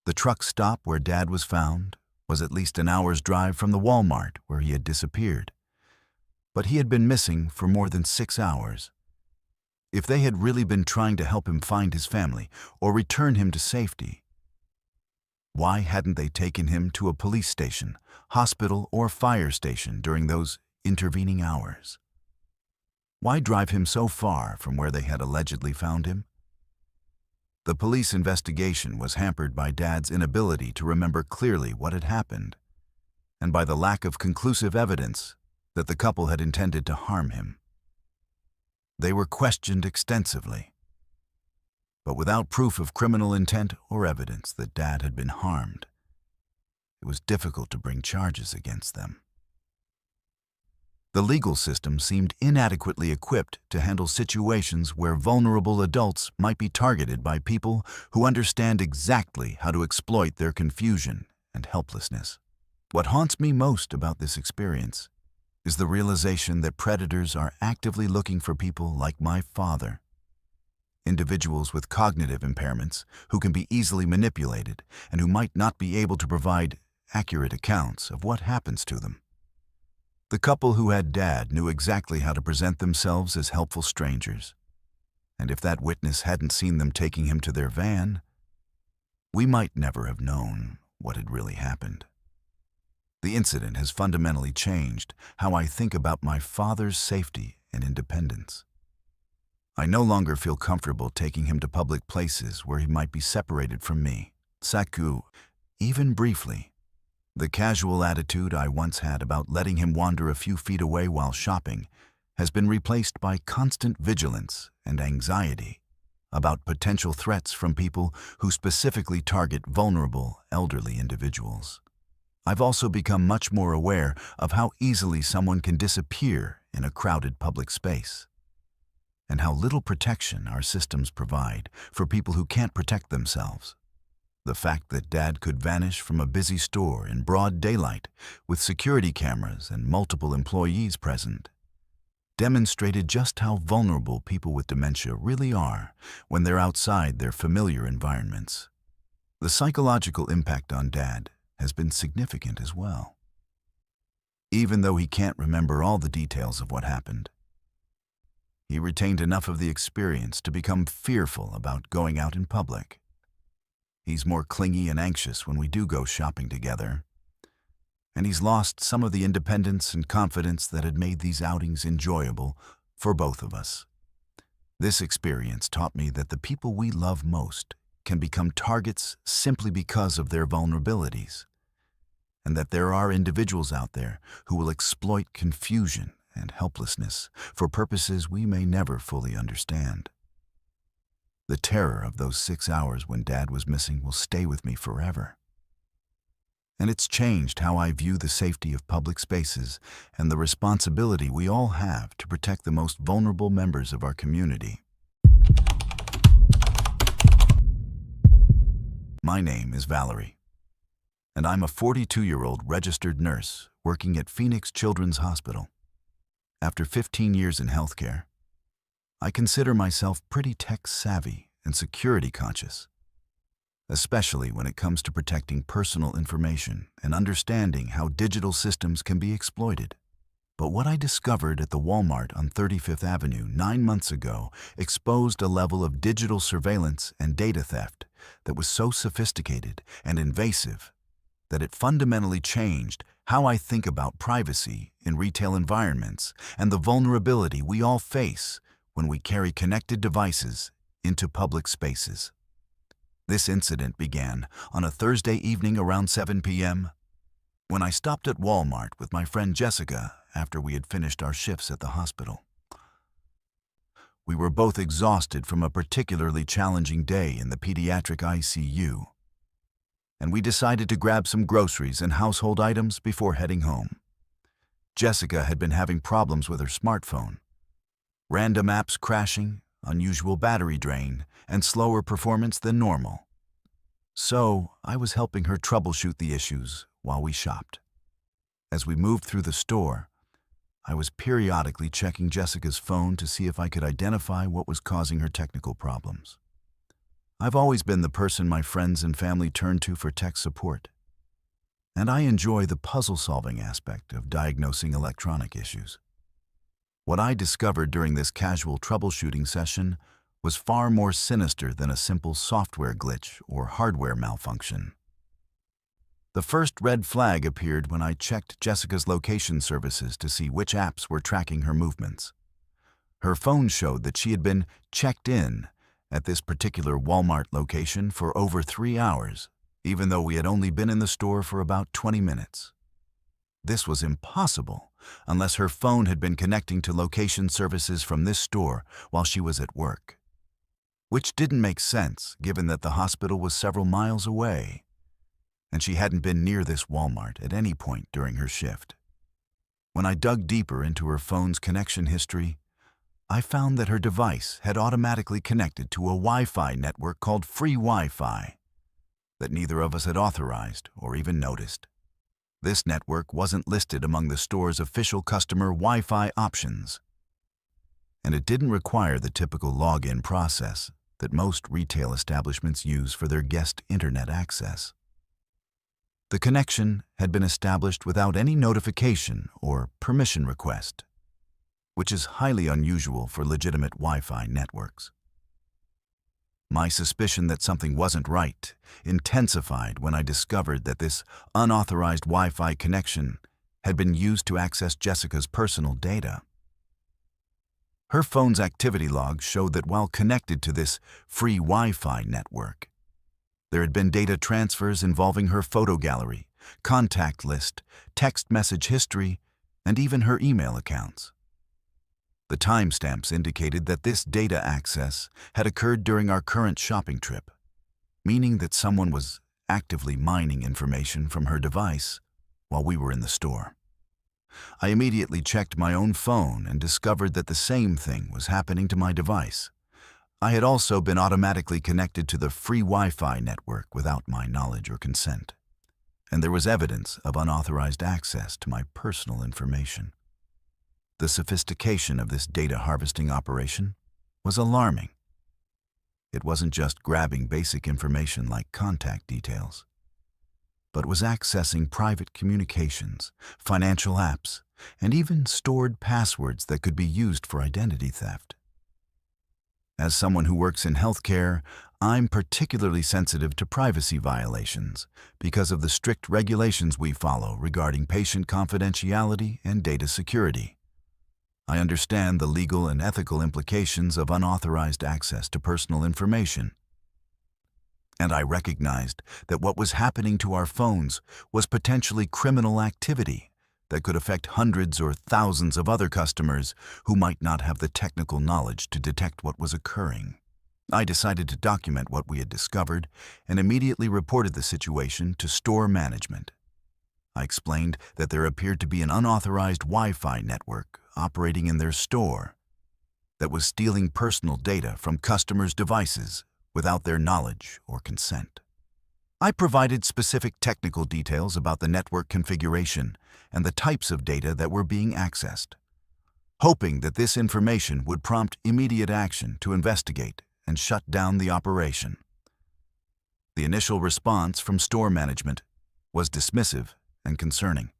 The truck stop where Dad was found was at least an hour's drive from the Walmart where he had disappeared, but he had been missing for more than 6 hours. If they had really been trying to help him find his family or return him to safety, why hadn't they taken him to a police station, hospital, or fire station during those intervening hours? Why drive him so far from where they had allegedly found him? The police investigation was hampered by Dad's inability to remember clearly what had happened, and by the lack of conclusive evidence that the couple had intended to harm him. They were questioned extensively, but without proof of criminal intent or evidence that Dad had been harmed, it was difficult to bring charges against them. The legal system seemed inadequately equipped to handle situations where vulnerable adults might be targeted by people who understand exactly how to exploit their confusion and helplessness. What haunts me most about this experience is the realization that predators are actively looking for people like my father, individuals with cognitive impairments who can be easily manipulated and who might not be able to provide accurate accounts of what happens to them. The couple who had Dad knew exactly how to present themselves as helpful strangers, and if that witness hadn't seen them taking him to their van, we might never have known what had really happened. The incident has fundamentally changed how I think about my father's safety and independence. I no longer feel comfortable taking him to public places where he might be separated from me. Saku, even briefly. The casual attitude I once had about letting him wander a few feet away while shopping has been replaced by constant vigilance and anxiety about potential threats from people who specifically target vulnerable, elderly individuals. I've also become much more aware of how easily someone can disappear in a crowded public space, and how little protection our systems provide for people who can't protect themselves. The fact that Dad could vanish from a busy store in broad daylight with security cameras and multiple employees present demonstrated just how vulnerable people with dementia really are when they're outside their familiar environments. The psychological impact on Dad has been significant as well. Even though he can't remember all the details of what happened, he retained enough of the experience to become fearful about going out in public. He's more clingy and anxious when we do go shopping together. And he's lost some of the independence and confidence that had made these outings enjoyable for both of us. This experience taught me that the people we love most can become targets simply because of their vulnerabilities, and that there are individuals out there who will exploit confusion and helplessness for purposes we may never fully understand. The terror of those 6 hours when Dad was missing will stay with me forever. And it's changed how I view the safety of public spaces and the responsibility we all have to protect the most vulnerable members of our community. My name is Valerie, and I'm a 42-year-old registered nurse working at Phoenix Children's Hospital. After 15 years in healthcare, I consider myself pretty tech-savvy and security-conscious, especially when it comes to protecting personal information and understanding how digital systems can be exploited. But what I discovered at the Walmart on 35th Avenue 9 months ago exposed a level of digital surveillance and data theft that was so sophisticated and invasive that it fundamentally changed how I think about privacy in retail environments and the vulnerability we all face when we carry connected devices into public spaces. This incident began on a Thursday evening around 7 p.m. when I stopped at Walmart with my friend Jessica after we had finished our shifts at the hospital. We were both exhausted from a particularly challenging day in the pediatric ICU, and we decided to grab some groceries and household items before heading home. Jessica had been having problems with her smartphone. Random apps crashing, unusual battery drain, and slower performance than normal. So, I was helping her troubleshoot the issues while we shopped. As we moved through the store, I was periodically checking Jessica's phone to see if I could identify what was causing her technical problems. I've always been the person my friends and family turn to for tech support, and I enjoy the puzzle-solving aspect of diagnosing electronic issues. What I discovered during this casual troubleshooting session was far more sinister than a simple software glitch or hardware malfunction. The first red flag appeared when I checked Jessica's location services to see which apps were tracking her movements. Her phone showed that she had been checked in at this particular Walmart location for over 3 hours, even though we had only been in the store for about 20 minutes. This was impossible unless her phone had been connecting to location services from this store while she was at work, which didn't make sense given that the hospital was several miles away, and she hadn't been near this Walmart at any point during her shift. When I dug deeper into her phone's connection history, I found that her device had automatically connected to a Wi-Fi network called free Wi-Fi that neither of us had authorized or even noticed. This network wasn't listed among the store's official customer Wi-Fi options, and it didn't require the typical login process that most retail establishments use for their guest internet access. The connection had been established without any notification or permission request, which is highly unusual for legitimate Wi-Fi networks. My suspicion that something wasn't right intensified when I discovered that this unauthorized Wi-Fi connection had been used to access Jessica's personal data. Her phone's activity log showed that while connected to this free Wi-Fi network, there had been data transfers involving her photo gallery, contact list, text message history, and even her email accounts. The timestamps indicated that this data access had occurred during our current shopping trip, meaning that someone was actively mining information from her device while we were in the store. I immediately checked my own phone and discovered that the same thing was happening to my device. I had also been automatically connected to the free Wi-Fi network without my knowledge or consent, and there was evidence of unauthorized access to my personal information. The sophistication of this data harvesting operation was alarming. It wasn't just grabbing basic information like contact details, but was accessing private communications, financial apps, and even stored passwords that could be used for identity theft. As someone who works in healthcare, I'm particularly sensitive to privacy violations because of the strict regulations we follow regarding patient confidentiality and data security. I understand the legal and ethical implications of unauthorized access to personal information. And I recognized that what was happening to our phones was potentially criminal activity that could affect hundreds or thousands of other customers who might not have the technical knowledge to detect what was occurring. I decided to document what we had discovered and immediately reported the situation to store management. I explained that there appeared to be an unauthorized Wi-Fi network operating in their store that was stealing personal data from customers' devices without their knowledge or consent. I provided specific technical details about the network configuration and the types of data that were being accessed, hoping that this information would prompt immediate action to investigate and shut down the operation. The initial response from store management was dismissive and concerning.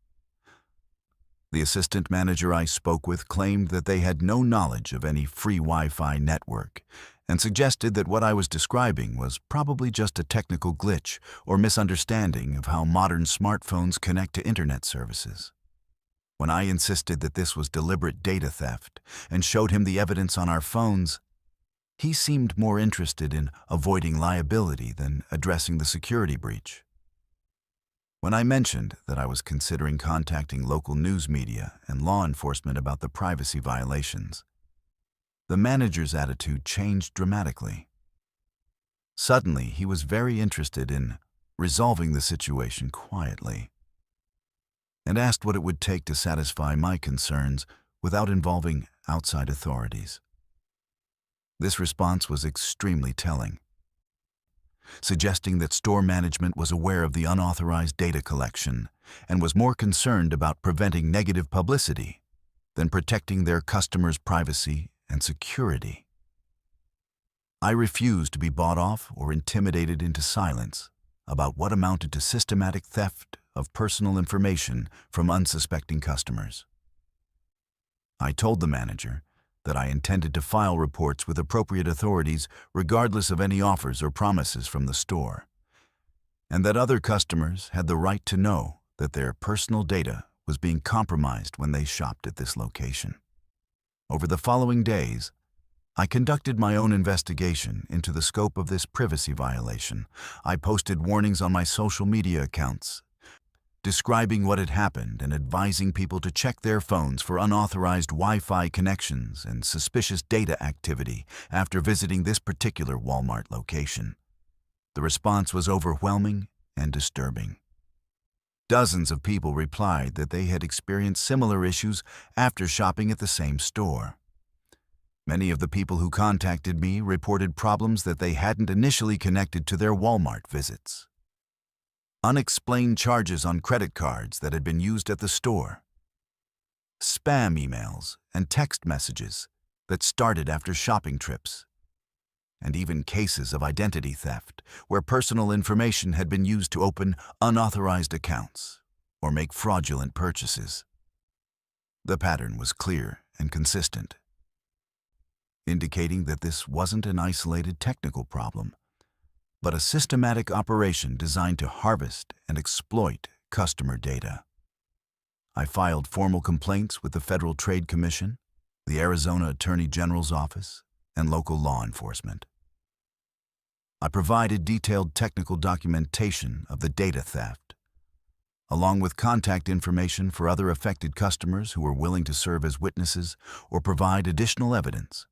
The assistant manager I spoke with claimed that they had no knowledge of any free Wi-Fi network and suggested that what I was describing was probably just a technical glitch or misunderstanding of how modern smartphones connect to internet services. When I insisted that this was deliberate data theft and showed him the evidence on our phones, he seemed more interested in avoiding liability than addressing the security breach. When I mentioned that I was considering contacting local news media and law enforcement about the privacy violations, the manager's attitude changed dramatically. Suddenly, he was very interested in resolving the situation quietly and asked what it would take to satisfy my concerns without involving outside authorities. This response was extremely telling, suggesting that store management was aware of the unauthorized data collection and was more concerned about preventing negative publicity than protecting their customers' privacy and security. I refused to be bought off or intimidated into silence about what amounted to systematic theft of personal information from unsuspecting customers. I told the manager that I intended to file reports with appropriate authorities regardless of any offers or promises from the store, and that other customers had the right to know that their personal data was being compromised when they shopped at this location. Over the following days, I conducted my own investigation into the scope of this privacy violation. I posted warnings on my social media accounts, describing what had happened and advising people to check their phones for unauthorized Wi-Fi connections and suspicious data activity after visiting this particular Walmart location. The response was overwhelming and disturbing. Dozens of people replied that they had experienced similar issues after shopping at the same store. Many of the people who contacted me reported problems that they hadn't initially connected to their Walmart visits. Unexplained charges on credit cards that had been used at the store, spam emails and text messages that started after shopping trips, and even cases of identity theft where personal information had been used to open unauthorized accounts or make fraudulent purchases. The pattern was clear and consistent, indicating that this wasn't an isolated technical problem, but a systematic operation designed to harvest and exploit customer data. I filed formal complaints with the Federal Trade Commission, the Arizona Attorney General's Office, and local law enforcement. I provided detailed technical documentation of the data theft, along with contact information for other affected customers who were willing to serve as witnesses or provide additional evidence.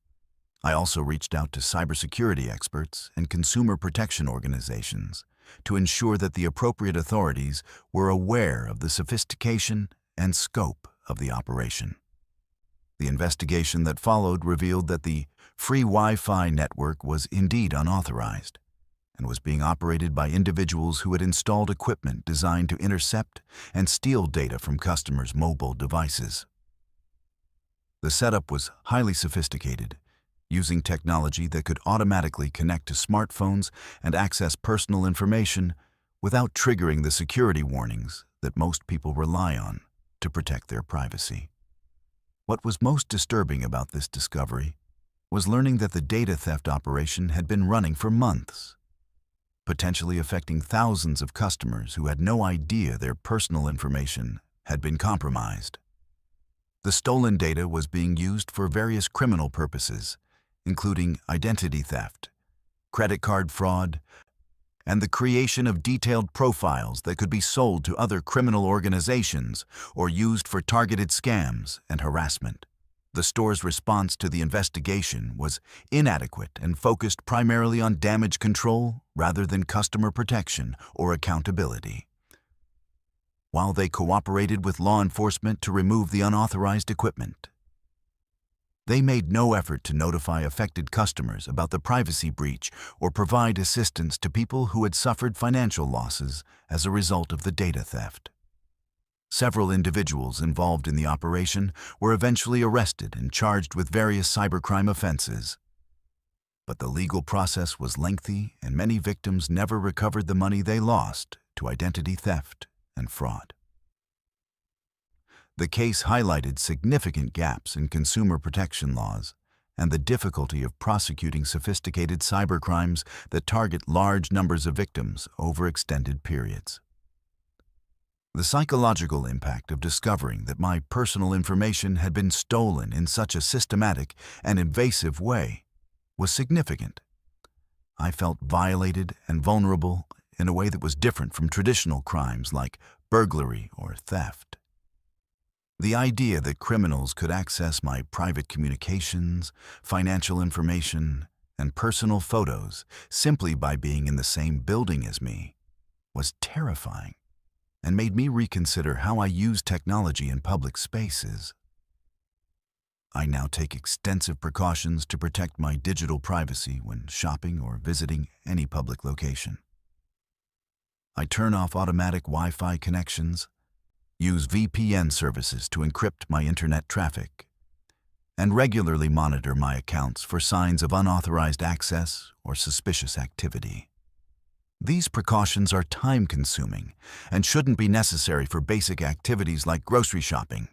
I also reached out to cybersecurity experts and consumer protection organizations to ensure that the appropriate authorities were aware of the sophistication and scope of the operation. The investigation that followed revealed that the free Wi-Fi network was indeed unauthorized and was being operated by individuals who had installed equipment designed to intercept and steal data from customers' mobile devices. The setup was highly sophisticated, using technology that could automatically connect to smartphones and access personal information without triggering the security warnings that most people rely on to protect their privacy. What was most disturbing about this discovery was learning that the data theft operation had been running for months, potentially affecting thousands of customers who had no idea their personal information had been compromised. The stolen data was being used for various criminal purposes, including identity theft, credit card fraud, and the creation of detailed profiles that could be sold to other criminal organizations or used for targeted scams and harassment. The store's response to the investigation was inadequate and focused primarily on damage control rather than customer protection or accountability. While they cooperated with law enforcement to remove the unauthorized equipment, they made no effort to notify affected customers about the privacy breach or provide assistance to people who had suffered financial losses as a result of the data theft. Several individuals involved in the operation were eventually arrested and charged with various cybercrime offenses. But the legal process was lengthy, and many victims never recovered the money they lost to identity theft and fraud. The case highlighted significant gaps in consumer protection laws and the difficulty of prosecuting sophisticated cybercrimes that target large numbers of victims over extended periods. The psychological impact of discovering that my personal information had been stolen in such a systematic and invasive way was significant. I felt violated and vulnerable in a way that was different from traditional crimes like burglary or theft. The idea that criminals could access my private communications, financial information, and personal photos simply by being in the same building as me was terrifying and made me reconsider how I use technology in public spaces. I now take extensive precautions to protect my digital privacy when shopping or visiting any public location. I turn off automatic Wi-Fi connections, use VPN services to encrypt my internet traffic, and regularly monitor my accounts for signs of unauthorized access or suspicious activity. These precautions are time-consuming and shouldn't be necessary for basic activities like grocery shopping,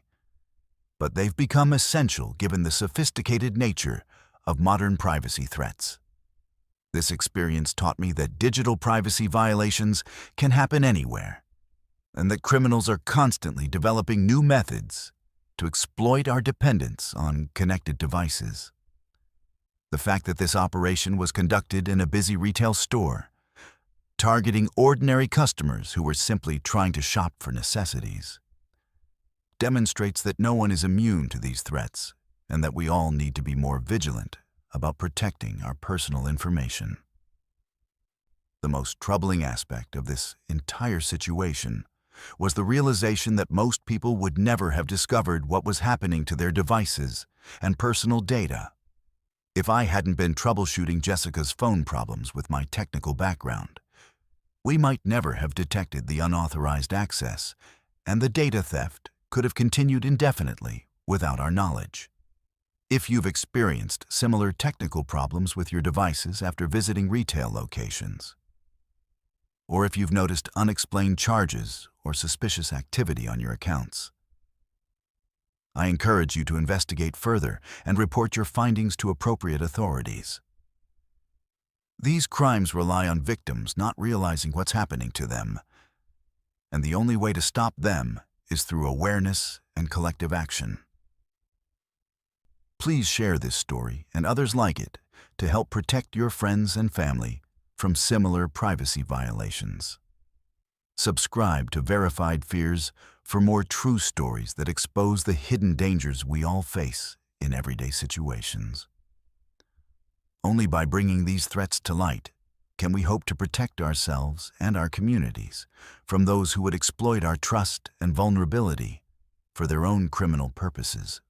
but they've become essential given the sophisticated nature of modern privacy threats. This experience taught me that digital privacy violations can happen anywhere, and that criminals are constantly developing new methods to exploit our dependence on connected devices. The fact that this operation was conducted in a busy retail store, targeting ordinary customers who were simply trying to shop for necessities, demonstrates that no one is immune to these threats and that we all need to be more vigilant about protecting our personal information. The most troubling aspect of this entire situation was the realization that most people would never have discovered what was happening to their devices and personal data if I hadn't been troubleshooting Jessica's phone problems with my technical background. We might never have detected the unauthorized access, and the data theft could have continued indefinitely without our knowledge. If you've experienced similar technical problems with your devices after visiting retail locations, or if you've noticed unexplained charges or suspicious activity on your accounts, I encourage you to investigate further and report your findings to appropriate authorities. These crimes rely on victims not realizing what's happening to them, and the only way to stop them is through awareness and collective action. Please share this story and others like it to help protect your friends and family from similar privacy violations. Subscribe to Verified Fears for more true stories that expose the hidden dangers we all face in everyday situations. Only by bringing these threats to light can we hope to protect ourselves and our communities from those who would exploit our trust and vulnerability for their own criminal purposes.